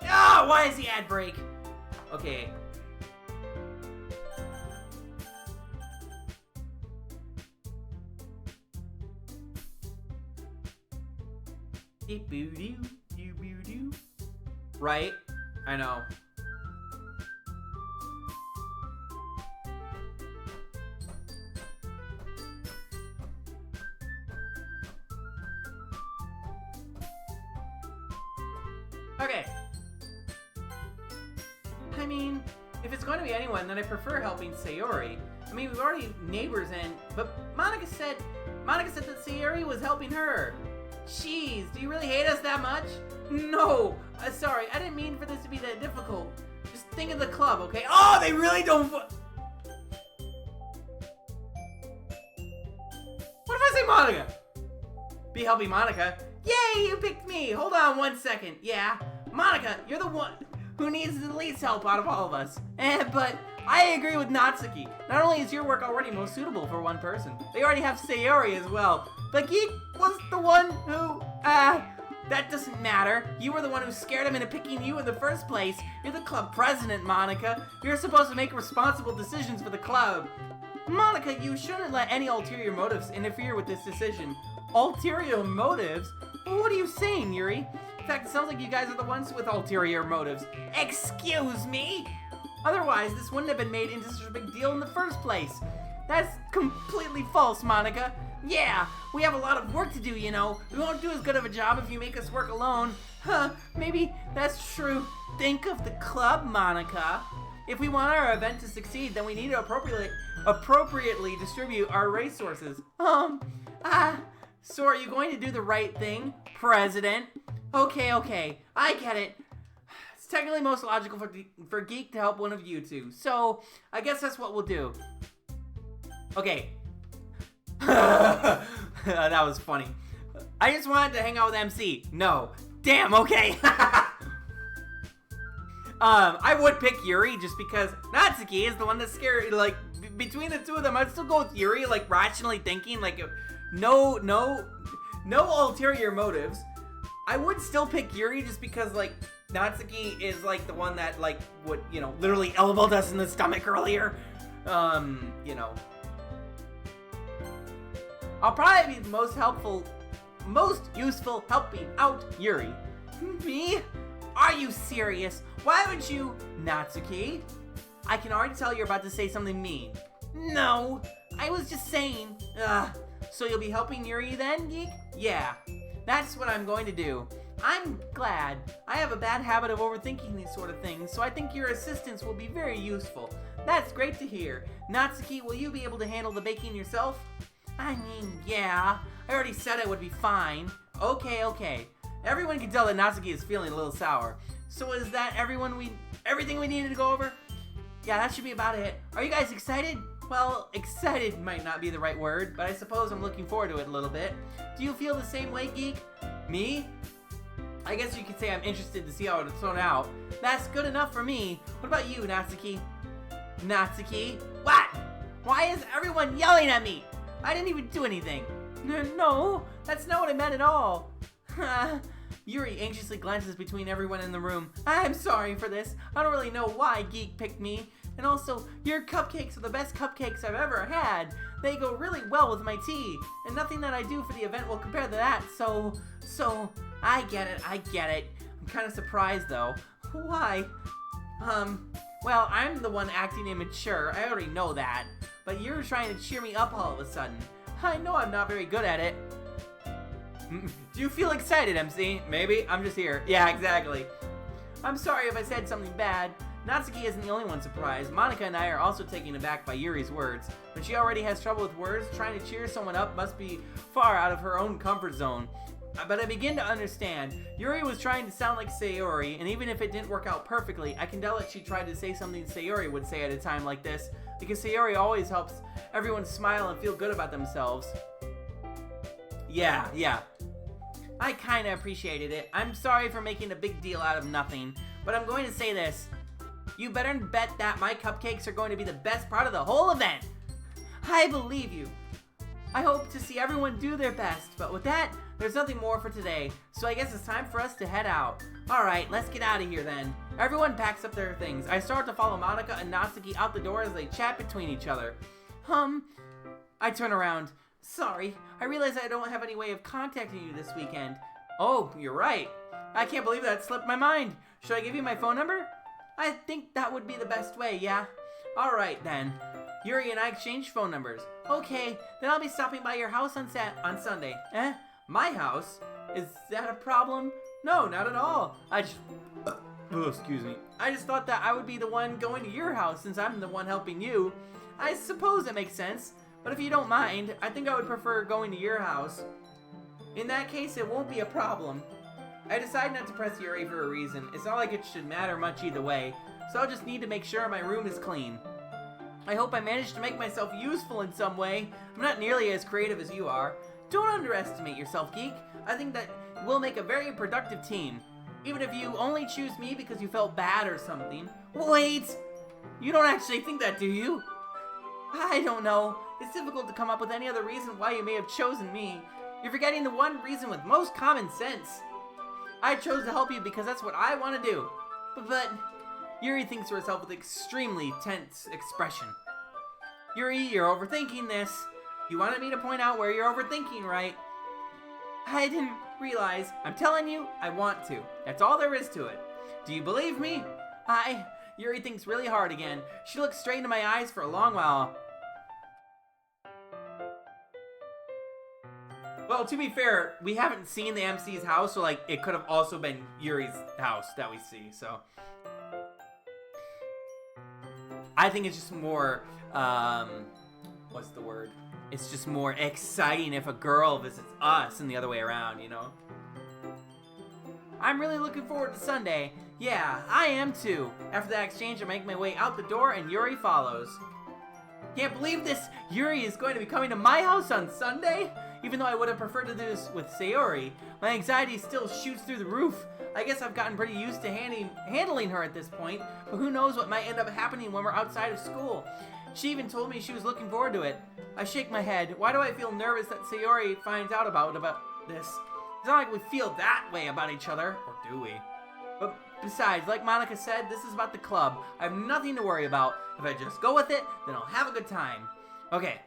Ah, why is the ad break? Okay. Right? I know. Okay. I mean, if it's going to be anyone, then I prefer helping Sayori. I mean, we've already neighbors but Monica said that Sayori was helping her. Jeez, do you really hate us that much? No, sorry, I didn't mean for this to be that difficult. Just think of the club, okay? Oh, they really don't. What if I say Monica? Be helping Monica. Yay, you picked me. Hold on 1 second. Yeah, Monica, you're the one who needs the least help out of all of us. But I agree with Natsuki. Not only is your work already most suitable for one person, they already have Sayori as well. But Geek was the one who, that doesn't matter. You were the one who scared him into picking you in the first place. You're the club president, Monica. You're supposed to make responsible decisions for the club. Monica, you shouldn't let any ulterior motives interfere with this decision. Ulterior motives? What are you saying, Yuri? In fact, it sounds like you guys are the ones with ulterior motives. Excuse me? Otherwise, this wouldn't have been made into such a big deal in the first place. That's completely false, Monica. Yeah, we have a lot of work to do, you know. We won't do as good of a job if you make us work alone. Huh, maybe that's true. Think of the club, Monica. If we want our event to succeed, then we need to appropriately distribute our resources. So are you going to do the right thing, President? Okay, I get it. It's technically most logical for Geek to help one of you two, so I guess that's what we'll do. Okay. That was funny. I just wanted to hang out with MC. No. Damn, okay. I would pick Yuri just because Natsuki is the one that's scared. Like, between the two of them, I'd still go with Yuri, like, rationally thinking, like, no ulterior motives. I would still pick Yuri just because, like, Natsuki is, like, the one that, like, would, you know, literally elbowed us in the stomach earlier. You know. I'll probably be the most useful helping out Yuri. Me? Are you serious? Why would you, Natsuki? I can already tell you're about to say something mean. No, I was just saying. So you'll be helping Yuri then, Geek? Yeah, that's what I'm going to do. I'm glad. I have a bad habit of overthinking these sort of things, so I think your assistance will be very useful. That's great to hear. Natsuki, will you be able to handle the baking yourself? I mean, yeah. I already said it would be fine. Okay. Everyone can tell that Natsuki is feeling a little sour. So is that everything we needed to go over? Yeah, that should be about it. Are you guys excited? Well, excited might not be the right word, but I suppose I'm looking forward to it a little bit. Do you feel the same way, Geek? Me? I guess you could say I'm interested to see how it'll turn out. That's good enough for me. What about you, Natsuki? Natsuki? What? Why is everyone yelling at me? I didn't even do anything. No, that's not what I meant at all. Yuri anxiously glances between everyone in the room. I'm sorry for this. I don't really know why Geek picked me. And also, your cupcakes are the best cupcakes I've ever had. They go really well with my tea. And nothing that I do for the event will compare to that. So, I get it. I'm kind of surprised though. Why? Well, I'm the one acting immature. I already know that. But you're trying to cheer me up all of a sudden. I know I'm not very good at it. Do you feel excited, MC? Maybe. I'm just here. Yeah, exactly. I'm sorry if I said something bad. Natsuki isn't the only one surprised. Monica and I are also taken aback by Yuri's words. When she already has trouble with words, trying to cheer someone up must be far out of her own comfort zone. But I begin to understand. Yuri was trying to sound like Sayori, and even if it didn't work out perfectly, I can tell that she tried to say something Sayori would say at a time like this, because Sayori always helps everyone smile and feel good about themselves. Yeah. I kinda appreciated it. I'm sorry for making a big deal out of nothing, but I'm going to say this. You better bet that my cupcakes are going to be the best part of the whole event. I believe you. I hope to see everyone do their best, but with that, there's nothing more for today, so I guess it's time for us to head out. Alright, let's get out of here then. Everyone packs up their things. I start to follow Monica and Natsuki out the door as they chat between each other. I turn around. Sorry, I realize I don't have any way of contacting you this weekend. Oh, you're right. I can't believe that slipped my mind. Should I give you my phone number? I think that would be the best way, yeah? Alright then. Yuri and I exchanged phone numbers. Okay, then I'll be stopping by your house on Sunday. My house? Is that a problem? No, not at all. Excuse me. I just thought that I would be the one going to your house since I'm the one helping you. I suppose it makes sense, but if you don't mind, I think I would prefer going to your house. In that case, it won't be a problem. I decided not to press Yuri for a reason. It's not like it should matter much either way, so I'll just need to make sure my room is clean. I hope I managed to make myself useful in some way. I'm not nearly as creative as you are. Don't underestimate yourself, Geek. I think that we'll make a very productive team. Even if you only choose me because you felt bad or something. Wait! You don't actually think that, do you? I don't know. It's difficult to come up with any other reason why you may have chosen me. You're forgetting the one reason with most common sense. I chose to help you because that's what I want to do. But Yuri thinks to herself with extremely tense expression. Yuri, you're overthinking this. You wanted me to point out where you're overthinking, right? I didn't realize. I'm telling you, I want to. That's all there is to it. Do you believe me? Yuri thinks really hard again. She looks straight into my eyes for a long while. Well, to be fair, we haven't seen the MC's house, so like it could have also been Yuri's house that we see, so. I think it's just more, what's the word? It's just more exciting if a girl visits us and the other way around, you know? I'm really looking forward to Sunday. Yeah, I am too. After that exchange, I make my way out the door and Yuri follows. Can't believe this! Yuri is going to be coming to my house on Sunday? Even though I would have preferred to do this with Sayori, my anxiety still shoots through the roof. I guess I've gotten pretty used to handling her at this point, but who knows what might end up happening when we're outside of school. She even told me she was looking forward to it. I shake my head. Why do I feel nervous that Sayori finds out about this? It's not like we feel that way about each other, or do we? But besides, like Monica said, this is about the club. I have nothing to worry about. If I just go with it, then I'll have a good time. Okay,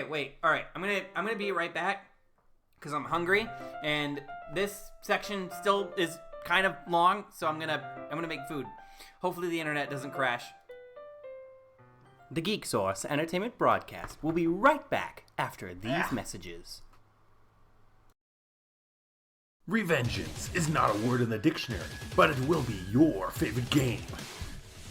wait. All right, I'm gonna be right back because I'm hungry, and this section still is kind of long, so I'm gonna make food. Hopefully the internet doesn't crash. The Geek Source Entertainment Broadcast will be right back after these messages. Revengeance is not a word in the dictionary, but it will be your favorite game.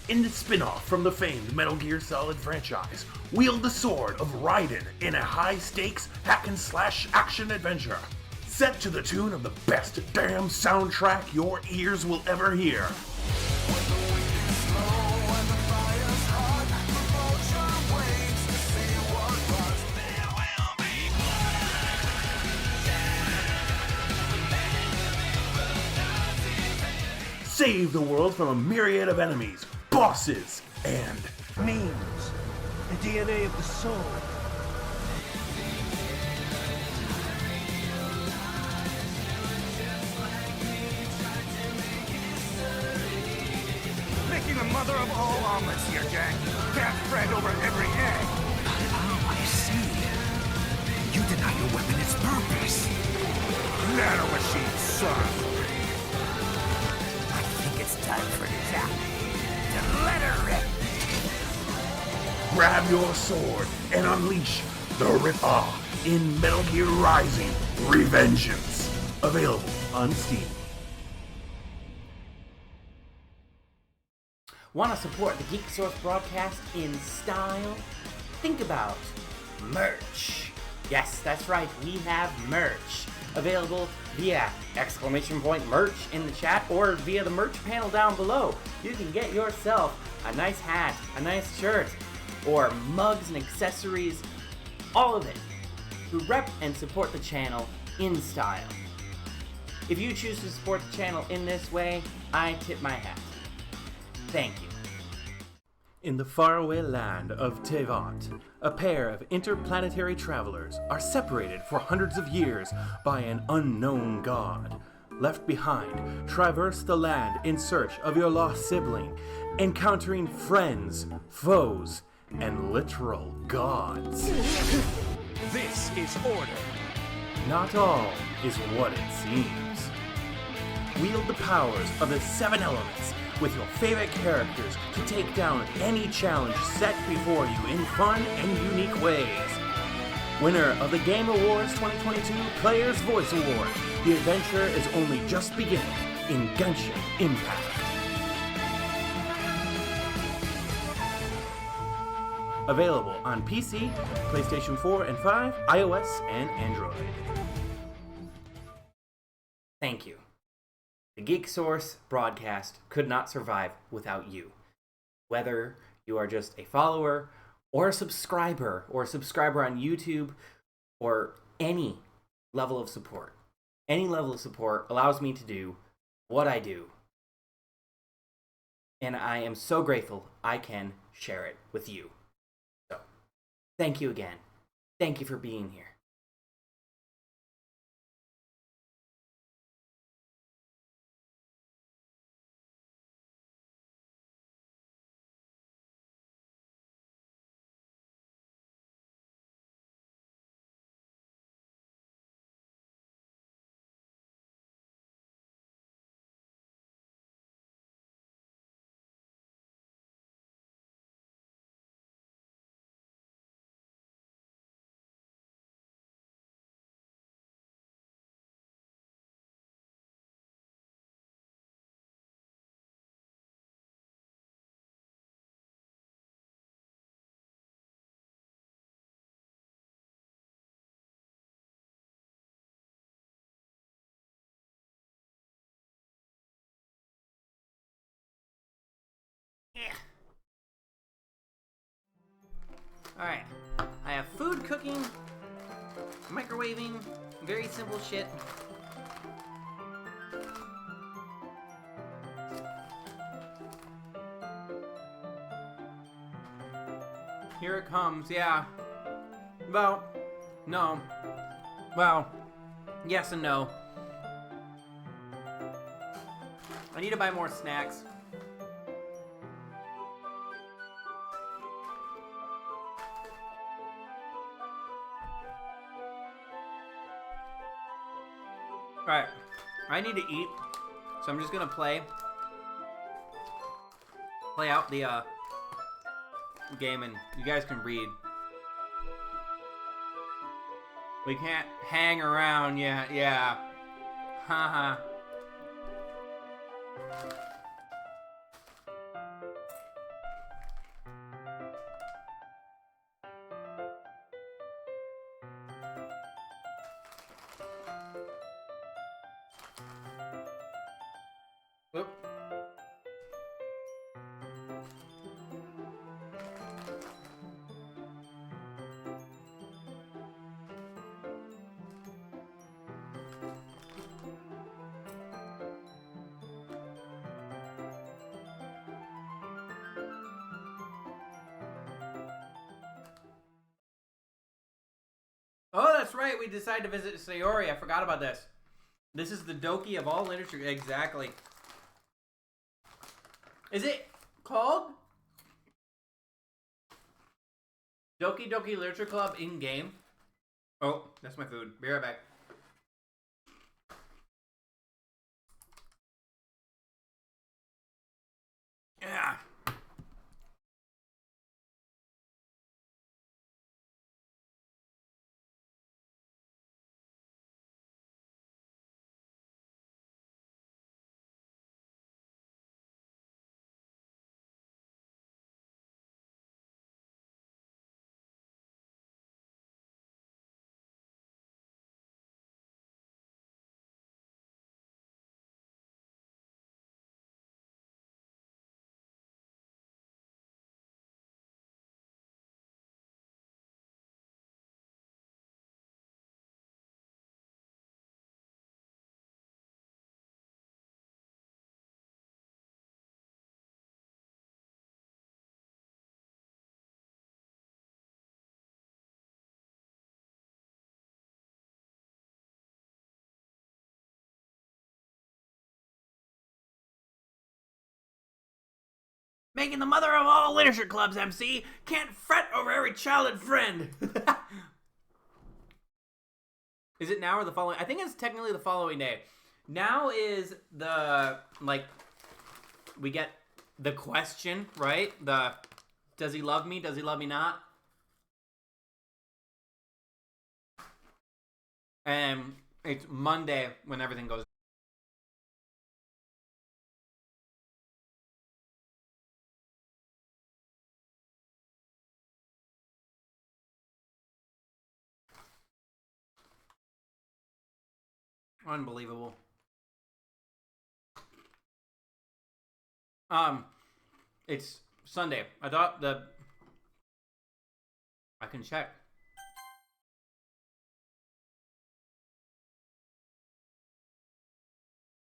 In the spin-off from the famed Metal Gear Solid franchise, wield the sword of Raiden in a high-stakes hack-and-slash action-adventure. Set to the tune of the best damn soundtrack your ears will ever hear. Save the world from a myriad of enemies, bosses, and Memes. The DNA of the soul. Making the mother of all omelets here, Jack. Can't fret over every egg. Oh, I see. You deny your weapon its purpose. Nanomachine, son. It's time for Jack to let her rip. grab your sword and unleash the Ripper in Metal Gear Rising: Revengeance. Available on Steam. Want to support the Geek Source broadcast in style? Think about merch. Yes, that's right, we have merch. Available via !merch in the chat or via the merch panel down below. You can get yourself a nice hat, a nice shirt, or mugs and accessories, all of it, to rep and support the channel in style. If you choose to support the channel in this way, I tip my hat. Thank you. In the faraway land of Tevat, a pair of interplanetary travelers are separated for hundreds of years by an unknown god. Left behind, traverse the land in search of your lost sibling, encountering friends, foes, and literal gods. This is order. Not all is what it seems. Wield the powers of the 7 elements with your favorite characters to take down any challenge set before you in fun and unique ways. Winner of the Game Awards 2022 Players Voice Award, the adventure is only just beginning. in Genshin Impact. Available on PC, PlayStation 4 and 5, iOS, and Android. Thank you. The Geek Source broadcast could not survive without you. Whether you are just a follower or a subscriber on YouTube or any level of support. Any level of support allows me to do what I do. And I am so grateful I can share it with you. So, thank you again. Thank you for being here. Alright, I have food cooking, microwaving, very simple shit. Here it comes, yeah. Well, no. Well, yes and no. I need to buy more snacks. Alright, I need to eat, so I'm just gonna play out the game, and you guys can read. We can't hang around, yeah. Haha. Whoop. Oh, that's right. We decided to visit Sayori. I forgot about this. This is the Doki of all literature. Exactly. Is it called Doki Doki Literature Club in-game? Oh, that's my food. Be right back. Yeah. Making the mother of all literature clubs, MC. Can't fret over every child and friend. Is it now or the following? I think it's technically the following day. Now is the, like, we get the question, right? The, does he love me? Does he love me not? And it's Monday when everything goes Unbelievable. It's Sunday. I thought I can check.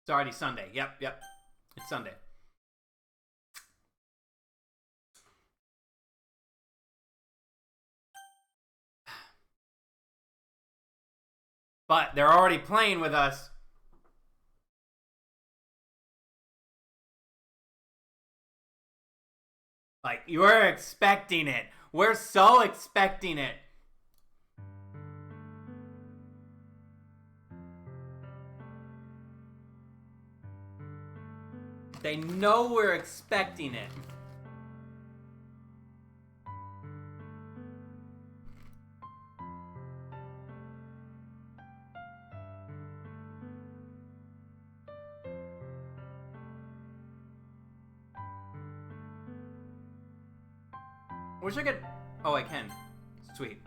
It's already Sunday. Yep. It's Sunday. But they're already playing with us. Like, you're expecting it. We're so expecting it. They know we're expecting it. Wish I could... Oh, I can. Sweet.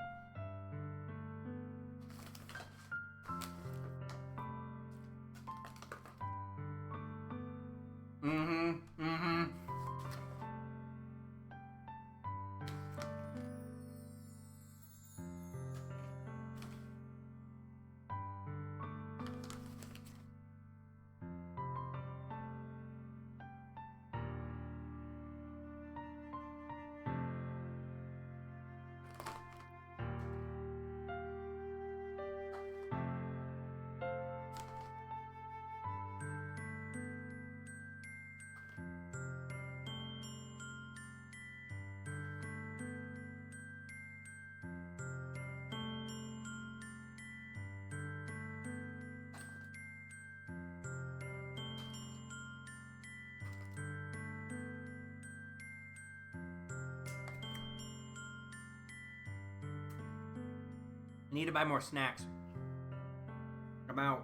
Need to buy more snacks. I'm out.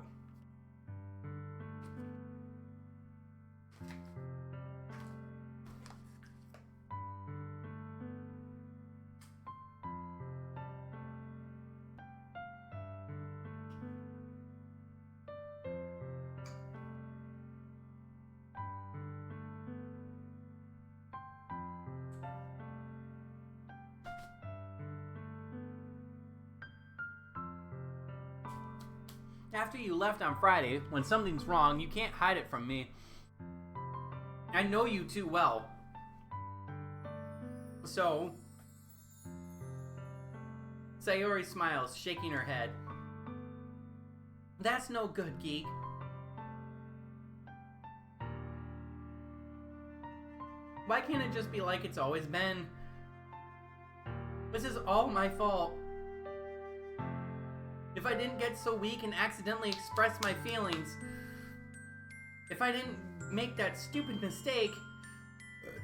After you left on Friday, when something's wrong, you can't hide it from me. I know you too well. So... Sayori smiles, shaking her head. That's no good, geek. Why can't it just be like it's always been? This is all my fault. If I didn't get so weak and accidentally express my feelings, if I didn't make that stupid mistake,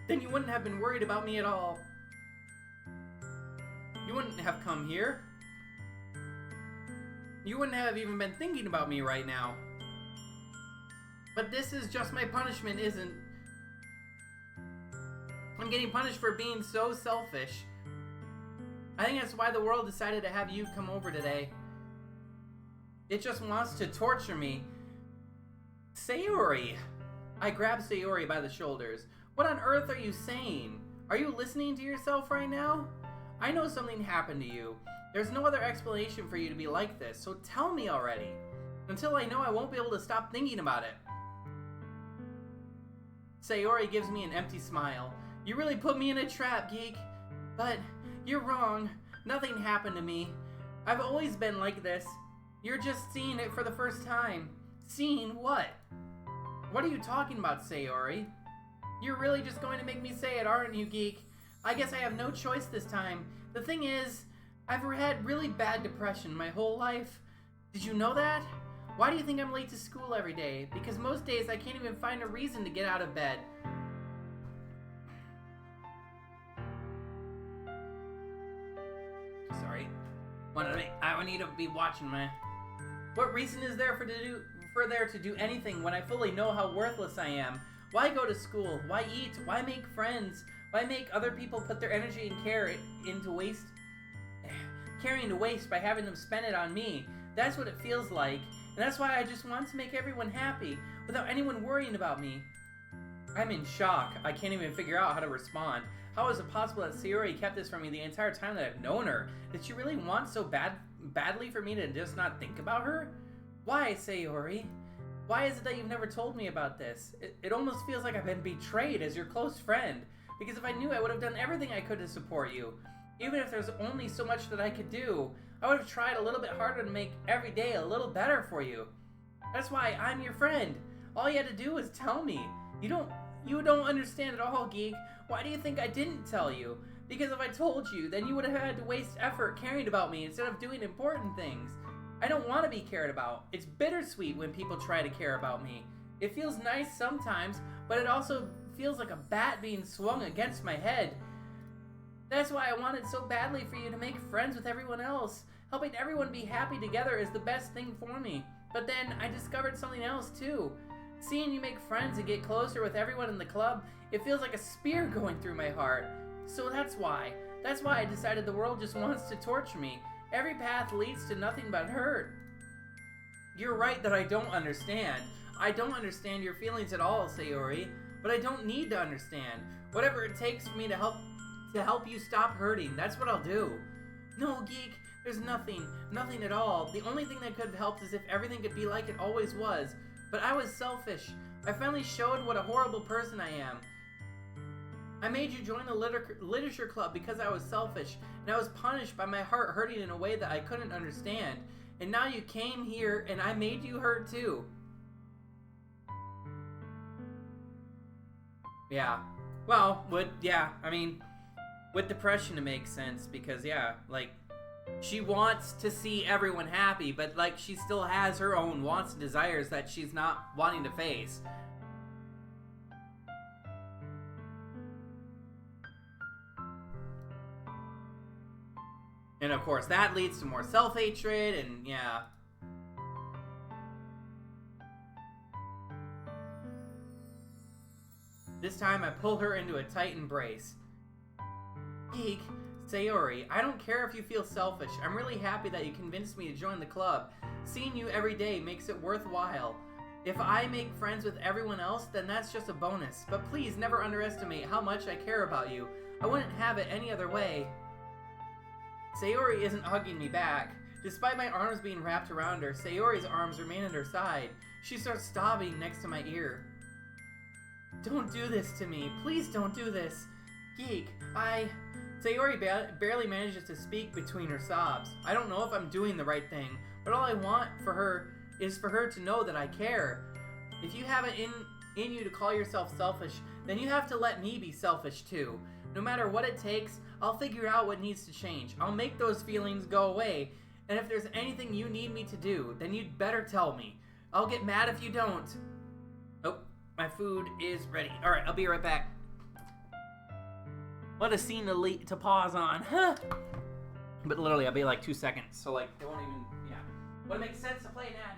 then you wouldn't have been worried about me at all. You wouldn't have come here. You wouldn't have even been thinking about me right now. But this is just my punishment, isn't? I'm getting punished for being so selfish. I think that's why the world decided to have you come over today. It just wants to torture me. Sayori! I grab Sayori by the shoulders. What on earth are you saying? Are you listening to yourself right now? I know something happened to you. There's no other explanation for you to be like this, so tell me already. Until I know, I won't be able to stop thinking about it. Sayori gives me an empty smile. You really put me in a trap, geek. But you're wrong. Nothing happened to me. I've always been like this. You're just seeing it for the first time. Seeing what? What are you talking about, Sayori? You're really just going to make me say it, aren't you, geek? I guess I have no choice this time. The thing is, I've had really bad depression my whole life. Did you know that? Why do you think I'm late to school every day? Because most days I can't even find a reason to get out of bed. Sorry. I need to be watching my... What reason is there for there to do anything when I fully know how worthless I am? Why go to school? Why eat? Why make friends? Why make other people put their energy and care into waste? Carrying to waste by having them spend it on me. That's what it feels like. And that's why I just want to make everyone happy, without anyone worrying about me. I'm in shock. I can't even figure out how to respond. How is it possible that Sayori kept this from me the entire time that I've known her? Did she really want so badly for me to just not think about her? Why, Sayori? Why is it that you've never told me about this? It almost feels like I've been betrayed as your close friend. Because if I knew, I would have done everything I could to support you. Even if there's only so much that I could do, I would have tried a little bit harder to make every day a little better for you. That's why I'm your friend. All you had to do was tell me. You don't understand at all, Geek. Why do you think I didn't tell you? Because if I told you, then you would have had to waste effort caring about me instead of doing important things. I don't want to be cared about. It's bittersweet when people try to care about me. It feels nice sometimes, but it also feels like a bat being swung against my head. That's why I wanted so badly for you to make friends with everyone else. Helping everyone be happy together is the best thing for me. But then I discovered something else too. Seeing you make friends and get closer with everyone in the club, it feels like a spear going through my heart. So that's why I decided the world just wants to torture me. Every path leads to nothing but hurt. You're right that I don't understand. I don't understand your feelings at all, Sayori. But I don't need to understand. Whatever it takes for me to help you stop hurting, that's what I'll do. No, Geek, there's nothing at all. The only thing that could have helped is if everything could be like it always was. But I was selfish. I finally showed what a horrible person I am. I made you join the literature club because I was selfish, and I was punished by my heart hurting in a way that I couldn't understand. And now you came here, and I made you hurt too. Yeah. Well, with depression it makes sense, because yeah, like, she wants to see everyone happy, but like, she still has her own wants and desires that she's not wanting to face. And of course, that leads to more self-hatred, and yeah. This time I pull her into a tight embrace. Geek, Sayori, I don't care if you feel selfish. I'm really happy that you convinced me to join the club. Seeing you every day makes it worthwhile. If I make friends with everyone else, then that's just a bonus. But please never underestimate how much I care about you. I wouldn't have it any other way. Sayori isn't hugging me back. Despite my arms being wrapped around her, Sayori's arms remain at her side. She starts sobbing next to my ear. Don't do this to me. Please don't do this. Geek, Sayori barely manages to speak between her sobs. I don't know if I'm doing the right thing, but all I want for her is for her to know that I care. If you have it in you to call yourself selfish, then you have to let me be selfish too. No matter what it takes, I'll figure out what needs to change. I'll make those feelings go away. And if there's anything you need me to do, then you'd better tell me. I'll get mad if you don't. Oh, my food is ready. Alright, I'll be right back. What a scene to pause on. Huh? But literally, I'll be like 2 seconds. So like, it won't even, yeah. But it makes sense to play an ad.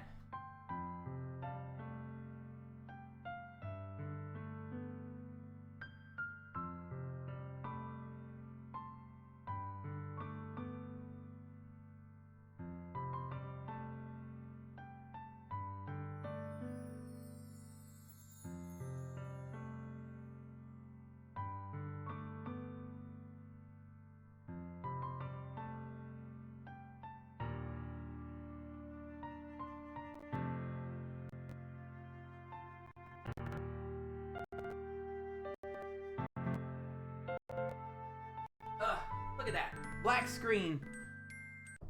Look at that. Black screen.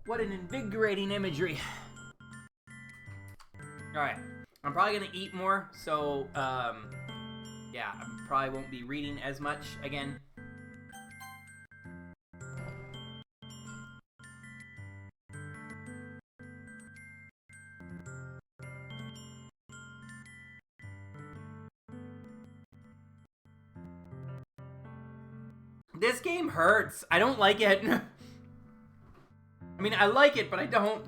What an invigorating imagery. Alright. I'm probably going to eat more, so, yeah, I probably won't be reading as much again. This game hurts. I don't like it. I mean, I like it, but I don't.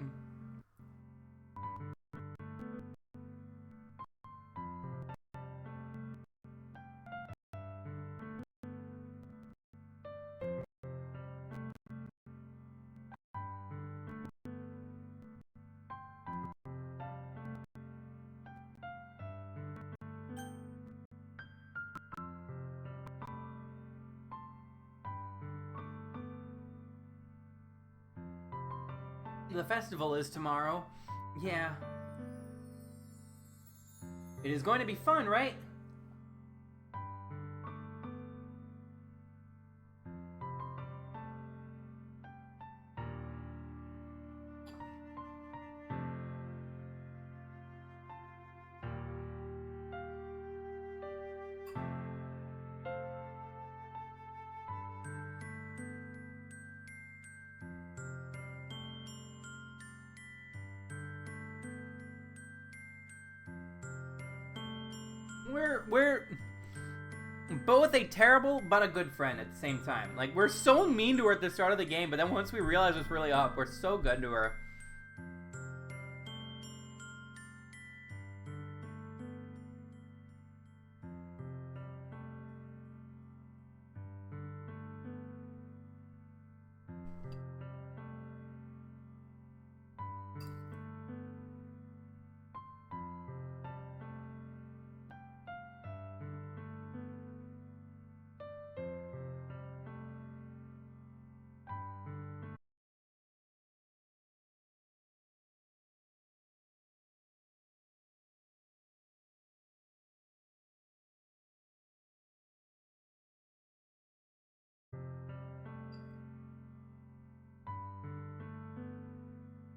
The festival is tomorrow. Yeah. It is going to be fun, right? We're both a terrible but a good friend at the same time. Like, we're so mean to her at the start of the game, but then once we realize what's really up, we're so good to her.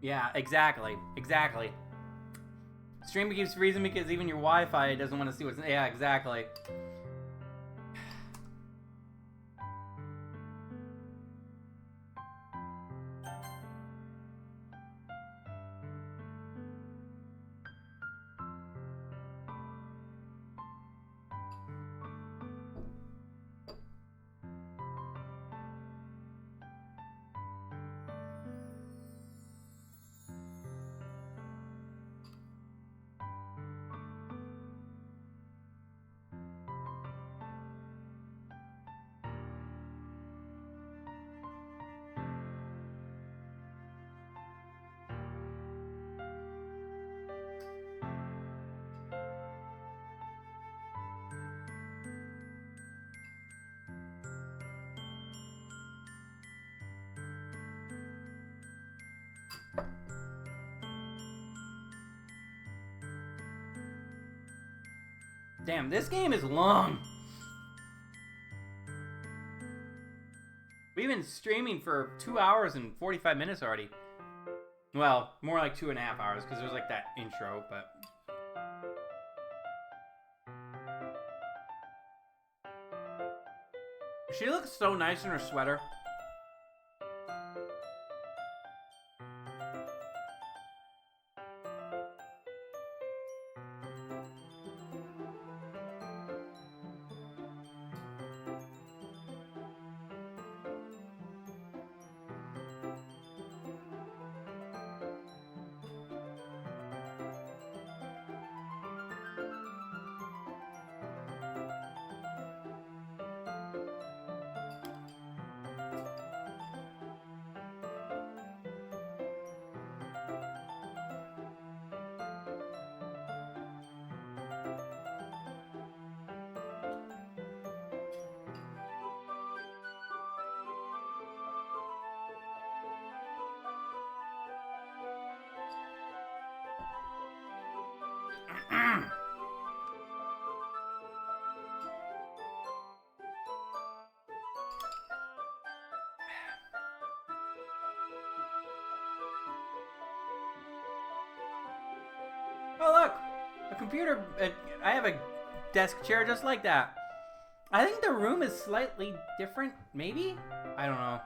Yeah, exactly. Exactly. Stream keeps freezing because even your Wi-Fi doesn't want to see what's... Yeah, exactly. Damn, this game is long. We've been streaming for 2 hours and 45 minutes already. Well, more like 2.5 hours, because there's like that intro, but... She looks so nice in her sweater. Oh, look! A computer... I have a desk chair just like that. I think the room is slightly different, maybe? I don't know.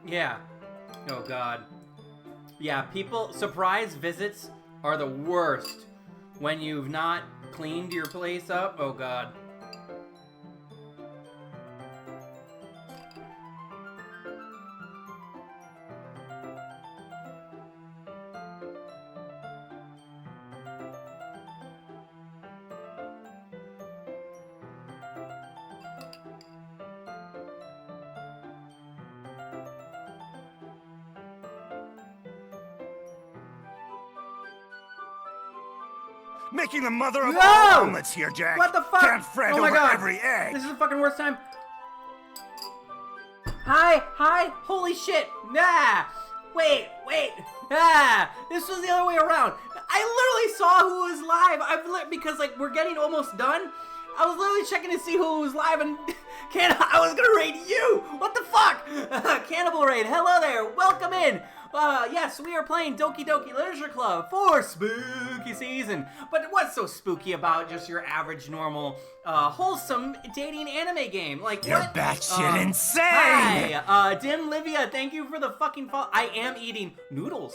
Yeah. Oh, God. Yeah, people... Surprise visits are the worst when you've not cleaned your place up. Oh, God. making the mother of No! all omelets here, Jack. What the fuck? Can't fret Oh my over God. every egg. This is the fucking worst time. Hi, holy shit, nah, wait, this was the other way around. I literally saw who was live, because like we're getting almost done. I was literally checking to see who was live and I was gonna raid you, what the fuck? Cannibal Raid, hello there, welcome in. Yes, we are playing Doki Doki Literature Club for spooky season. But what's so spooky about just your average, normal, wholesome dating anime game? Like, You're what? batshit insane! Hi, Dim Livia, thank you for the fucking follow. I am eating noodles.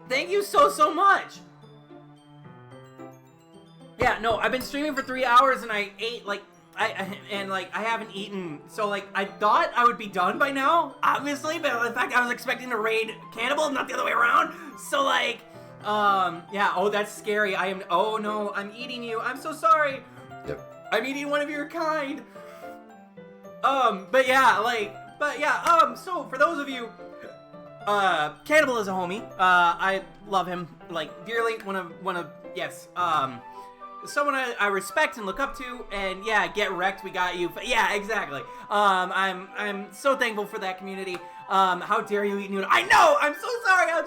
Thank you so much. Yeah, no, I've been streaming for 3 hours and I ate like I haven't eaten, so like I thought I would be done by now, obviously, but in fact I was expecting to raid Cannibal, not the other way around. So like, yeah, oh that's scary. Oh no, I'm eating you. I'm so sorry. I'm eating one of your kind. So for those of you, Cannibal is a homie. I love him like dearly. Yes. Someone I respect and look up to, and yeah, get wrecked, we got you. Yeah, exactly. I'm so thankful for that community. How dare you eat noodle? I know! I'm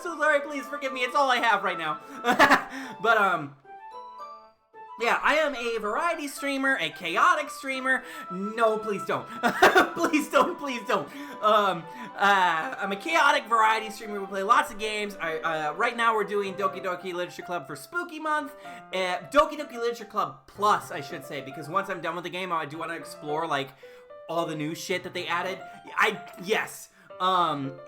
so sorry, please forgive me, it's all I have right now. But, yeah, I am a variety streamer, a chaotic streamer. No, please don't. please don't. I'm a chaotic variety streamer. We play lots of games. Right now we're doing Doki Doki Literature Club for Spooky Month. Doki Doki Literature Club Plus, I should say, because once I'm done with the game, I do want to explore, like, all the new shit that they added. Yes. But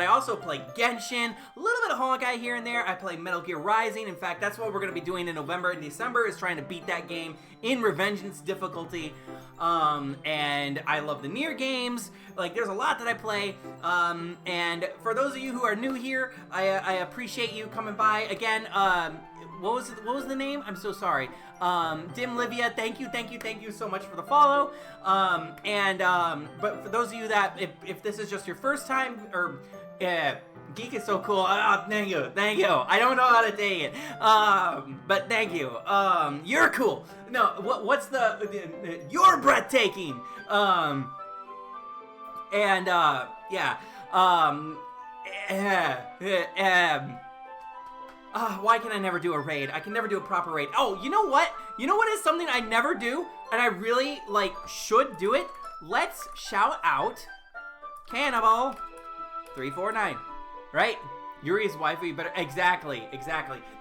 I also play Genshin, a little bit of Honkai here and there. I play Metal Gear Rising. In fact, that's what we're going to be doing in November and December, is trying to beat that game in Revengeance difficulty. And I love the Nier games. Like, there's a lot that I play. And for those of you who are new here, I appreciate you coming by. Again, what was the name? I'm so sorry. Dim Livia, thank you so much for the follow. But for those of you that, if this is just your first time, or, Geek is so cool. Thank you. I don't know how to take it. But thank you. You're cool. No, what's you're breathtaking. Why can I never do a raid? I can never do a proper raid. Oh, you know what? You know what is something I never do, and I really, like, should do it? Let's shout out Cannibal 349, right? Yuri's waifu, you better, exactly.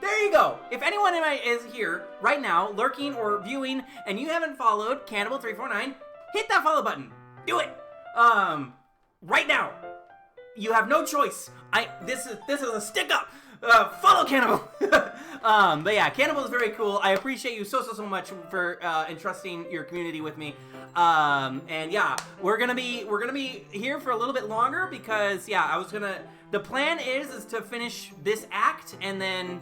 There you go. If anyone is here right now, lurking or viewing, and you haven't followed Cannibal 349, hit that follow button. Do it. Right now. You have no choice. This is a stick up. Follow Cannibal. But yeah, Cannibal is very cool. I appreciate you so much for entrusting your community with me. And yeah, we're gonna be here for a little bit longer because yeah, the plan is to finish this act and then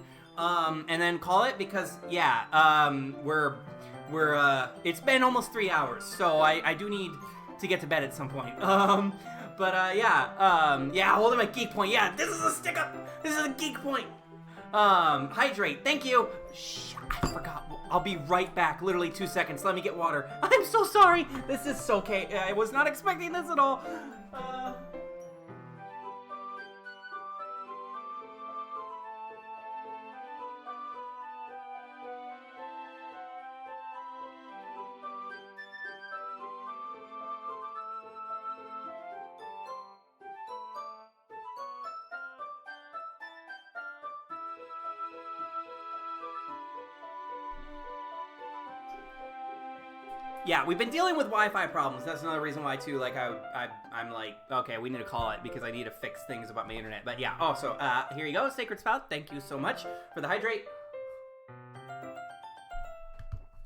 call it, because yeah, it's been almost 3 hours, so I do need to get to bed at some point. Yeah, holding my geek point. Yeah, this is a stick up. This is a geek point. Hydrate. Thank you. Shh, I forgot. I'll be right back. Literally 2 seconds. Let me get water. I'm so sorry. This is so okay. I was not expecting this at all. Yeah, we've been dealing with Wi-Fi problems. That's another reason why, too, like, I'm like, okay, we need to call it because I need to fix things about my internet. But yeah, also, here you go, Sacred Spout. Thank you so much for the hydrate.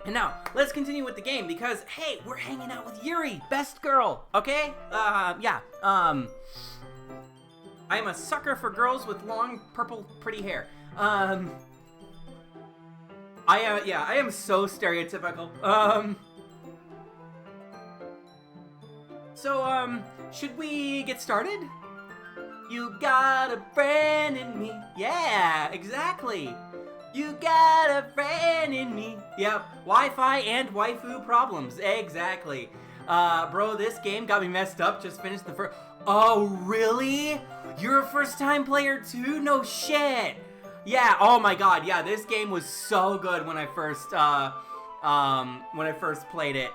And now, let's continue with the game because, hey, we're hanging out with Yuri, best girl, okay? Yeah, I am a sucker for girls with long, purple, pretty hair. I am so stereotypical. So, should we get started? You got a friend in me. Yeah, exactly. You got a friend in me. Yep, Wi-Fi and waifu problems. Exactly. Bro, this game got me messed up. Just finished the first... Oh, really? You're a first-time player too? No shit. Yeah, oh my god, yeah, this game was so good when I first played it.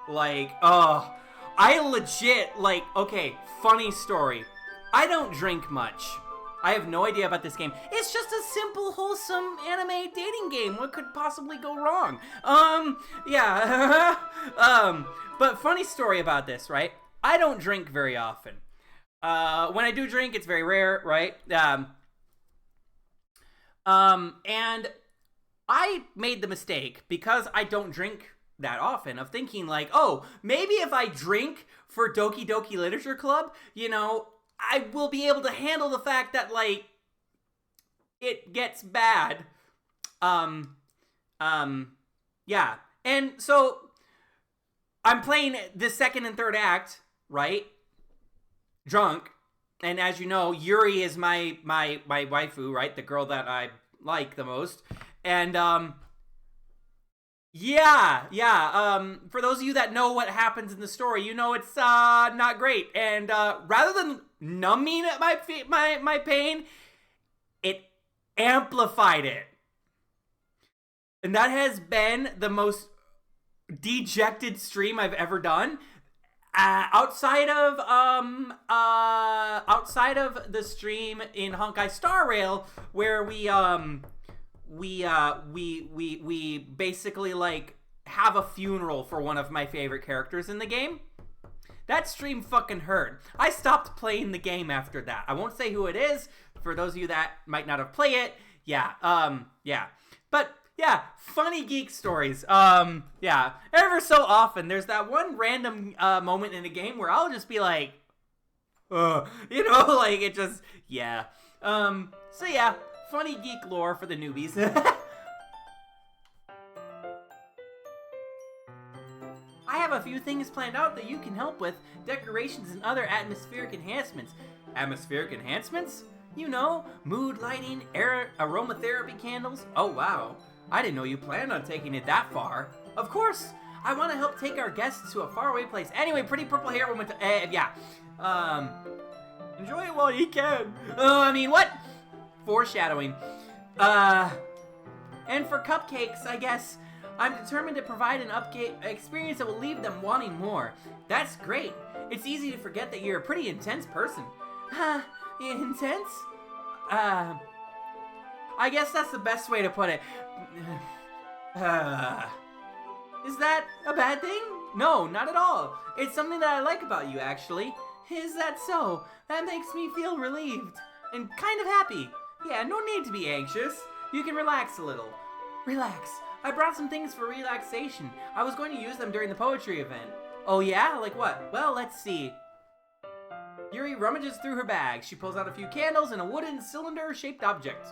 Like, I legit, like, okay, funny story. I don't drink much. I have no idea about this game. It's just a simple, wholesome anime dating game. What could possibly go wrong? Yeah. But funny story about this, right? I don't drink very often. When I do drink, it's very rare, right? And I made the mistake, because I don't drink that often, of thinking like, oh, maybe if I drink for Doki Doki Literature Club, you know, I will be able to handle the fact that, like, it gets bad. Yeah. And so, I'm playing the second and third act, right? Drunk. And as you know, Yuri is my waifu, right? The girl that I like the most. And, for those of you that know what happens in the story, you know it's, not great. And, rather than numbing my pain, it amplified it. And that has been the most dejected stream I've ever done. Outside of the stream in Honkai Star Rail, where we basically like have a funeral for one of my favorite characters in the game. That stream fucking hurt. I stopped playing the game after that. I won't say who it is for those of you that might not have played it. Yeah. But yeah, funny geek stories. Yeah. Ever so often, there's that one random moment in a game where I'll just be like, you know, like it just, yeah. So yeah, funny geek lore for the newbies. I have a few things planned out that you can help with. Decorations and other atmospheric enhancements. Atmospheric enhancements? You know, mood lighting, aromatherapy candles. Oh wow. I didn't know you planned on taking it that far. Of course, I want to help take our guests to a faraway place. Anyway, pretty purple hair woman. Yeah. Enjoy it while you can. I mean, what? Foreshadowing. And for cupcakes, I guess I'm determined to provide an experience that will leave them wanting more. That's great. It's easy to forget that you're a pretty intense person. Intense? I guess that's the best way to put it. Is that a bad thing? No, not at all. It's something that I like about you, actually. Is that so? That makes me feel relieved and kind of happy. Yeah, no need to be anxious. You can relax a little. Relax. I brought some things for relaxation. I was going to use them during the poetry event. Oh yeah? Like what? Well, let's see. Yuri rummages through her bag. She pulls out a few candles and a wooden cylinder-shaped object.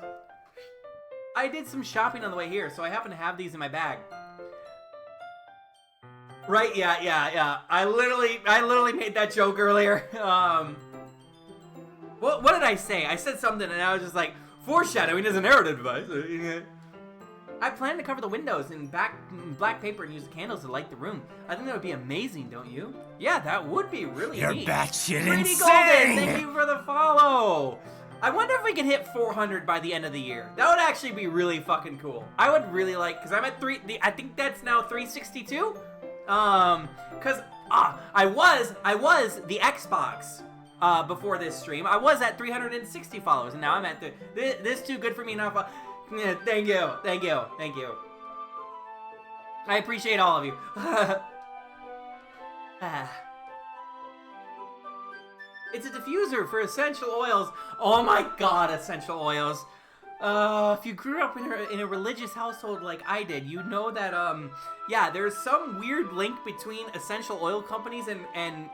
I did some shopping on the way here, so I happen to have these in my bag. Right, yeah. I literally made that joke earlier. What did I say? I said something and I was just like, foreshadowing is a narrative device. I plan to cover the windows in black paper and use the candles to light the room. I think that would be amazing, don't you? Yeah, that would be really You're neat. batshit Pretty insane! Golden, thank you for the follow! I wonder if we can hit 400 by the end of the year. That would actually be really fucking cool. I would really like, because I'm at I think that's now 362? Because, I was the Xbox, before this stream. I was at 360 followers, and now I'm at this too good for me enough. Yeah, thank you. I appreciate all of you. It's a diffuser for essential oils. Oh my god, essential oils. If you grew up in a religious household like I did, you know that, yeah, there's some weird link between essential oil companies and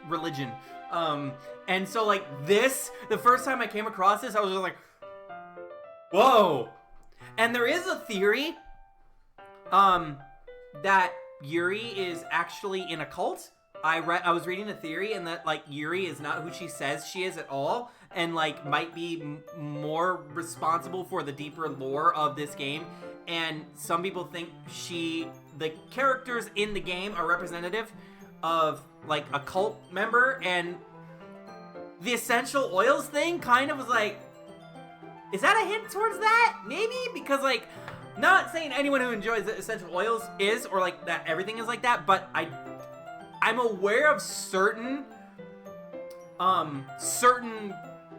religion. And so, like, the first time I came across this, I was just like, whoa! And there is a theory, that Yuri is actually in a cult. I was reading a theory, and that like Yuri is not who she says she is at all, and like might be more responsible for the deeper lore of this game. And some people think the characters in the game are representative of like a cult member, and the essential oils thing kind of was like, is that a hint towards that? Maybe? Because like, not saying anyone who enjoys the essential oils is, or like that everything is like that, but I'm aware of certain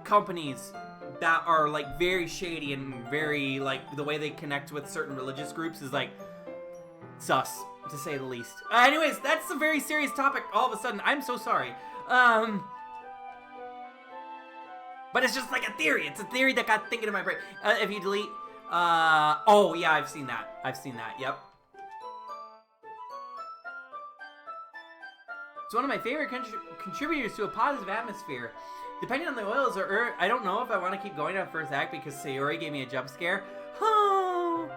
companies that are like very shady and very like the way they connect with certain religious groups is like sus, to say the least. Anyways, that's a very serious topic all of a sudden. I'm so sorry. But it's just like a theory. It's a theory that got thinking in my brain. If you delete, oh yeah, I've seen that. Yep. It's one of my favorite contributors to a positive atmosphere. Depending on the oils or I don't know if I want to keep going on first act because Sayori gave me a jump scare. Oh.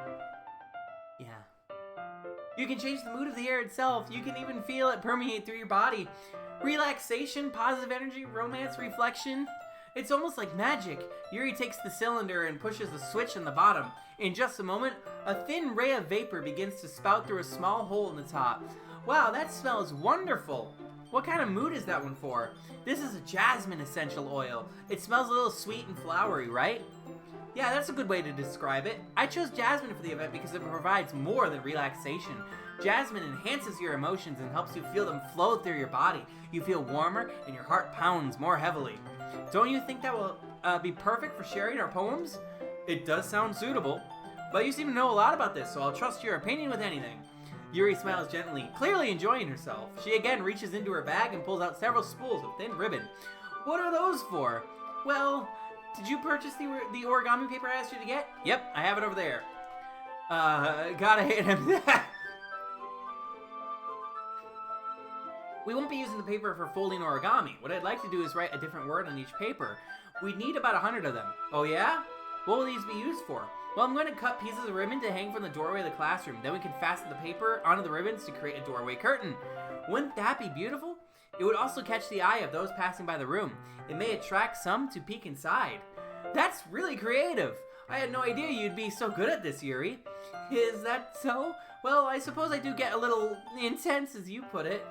Yeah. You can change the mood of the air itself. You can even feel it permeate through your body. Relaxation, positive energy, romance, reflection. It's almost like magic. Yuri takes the cylinder and pushes the switch on the bottom. In just a moment, a thin ray of vapor begins to spout through a small hole in the top. Wow, that smells wonderful. What kind of mood is that one for? This is a jasmine essential oil. It smells a little sweet and flowery, right? Yeah, that's a good way to describe it. I chose jasmine for the event because it provides more than relaxation. Jasmine enhances your emotions and helps you feel them flow through your body. You feel warmer and your heart pounds more heavily. Don't you think that will be perfect for sharing our poems? It does sound suitable, but you seem to know a lot about this, so I'll trust your opinion with anything. Yuri smiles gently, clearly enjoying herself. She again reaches into her bag and pulls out several spools of thin ribbon. What are those for? Well, did you purchase the origami paper I asked you to get? Yep, I have it over there. Gotta hit him. We won't be using the paper for folding origami. What I'd like to do is write a different word on each paper. We'd need about 100 of them. Oh yeah? What will these be used for? Well, I'm going to cut pieces of ribbon to hang from the doorway of the classroom. Then we can fasten the paper onto the ribbons to create a doorway curtain. Wouldn't that be beautiful? It would also catch the eye of those passing by the room. It may attract some to peek inside. That's really creative. I had no idea you'd be so good at this, Yuri. Is that so? Well, I suppose I do get a little intense, as you put it.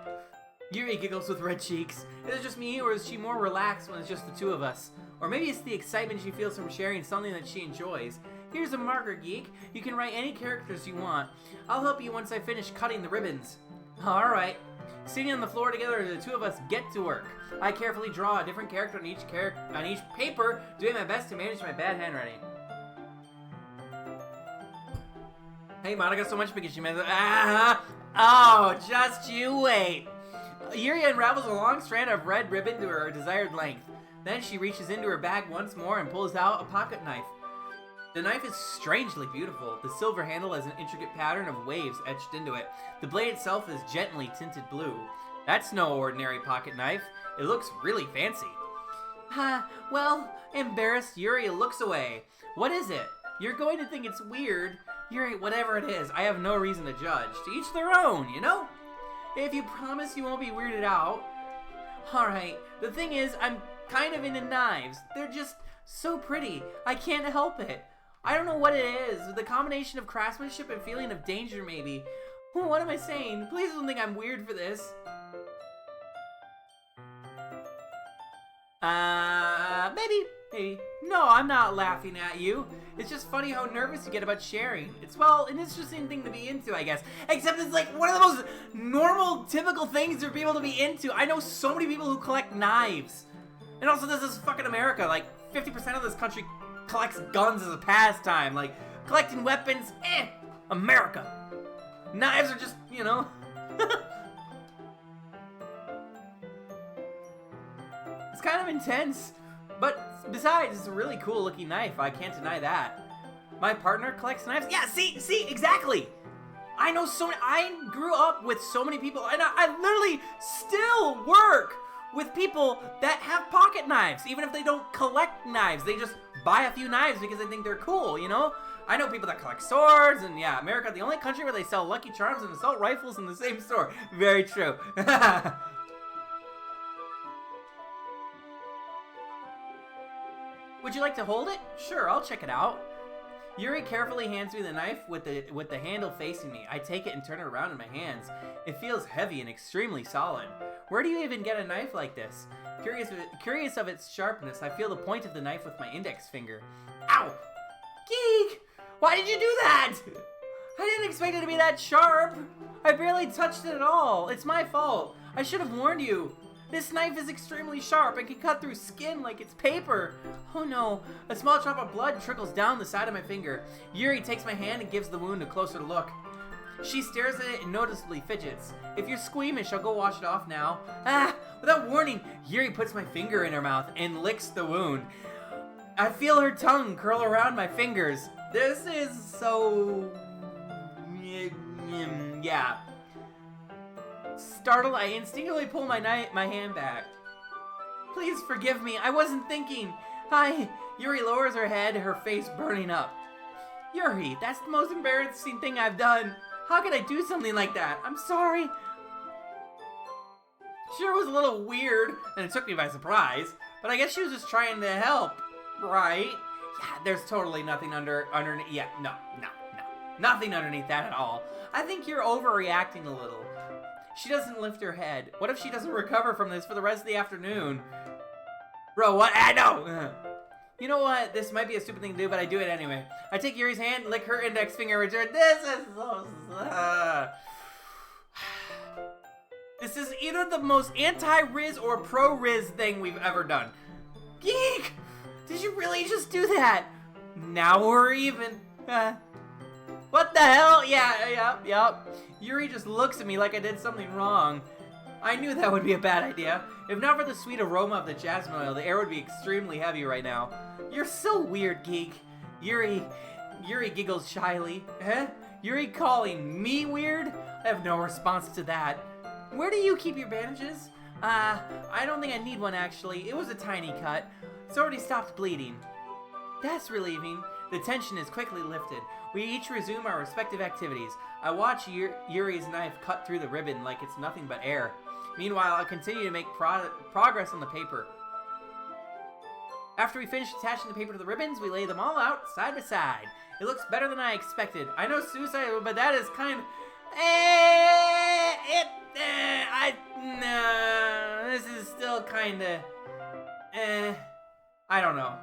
Yuri giggles with red cheeks. Is it just me, or is she more relaxed when it's just the two of us? Or maybe it's the excitement she feels from sharing something that she enjoys. Here's a marker, geek. You can write any characters you want. I'll help you once I finish cutting the ribbons. Alright. Sitting on the floor together, the two of us get to work. I carefully draw a different character on each paper, doing my best to manage my bad handwriting. Hey, Monica, so much because she meant oh, just you wait. Yuri unravels a long strand of red ribbon to her desired length. Then she reaches into her bag once more and pulls out a pocket knife. The knife is strangely beautiful. The silver handle has an intricate pattern of waves etched into it. The blade itself is gently tinted blue. That's no ordinary pocket knife. It looks really fancy. Well, embarrassed, Yuri looks away. What is it? You're going to think it's weird. Yuri, whatever it is, I have no reason to judge. To each their own, you know? If you promise you won't be weirded out. Alright, the thing is, I'm kind of into knives. They're just so pretty. I can't help it. I don't know what it is. The combination of craftsmanship and feeling of danger, maybe. What am I saying? Please don't think I'm weird for this. Maybe. No, I'm not laughing at you. It's just funny how nervous you get about sharing. It's, well, an interesting thing to be into, I guess. Except it's like one of the most normal, typical things for people to be into. I know so many people who collect knives. And also, this is fucking America. Like, 50% of this country collects guns as a pastime. Like, collecting weapons, America. Knives are just, you know. It's kind of intense. But besides, it's a really cool looking knife. I can't deny that. My partner collects knives. Yeah, see, exactly. I know so many. I grew up with so many people, and I literally still work with people that have pocket knives. Even if they don't collect knives, they just buy a few knives because they think they're cool, you know? I know people that collect swords, and yeah, America, the only country where they sell Lucky Charms and assault rifles in the same store. Very true. Would you like to hold it? Sure, I'll check it out. Yuri carefully hands me the knife with the handle facing me. I take it and turn it around in my hands. It feels heavy and extremely solid. Where do you even get a knife like this? Curious of its sharpness, I feel the point of the knife with my index finger. Ow! Geek! Why did you do that? I didn't expect it to be that sharp. I barely touched it at all. It's my fault. I should have warned you. This knife is extremely sharp and can cut through skin like it's paper. Oh no, a small drop of blood trickles down the side of my finger. Yuri takes my hand and gives the wound a closer look. She stares at it and noticeably fidgets. If you're squeamish, I'll go wash it off now. Without warning, Yuri puts my finger in her mouth and licks the wound. I feel her tongue curl around my fingers. This is so... yeah. Startled, I instinctively pull my hand back. Please forgive me, I wasn't thinking. Hi. Yuri lowers her head, her face burning up. Yuri, that's the most embarrassing thing I've done. How could I do something like that? I'm sorry. Sure was a little weird, and it took me by surprise, but I guess she was just trying to help, right? Yeah, there's totally nothing underneath. Yeah, no. Nothing underneath that at all. I think you're overreacting a little. She doesn't lift her head. What if she doesn't recover from this for the rest of the afternoon? Bro, what? I know! You know what? This might be a stupid thing to do, but I do it anyway. I take Yuri's hand, lick her index finger, and return. This is so... This is either the most anti-Riz or pro-Riz thing we've ever done. Geek! Did you really just do that? Now we're even. What the hell? Yep. Yuri just looks at me like I did something wrong. I knew that would be a bad idea. If not for the sweet aroma of the jasmine oil, the air would be extremely heavy right now. You're so weird, Geek. Yuri giggles shyly. Huh? Yuri calling me weird? I have no response to that. Where do you keep your bandages? I don't think I need one actually. It was a tiny cut. It's already stopped bleeding. That's relieving. The tension is quickly lifted. We each resume our respective activities. I watch Yuri's knife cut through the ribbon like it's nothing but air. Meanwhile, I continue to make progress on the paper. After we finish attaching the paper to the ribbons, we lay them all out side by side. It looks better than I expected. I know suicide, but that is kind of... this is still kind of... I don't know.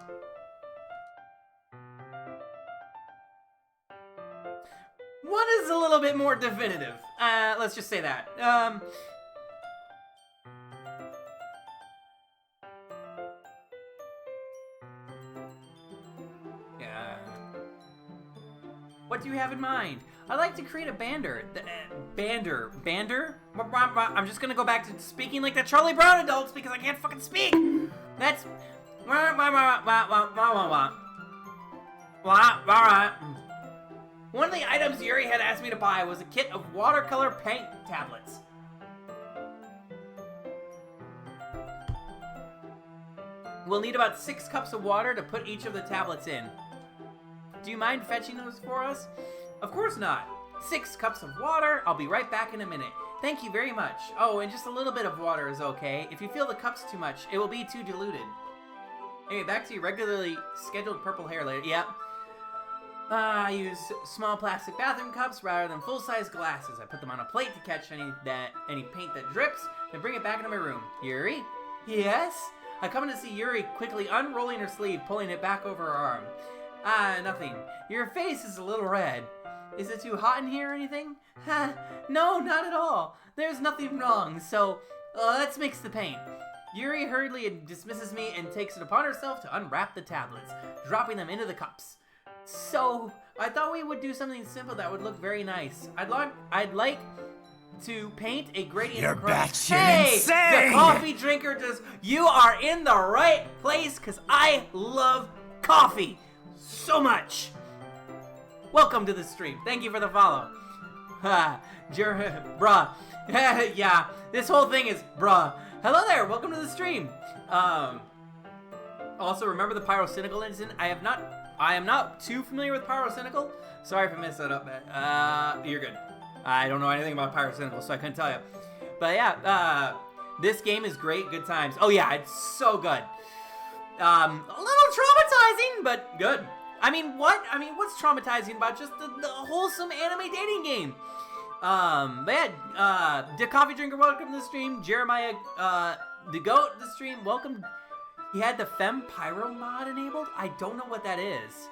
One is a little bit more definitive. Let's just say that. What do you have in mind? I'd like to create a bander. Bander? I'm just gonna go back to speaking like the Charlie Brown adults because I can't fucking speak. That's... One of the items Yuri had asked me to buy was a kit of watercolor paint tablets. We'll need about 6 cups of water to put each of the tablets in. Do you mind fetching those for us? Of course not. 6 cups of water. I'll be right back in a minute. Thank you very much. Oh, and just a little bit of water is okay. If you feel the cups too much, it will be too diluted. Anyway, back to your regularly scheduled purple hair later. Yep. I use small plastic bathroom cups rather than full-size glasses. I put them on a plate to catch any paint that drips, then bring it back into my room. Yuri? Yes? I come in to see Yuri quickly unrolling her sleeve, pulling it back over her arm. Nothing. Your face is a little red. Is it too hot in here or anything? No, not at all. There's nothing wrong, so let's mix the paint. Yuri hurriedly dismisses me and takes it upon herself to unwrap the tablets, dropping them into the cups. So, I thought we would do something simple that would look very nice. I'd like to paint a gradient You're across... batshit insane! The coffee drinker you are in the right place, because I love coffee so much. Welcome to the stream. Thank you for the follow. Bruh. Yeah, this whole thing is bruh. Hello there, welcome to the stream. Also, remember the pyrocynical incident? I am not too familiar with pyrocynical. Sorry if I messed that up, man. You're good. I don't know anything about pyrocynical, so I couldn't tell you. But yeah, this game is great, good times. Oh yeah, it's so good. A little traumatizing, but good. I mean, what's traumatizing about just the wholesome anime dating game? But yeah, the Coffee Drinker, welcome to the stream. Jeremiah, the Goat, to the stream, welcome. He had the Fem Pyro mod enabled? I don't know what that is.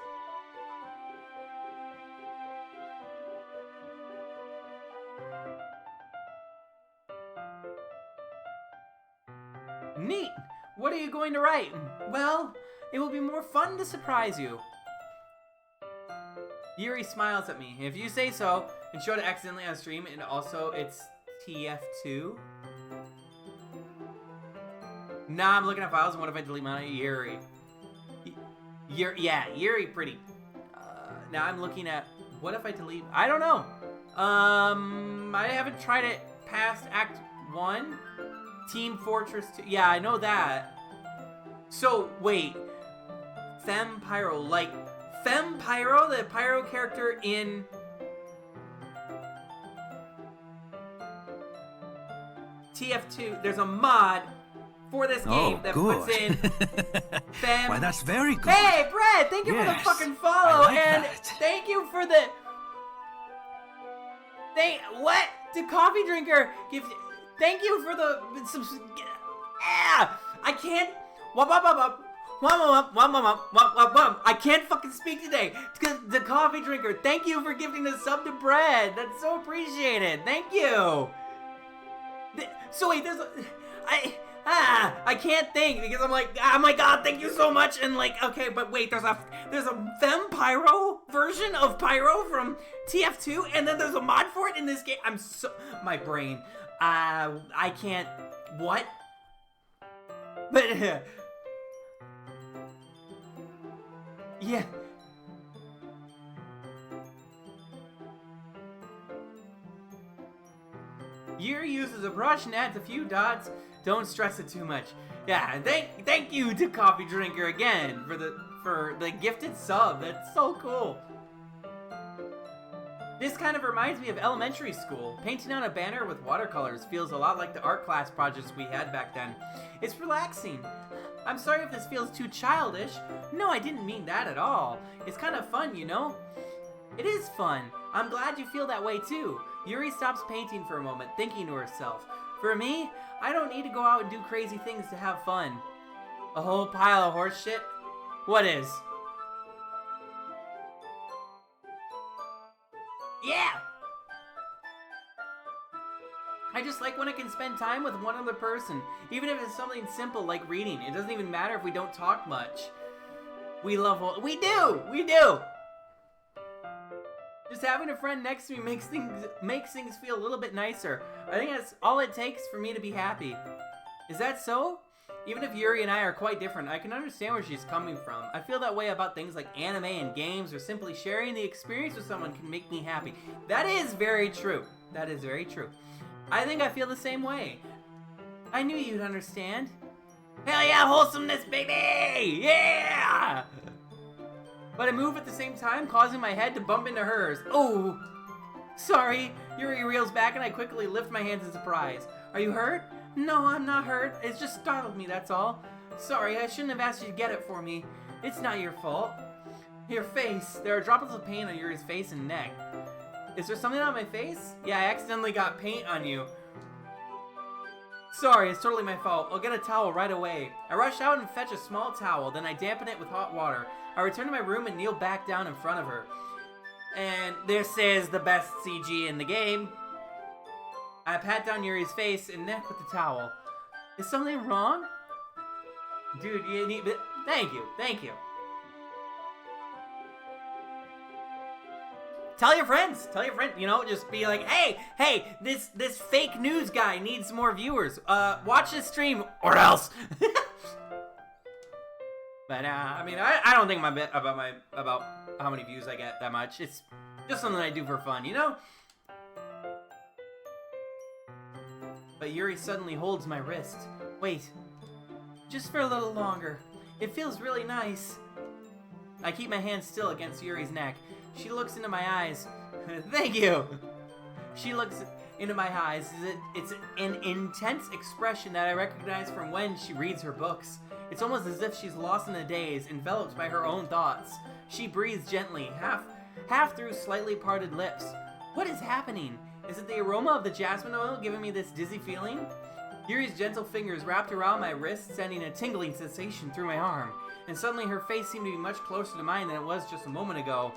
Neat! What are you going to write? Well, it will be more fun to surprise you. Yuri smiles at me. If you say so, and showed it accidentally on stream, and also it's TF2. Nah, I'm looking at files, and what if I delete my Yuri? Yeah, Yuri pretty. Now I'm looking at, what if I delete, I don't know. I haven't tried it past Act 1. Team Fortress 2, yeah, I know that. So, wait. Fem Pyro, like, Fem Pyro, the Pyro character in... TF2, there's a mod for this game that puts in Fem... Why, that's very good. Hey, Brad, thank you for the fucking follow, and thank you for the... What? The Coffee Drinker gives... Thank you for the... I can't... I can't fucking speak today. The Coffee Drinker, thank you for giving the sub to Bread. That's so appreciated. Thank you. So wait, there's a... I can't think because I'm like, oh my god, thank you so much. And like, okay, but wait, there's a Fem Pyro version of Pyro from TF2, and then there's a mod for it in this game. My brain. I can't... What? But... yeah. Yuri uses a brush and adds a few dots. Don't stress it too much. Yeah, thank you to Coffee Drinker again for the gifted sub. That's so cool. This kind of reminds me of elementary school. Painting on a banner with watercolors feels a lot like the art class projects we had back then. It's relaxing. I'm sorry if this feels too childish. No, I didn't mean that at all. It's kind of fun, you know? It is fun. I'm glad you feel that way too. Yuri stops painting for a moment, thinking to herself. For me, I don't need to go out and do crazy things to have fun. A whole pile of horse shit? What is? Yeah! I just like when I can spend time with one other person, even if it's something simple like reading. It doesn't even matter if we don't talk much. We love we do! Just having a friend next to me makes things feel a little bit nicer. I think that's all it takes for me to be happy. Is that so? Even if Yuri and I are quite different, I can understand where she's coming from. I feel that way about things like anime and games, or simply sharing the experience with someone can make me happy. That is very true. That is very true. I think I feel the same way. I knew you'd understand. Hell yeah, wholesomeness, baby! Yeah! But I move at the same time, causing my head to bump into hers. Oh! Sorry. Yuri reels back and I quickly lift my hands in surprise. Are you hurt? No, I'm not hurt. It's just startled me, that's all. Sorry, I shouldn't have asked you to get it for me. It's not your fault. Your face. There are droplets of paint on Yuri's face and neck. Is there something on my face? Yeah, I accidentally got paint on you. Sorry, it's totally my fault. I'll get a towel right away. I rush out and fetch a small towel, then I dampen it with hot water. I return to my room and kneel back down in front of her. And this is the best CG in the game. I pat down Yuri's face and neck with the towel. Is something wrong? Dude, you need... Thank you. Tell your friends, you know, just be like, hey, this fake news guy needs more viewers. Watch this stream or else. But I mean, I don't think about how many views I get that much. It's just something I do for fun, you know? But Yuri suddenly holds my wrist. Wait, just for a little longer. It feels really nice. I keep my hand still against Yuri's neck. She looks into my eyes. Thank you! She looks into my eyes. It's an intense expression that I recognize from when she reads her books. It's almost as if she's lost in a daze, enveloped by her own thoughts. She breathes gently, half through slightly parted lips. What is happening? Is it the aroma of the jasmine oil giving me this dizzy feeling? Yuri's gentle fingers wrapped around my wrist, sending a tingling sensation through my arm, and suddenly her face seemed to be much closer to mine than it was just a moment ago.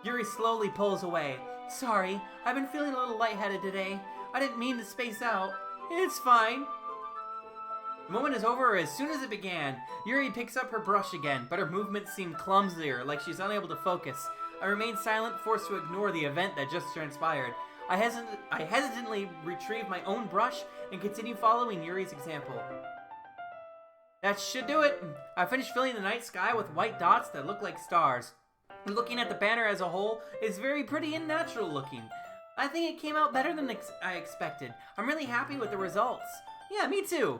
Yuri slowly pulls away. Sorry, I've been feeling a little lightheaded today. I didn't mean to space out. It's fine. The moment is over as soon as it began. Yuri picks up her brush again, but her movements seem clumsier, like she's unable to focus. I remain silent, forced to ignore the event that just transpired. I hesitantly retrieve my own brush and continue following Yuri's example. That should do it. I finished filling the night sky with white dots that look like stars. Looking at the banner as a whole, it's very pretty and natural looking. I think it came out better than I expected. I'm really happy with the results. Yeah, me too.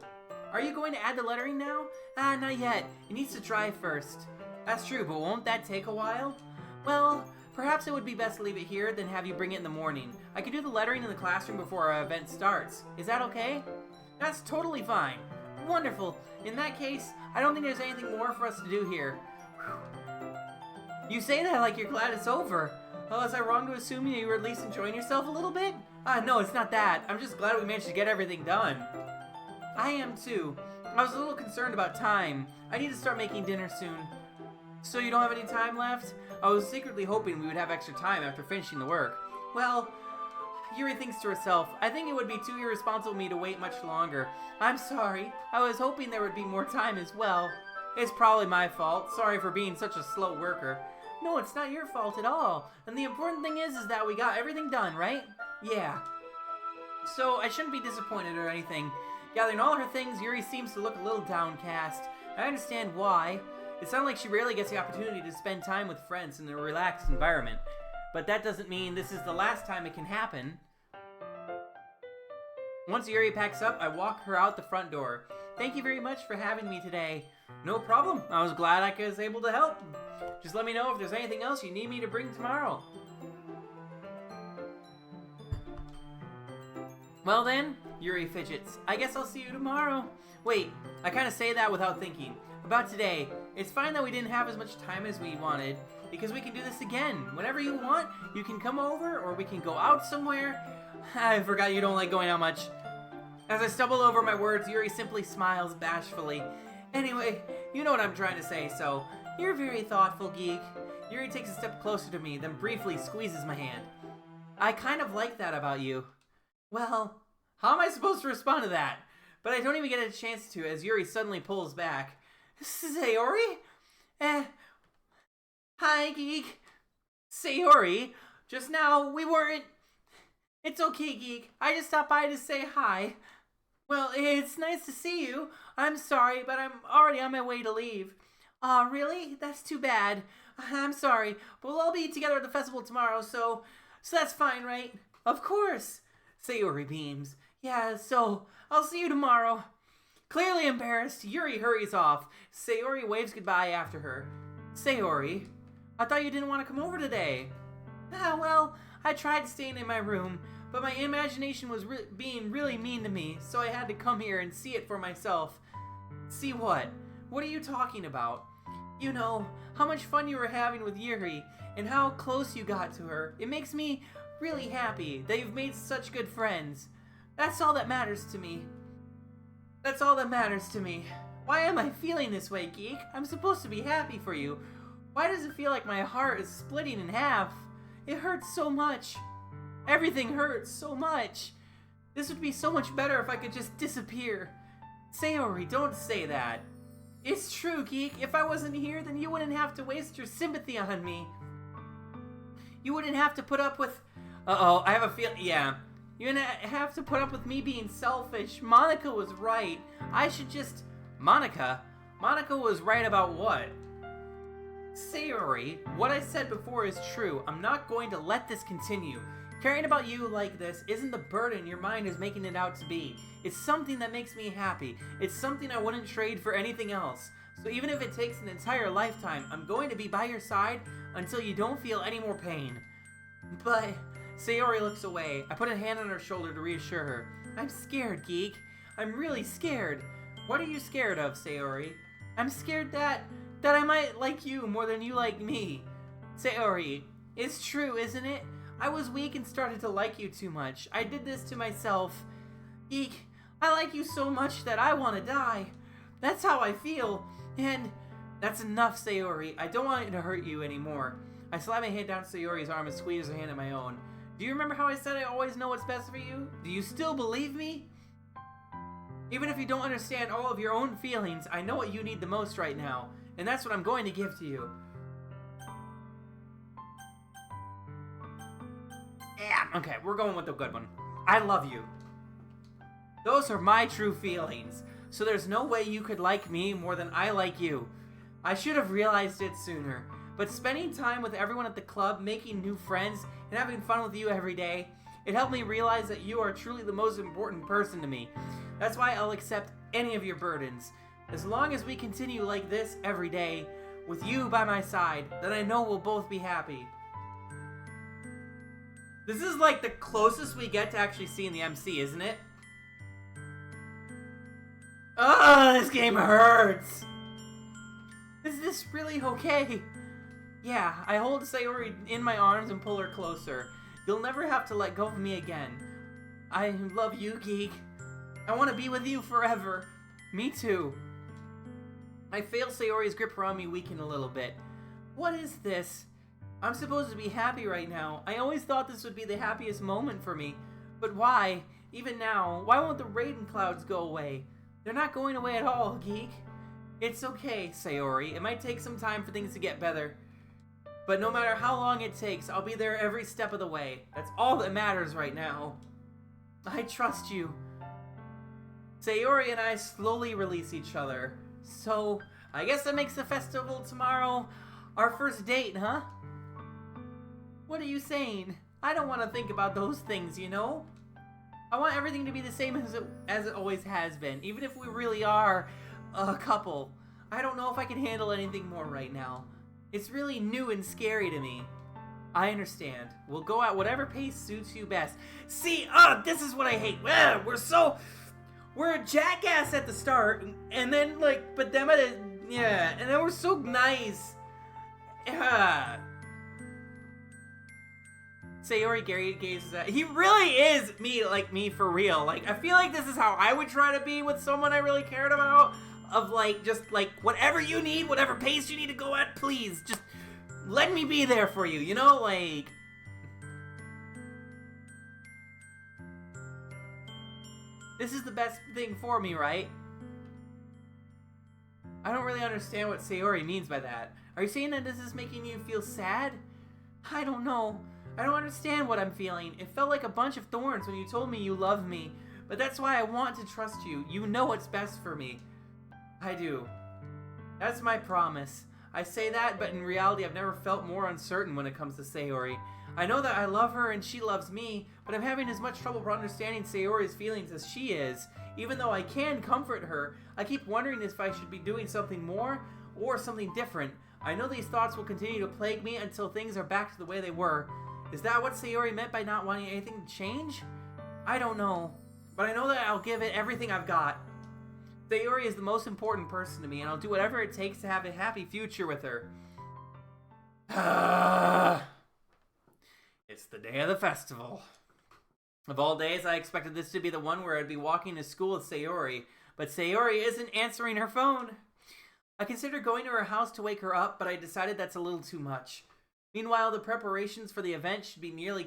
Are you going to add the lettering now? Not yet. It needs to dry first. That's true, but won't that take a while? Well, perhaps it would be best to leave it here than have you bring it in the morning. I could do the lettering in the classroom before our event starts. Is that okay? That's totally fine. Wonderful. In that case, I don't think there's anything more for us to do here. Whew. You say that like you're glad it's over. Oh, is I wrong to assume you were at least enjoying yourself a little bit? No, it's not that. I'm just glad we managed to get everything done. I am too. I was a little concerned about time. I need to start making dinner soon. So you don't have any time left? I was secretly hoping we would have extra time after finishing the work. Well, Yuri thinks to herself, I think it would be too irresponsible of me to wait much longer. I'm sorry. I was hoping there would be more time as well. It's probably my fault. Sorry for being such a slow worker. No, it's not your fault at all. And the important thing is that we got everything done, right? Yeah. So I shouldn't be disappointed or anything. Gathering all her things, Yuri seems to look a little downcast. I understand why. It sounds like she rarely gets the opportunity to spend time with friends in a relaxed environment. But that doesn't mean this is the last time it can happen. Once Yuri packs up, I walk her out the front door. Thank you very much for having me today. No problem. I was glad I was able to help. Just let me know if there's anything else you need me to bring tomorrow. Well then, Yuri fidgets. I guess I'll see you tomorrow. Wait, I kind of say that without thinking. About today, it's fine that we didn't have as much time as we wanted, because we can do this again. Whenever you want, you can come over, or we can go out somewhere. I forgot you don't like going out much. As I stumble over my words, Yuri simply smiles bashfully. Anyway, you know what I'm trying to say, so you're very thoughtful, geek. Yuri takes a step closer to me, then briefly squeezes my hand. I kind of like that about you. Well, how am I supposed to respond to that? But I don't even get a chance to, as Yuri suddenly pulls back. Sayori? Hi, geek. Sayori, just now we weren't... It's okay, geek. I just stopped by to say hi. Well, it's nice to see you. I'm sorry, but I'm already on my way to leave. Aw, really? That's too bad. I'm sorry, but we'll all be together at the festival tomorrow, so that's fine, right? Of course. Sayori beams. Yeah, so I'll see you tomorrow. Clearly embarrassed, Yuri hurries off. Sayori waves goodbye after her. Sayori, I thought you didn't want to come over today. Well, I tried staying in my room, but my imagination was being really mean to me, so I had to come here and see it for myself. See what? What are you talking about? You know, how much fun you were having with Yuri, and how close you got to her. It makes me really happy that you've made such good friends. That's all that matters to me. That's all that matters to me. Why am I feeling this way, geek? I'm supposed to be happy for you. Why does it feel like my heart is splitting in half? It hurts so much. Everything hurts so much. This would be so much better if I could just disappear. Sayori, don't say that. It's true, geek. If I wasn't here, then you wouldn't have to waste your sympathy on me. You wouldn't have to put up with... Uh-oh, I have a feel... Yeah. You wouldn't have to put up with me being selfish. Monica was right. I should just... Monica? Monica was right about what? Sayori, what I said before is true. I'm not going to let this continue. Caring about you like this isn't the burden your mind is making it out to be. It's something that makes me happy. It's something I wouldn't trade for anything else. So even if it takes an entire lifetime, I'm going to be by your side until you don't feel any more pain. But... Sayori looks away. I put a hand on her shoulder to reassure her. I'm scared, geek. I'm really scared. What are you scared of, Sayori? I'm scared that I might like you more than you like me. Sayori, it's true, isn't it? I was weak and started to like you too much. I did this to myself. Geek, I like you so much that I want to die. That's how I feel. And that's enough, Sayori. I don't want to hurt you anymore. I slide my hand down Sayori's arm and squeeze her hand in my own. Do you remember how I said I always know what's best for you? Do you still believe me? Even if you don't understand all of your own feelings, I know what you need the most right now, and that's what I'm going to give to you. Yeah, okay, we're going with the good one. I love you. Those are my true feelings, so there's no way you could like me more than I like you. I should have realized it sooner, but spending time with everyone at the club, making new friends, and having fun with you every day, it helped me realize that you are truly the most important person to me. That's why I'll accept any of your burdens. As long as we continue like this every day, with you by my side, then I know we'll both be happy. This is like the closest we get to actually seeing the MC, isn't it? Ugh, this game hurts! Is this really okay? Yeah, I hold Sayori in my arms and pull her closer. You'll never have to let go of me again. I love you, Geek. I want to be with you forever. Me too. I feel Sayori's grip around me weaken a little bit. What is this? I'm supposed to be happy right now. I always thought this would be the happiest moment for me. But why? Even now, why won't the rain clouds go away? They're not going away at all, Geek. It's okay, Sayori. It might take some time for things to get better. But no matter how long it takes, I'll be there every step of the way. That's all that matters right now. I trust you. Sayori and I slowly release each other. So, I guess that makes the festival tomorrow our first date, huh? What are you saying? I don't want to think about those things, you know? I want everything to be the same as it always has been, even if we really are a couple. I don't know if I can handle anything more right now. It's really new and scary to me. I understand. We'll go at whatever pace suits you best. See, this is what I hate. We're a jackass at the start, and then, but then and then we're so nice. Sayori Gary gazes at. He really is me for real. I feel like this is how I would try to be with someone I really cared about. Of just whatever you need, whatever pace you need to go at, please, just let me be there for you, you know, this is the best thing for me, right? I don't really understand what Sayori means by that. Are you saying that this is making you feel sad? I don't know. I don't understand what I'm feeling. It felt like a bunch of thorns when you told me you love me, but that's why I want to trust you. You know what's best for me. I do. That's my promise. I say that, but in reality, I've never felt more uncertain when it comes to Sayori. I know that I love her and she loves me, but I'm having as much trouble understanding Sayori's feelings as she is. Even though I can comfort her, I keep wondering if I should be doing something more or something different. I know these thoughts will continue to plague me until things are back to the way they were. Is that what Sayori meant by not wanting anything to change? I don't know, but I know that I'll give it everything I've got. Sayori is the most important person to me, and I'll do whatever it takes to have a happy future with her. It's the day of the festival. Of all days, I expected this to be the one where I'd be walking to school with Sayori, but Sayori isn't answering her phone. I considered going to her house to wake her up, but I decided that's a little too much. Meanwhile, the preparations for the event should be nearly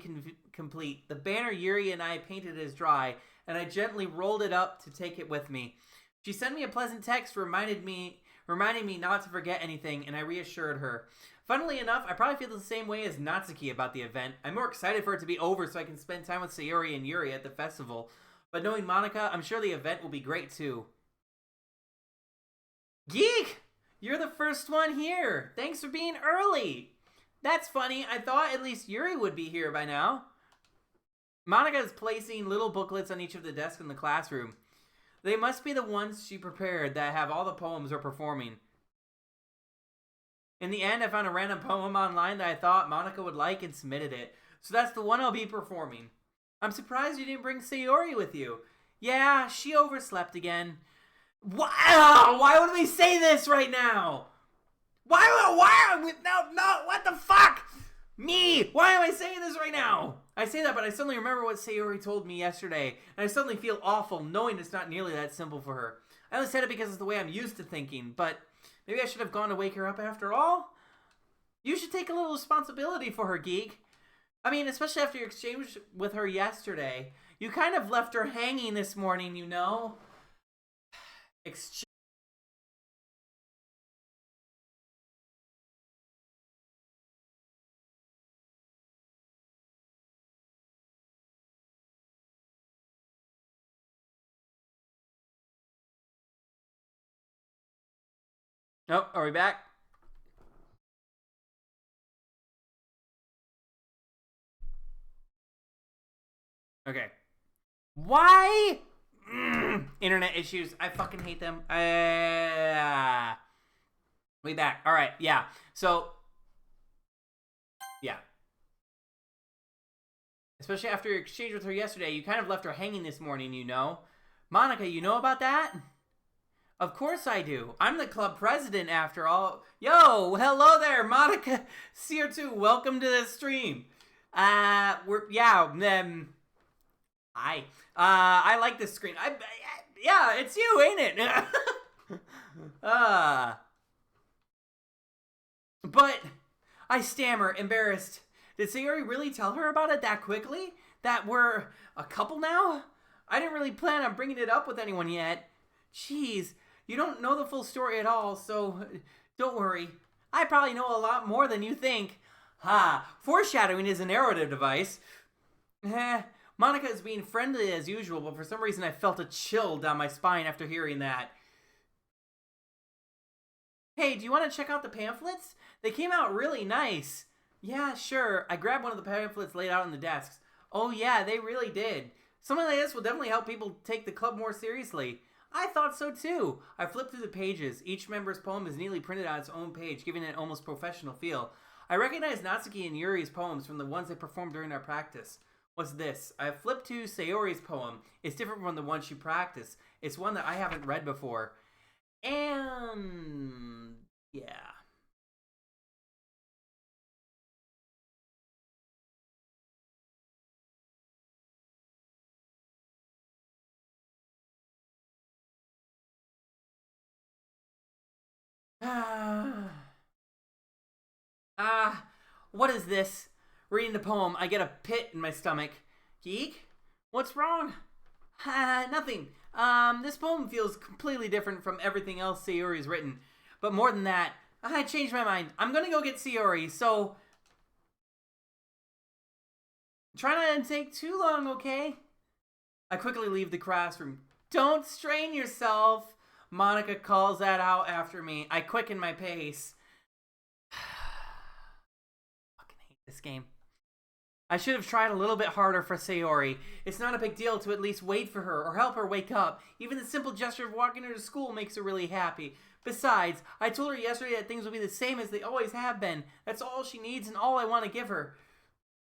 complete. The banner Yuri and I painted is dry, and I gently rolled it up to take it with me. She sent me a pleasant text reminding me not to forget anything, and I reassured her. Funnily enough, I probably feel the same way as Natsuki about the event. I'm more excited for it to be over so I can spend time with Sayori and Yuri at the festival. But knowing Monica, I'm sure the event will be great too. Geek! You're the first one here! Thanks for being early! That's funny, I thought at least Yuri would be here by now. Monica is placing little booklets on each of the desks in the classroom. They must be the ones she prepared that have all the poems we're performing. In the end, I found a random poem online that I thought Monica would like and submitted it. So that's the one I'll be performing. I'm surprised you didn't bring Sayori with you. Yeah, she overslept again. Why would we say this right now? Why, no, what the fuck? Me, why am I saying this right now? I say that, but I suddenly remember what Sayori told me yesterday, and I suddenly feel awful knowing it's not nearly that simple for her. I only said it because it's the way I'm used to thinking, but maybe I should have gone to wake her up after all? You should take a little responsibility for her, geek. I mean, especially after your exchange with her yesterday. You kind of left her hanging this morning, you know? Oh, are we back? Okay. Why? Internet issues. I fucking hate them. We back. All right. Yeah. So. Yeah. Especially after your exchange with her yesterday, you kind of left her hanging this morning, you know? Monica, you know about that? Of course I do. I'm the club president after all. Yo, hello there, Monica Seer2. Welcome to the stream. Hi. I like this screen. Yeah, it's you, ain't it? But I stammer, embarrassed. Did Sayori really tell her about it that quickly? That we're a couple now? I didn't really plan on bringing it up with anyone yet. Jeez, you don't know the full story at all, so don't worry. I probably know a lot more than you think. Foreshadowing is a narrative device. Monica is being friendly as usual, but for some reason I felt a chill down my spine after hearing that. Hey, do you want to check out the pamphlets? They came out really nice. Yeah, sure. I grabbed one of the pamphlets laid out on the desks. Oh yeah, they really did. Something like this will definitely help people take the club more seriously. I thought so too. I flipped through the pages. Each member's poem is neatly printed on its own page, giving it an almost professional feel. I recognize Natsuki and Yuri's poems from the ones they performed during our practice. What's this? I flipped to Sayori's poem. It's different from the one she practiced. It's one that I haven't read before. And yeah. What is this? Reading the poem, I get a pit in my stomach. Geek? What's wrong? Nothing. This poem feels completely different from everything else Sayori's written. But more than that, I changed my mind. I'm gonna go get Sayori, so... Try not to take too long, okay? I quickly leave the classroom. Don't strain yourself! Monica calls that out after me. I quicken my pace. Fucking hate this game. I should have tried a little bit harder for Sayori. It's not a big deal to at least wait for her or help her wake up. Even the simple gesture of walking her to school makes her really happy. Besides, I told her yesterday that things will be the same as they always have been. That's all she needs and all I want to give her.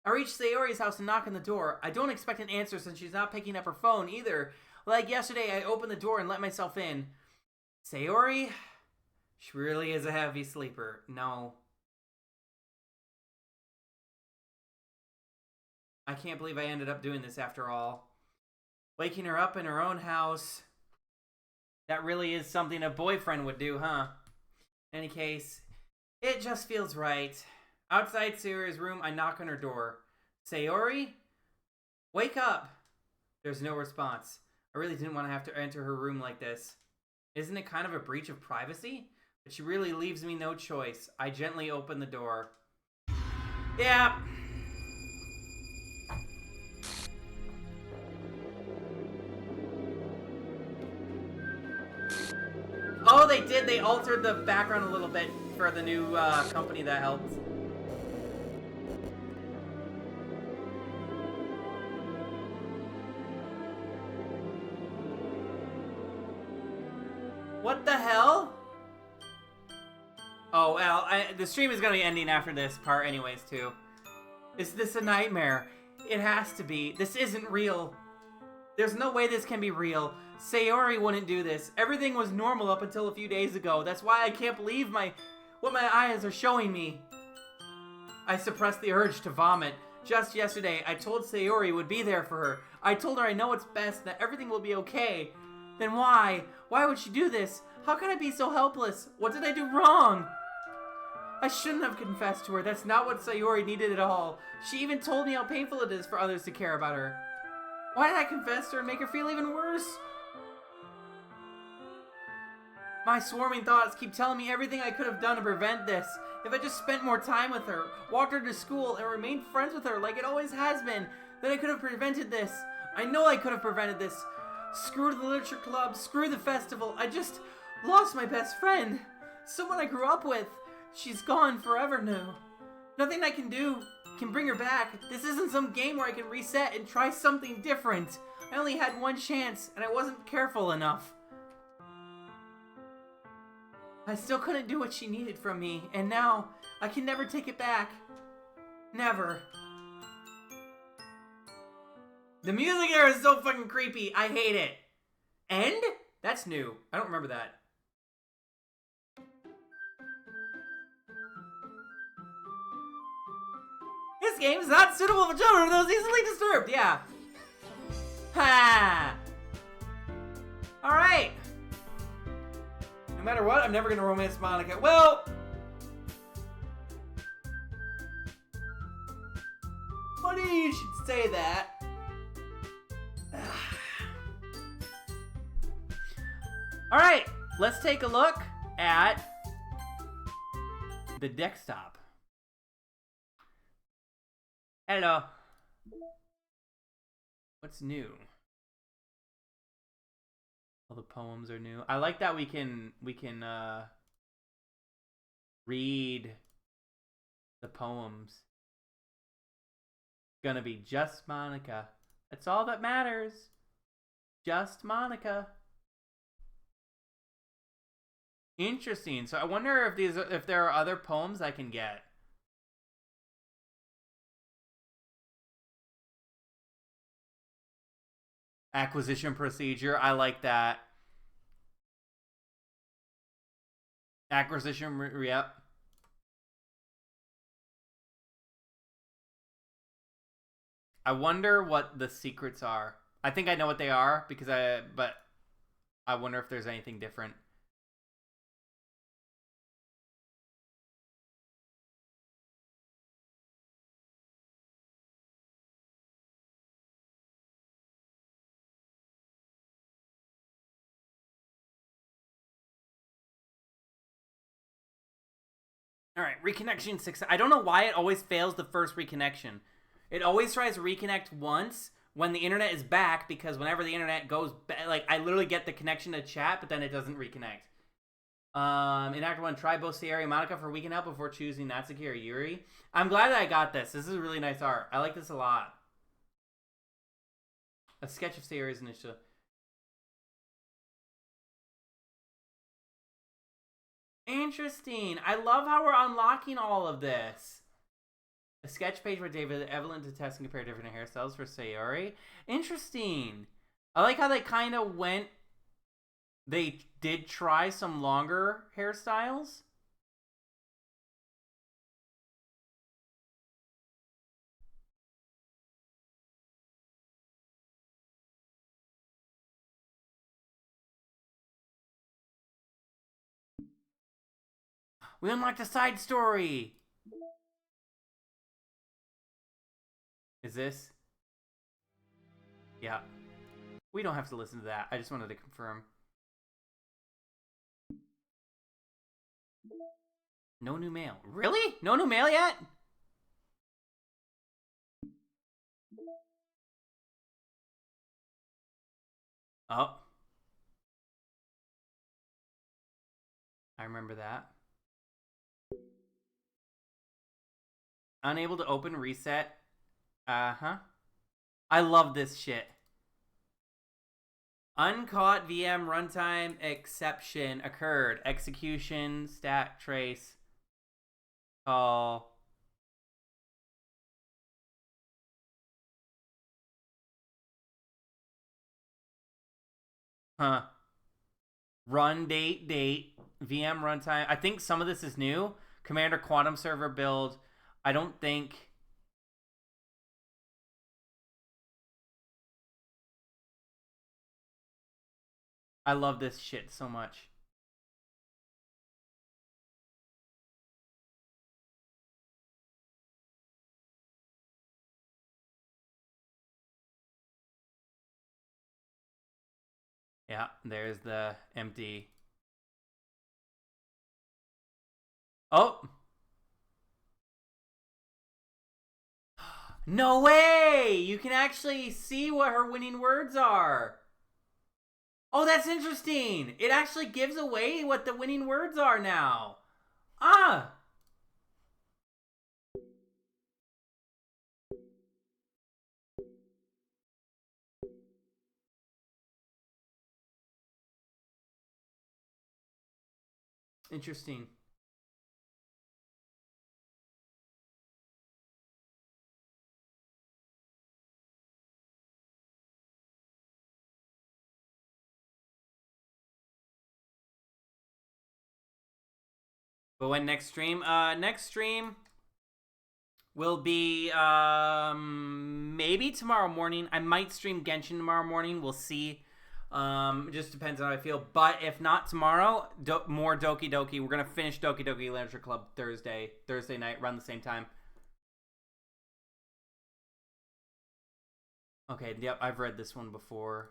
I reach Sayori's house and knock on the door. I don't expect an answer since she's not picking up her phone either. Like yesterday, I opened the door and let myself in. Sayori? She really is a heavy sleeper. No. I can't believe I ended up doing this after all. Waking her up in her own house. That really is something a boyfriend would do, huh? In any case, it just feels right. Outside Sayori's room, I knock on her door. Sayori? Wake up! There's no response. I really didn't want to have to enter her room like this. Isn't it kind of a breach of privacy? But she really leaves me no choice. I gently open the door. Yeah. Oh, they did. They altered the background a little bit for the new company that helped. What the hell? Oh, well, the stream is going to be ending after this part anyways, too. Is this a nightmare? It has to be. This isn't real. There's no way this can be real. Sayori wouldn't do this. Everything was normal up until a few days ago. That's why I can't believe what my eyes are showing me. I suppressed the urge to vomit. Just yesterday, I told Sayori would be there for her. I told her I know it's best, that everything will be okay. Then why? Why would she do this? How can I be so helpless? What did I do wrong? I shouldn't have confessed to her. That's not what Sayori needed at all. She even told me how painful it is for others to care about her. Why did I confess to her and make her feel even worse? My swarming thoughts keep telling me everything I could have done to prevent this. If I just spent more time with her, walked her to school, and remained friends with her like it always has been, then I could have prevented this. I know I could have prevented this. Screw the literature club, screw the festival. I just lost my best friend. Someone I grew up with. She's gone forever now. Nothing I can do can bring her back. This isn't some game where I can reset and try something different. I only had one chance, and I wasn't careful enough. I still couldn't do what she needed from me, and now I can never take it back. Never. The music there is so fucking creepy. I hate it. End? That's new. I don't remember that. This game is not suitable for children, those easily disturbed. Yeah. Ha! Alright. No matter what, I'm never gonna romance Monica. Well... funny you should say that. Alright, let's take a look at the desktop. Hello. What's new? All the poems are new. I like that we can read the poems. Gonna be just Monica. That's all that matters. Just Monica. Interesting. So I wonder if there are other poems I can get. Acquisition procedure. I like that. Acquisition. Yep. I wonder what the secrets are. I think I know what they are but I wonder if there's anything different. All right, reconnection 6. I don't know why it always fails the first reconnection. It always tries to reconnect once when the internet is back, because whenever the internet goes back, like, I literally get the connection to chat, but then it doesn't reconnect. In Act 1, try both Sayori and Monica for weekend help before choosing Natsuki or Yuri. I'm glad that I got this. This is really nice art. I like this a lot. A sketch of Sayori's initial... Interesting. I love how we're unlocking all of this. A sketch page where David and Evelyn to test and compare different hairstyles for Sayori. Interesting. I like how they kind of went... They did try some longer hairstyles. We unlocked a side story. Is this? Yeah. We don't have to listen to that. I just wanted to confirm. No new mail. Really? No new mail yet? Oh. I remember that. Unable to open reset. Uh-huh. I love this shit. Uncaught VM runtime exception occurred. Execution, stat trace, call. Huh. Run date, VM runtime. I think some of this is new. Commander Quantum server build. I don't think... I love this shit so much. Yeah, there's the empty. Oh! No way! You can actually see what her winning words are. Oh, that's interesting. It actually gives away what the winning words are now. Ah! Interesting. But when next stream? Next stream will be maybe tomorrow morning. I might stream Genshin tomorrow morning. We'll see. It just depends on how I feel. But if not tomorrow, more Doki Doki. We're gonna finish Doki Doki Literature Club Thursday night, around the same time. Okay, yep, I've read this one before.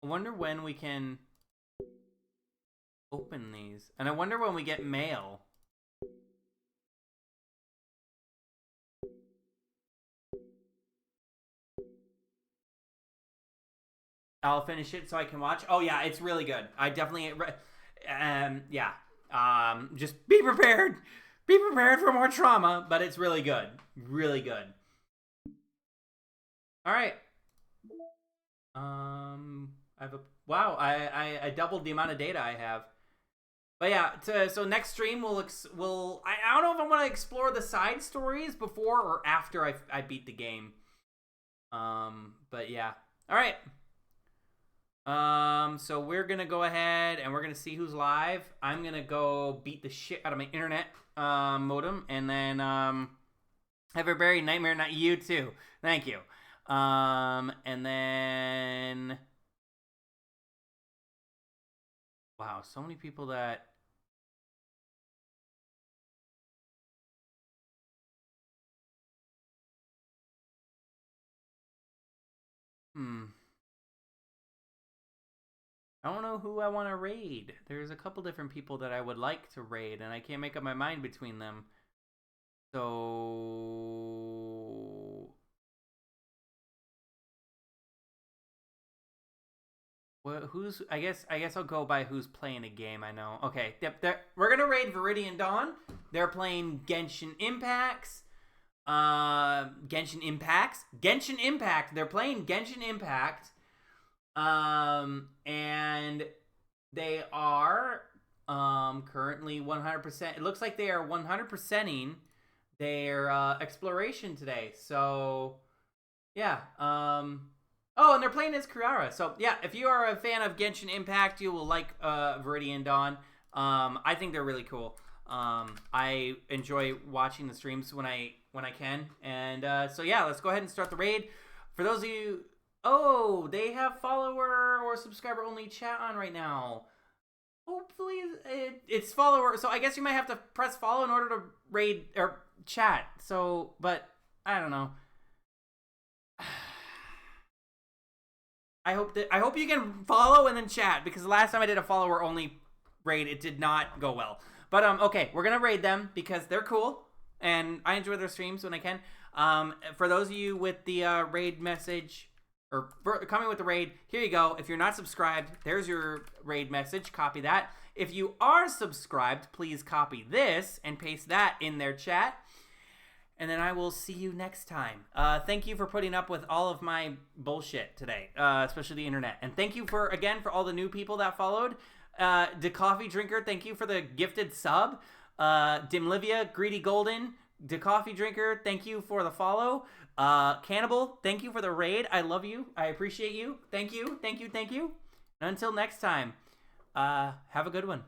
I wonder when we can open these. And I wonder when we get mail. I'll finish it so I can watch. Oh yeah, it's really good. I definitely yeah. Just be prepared. Be prepared for more trauma, but it's really good. Really good. All right. I have a wow. I doubled the amount of data I have. But yeah, so next stream we'll I don't know if I want to explore the side stories before or after I beat the game. But yeah. All right. So we're gonna go ahead and we're gonna see who's live. I'm gonna go beat the shit out of my internet modem, and then have a very nightmare night. You too. Thank you. And then wow, so many people that I don't know who I want to raid. There's a couple different people that I would like to raid, and I can't make up my mind between them. So... well, who's... I guess I'll go by who's playing a game I know. Okay, yep, we're going to raid Viridian Dawn. They're playing Genshin Impacts. Genshin Impacts? Genshin Impact. They're playing Genshin Impact. And they are currently 100%. It looks like they are 100%ing their exploration today. So yeah. Oh, and they're playing as Kurara. So yeah, if you are a fan of Genshin Impact, you will like Viridian Dawn. I think they're really cool. I enjoy watching the streams when I can. And so yeah, let's go ahead and start the raid. For those of you. Oh, they have follower or subscriber only chat on right now. Hopefully it's follower. So I guess you might have to press follow in order to raid or chat. So, but I don't know. I hope you can follow and then chat, because the last time I did a follower only raid, it did not go well. But okay, we're gonna raid them because they're cool and I enjoy their streams when I can. For those of you with the raid message. Or coming with the raid, here you go. If you're not subscribed, there's your raid message. Copy that. If you are subscribed, please copy this and paste that in their chat. And then I will see you next time. Thank you for putting up with all of my bullshit today, especially the internet. And thank you again for all the new people that followed. The Coffee Drinker, thank you for the gifted sub. Dimlivia, Greedy Golden, The Coffee Drinker, thank you for the follow. Cannibal, thank you for the raid. I love you. I appreciate you. Thank you. And until next time, have a good one.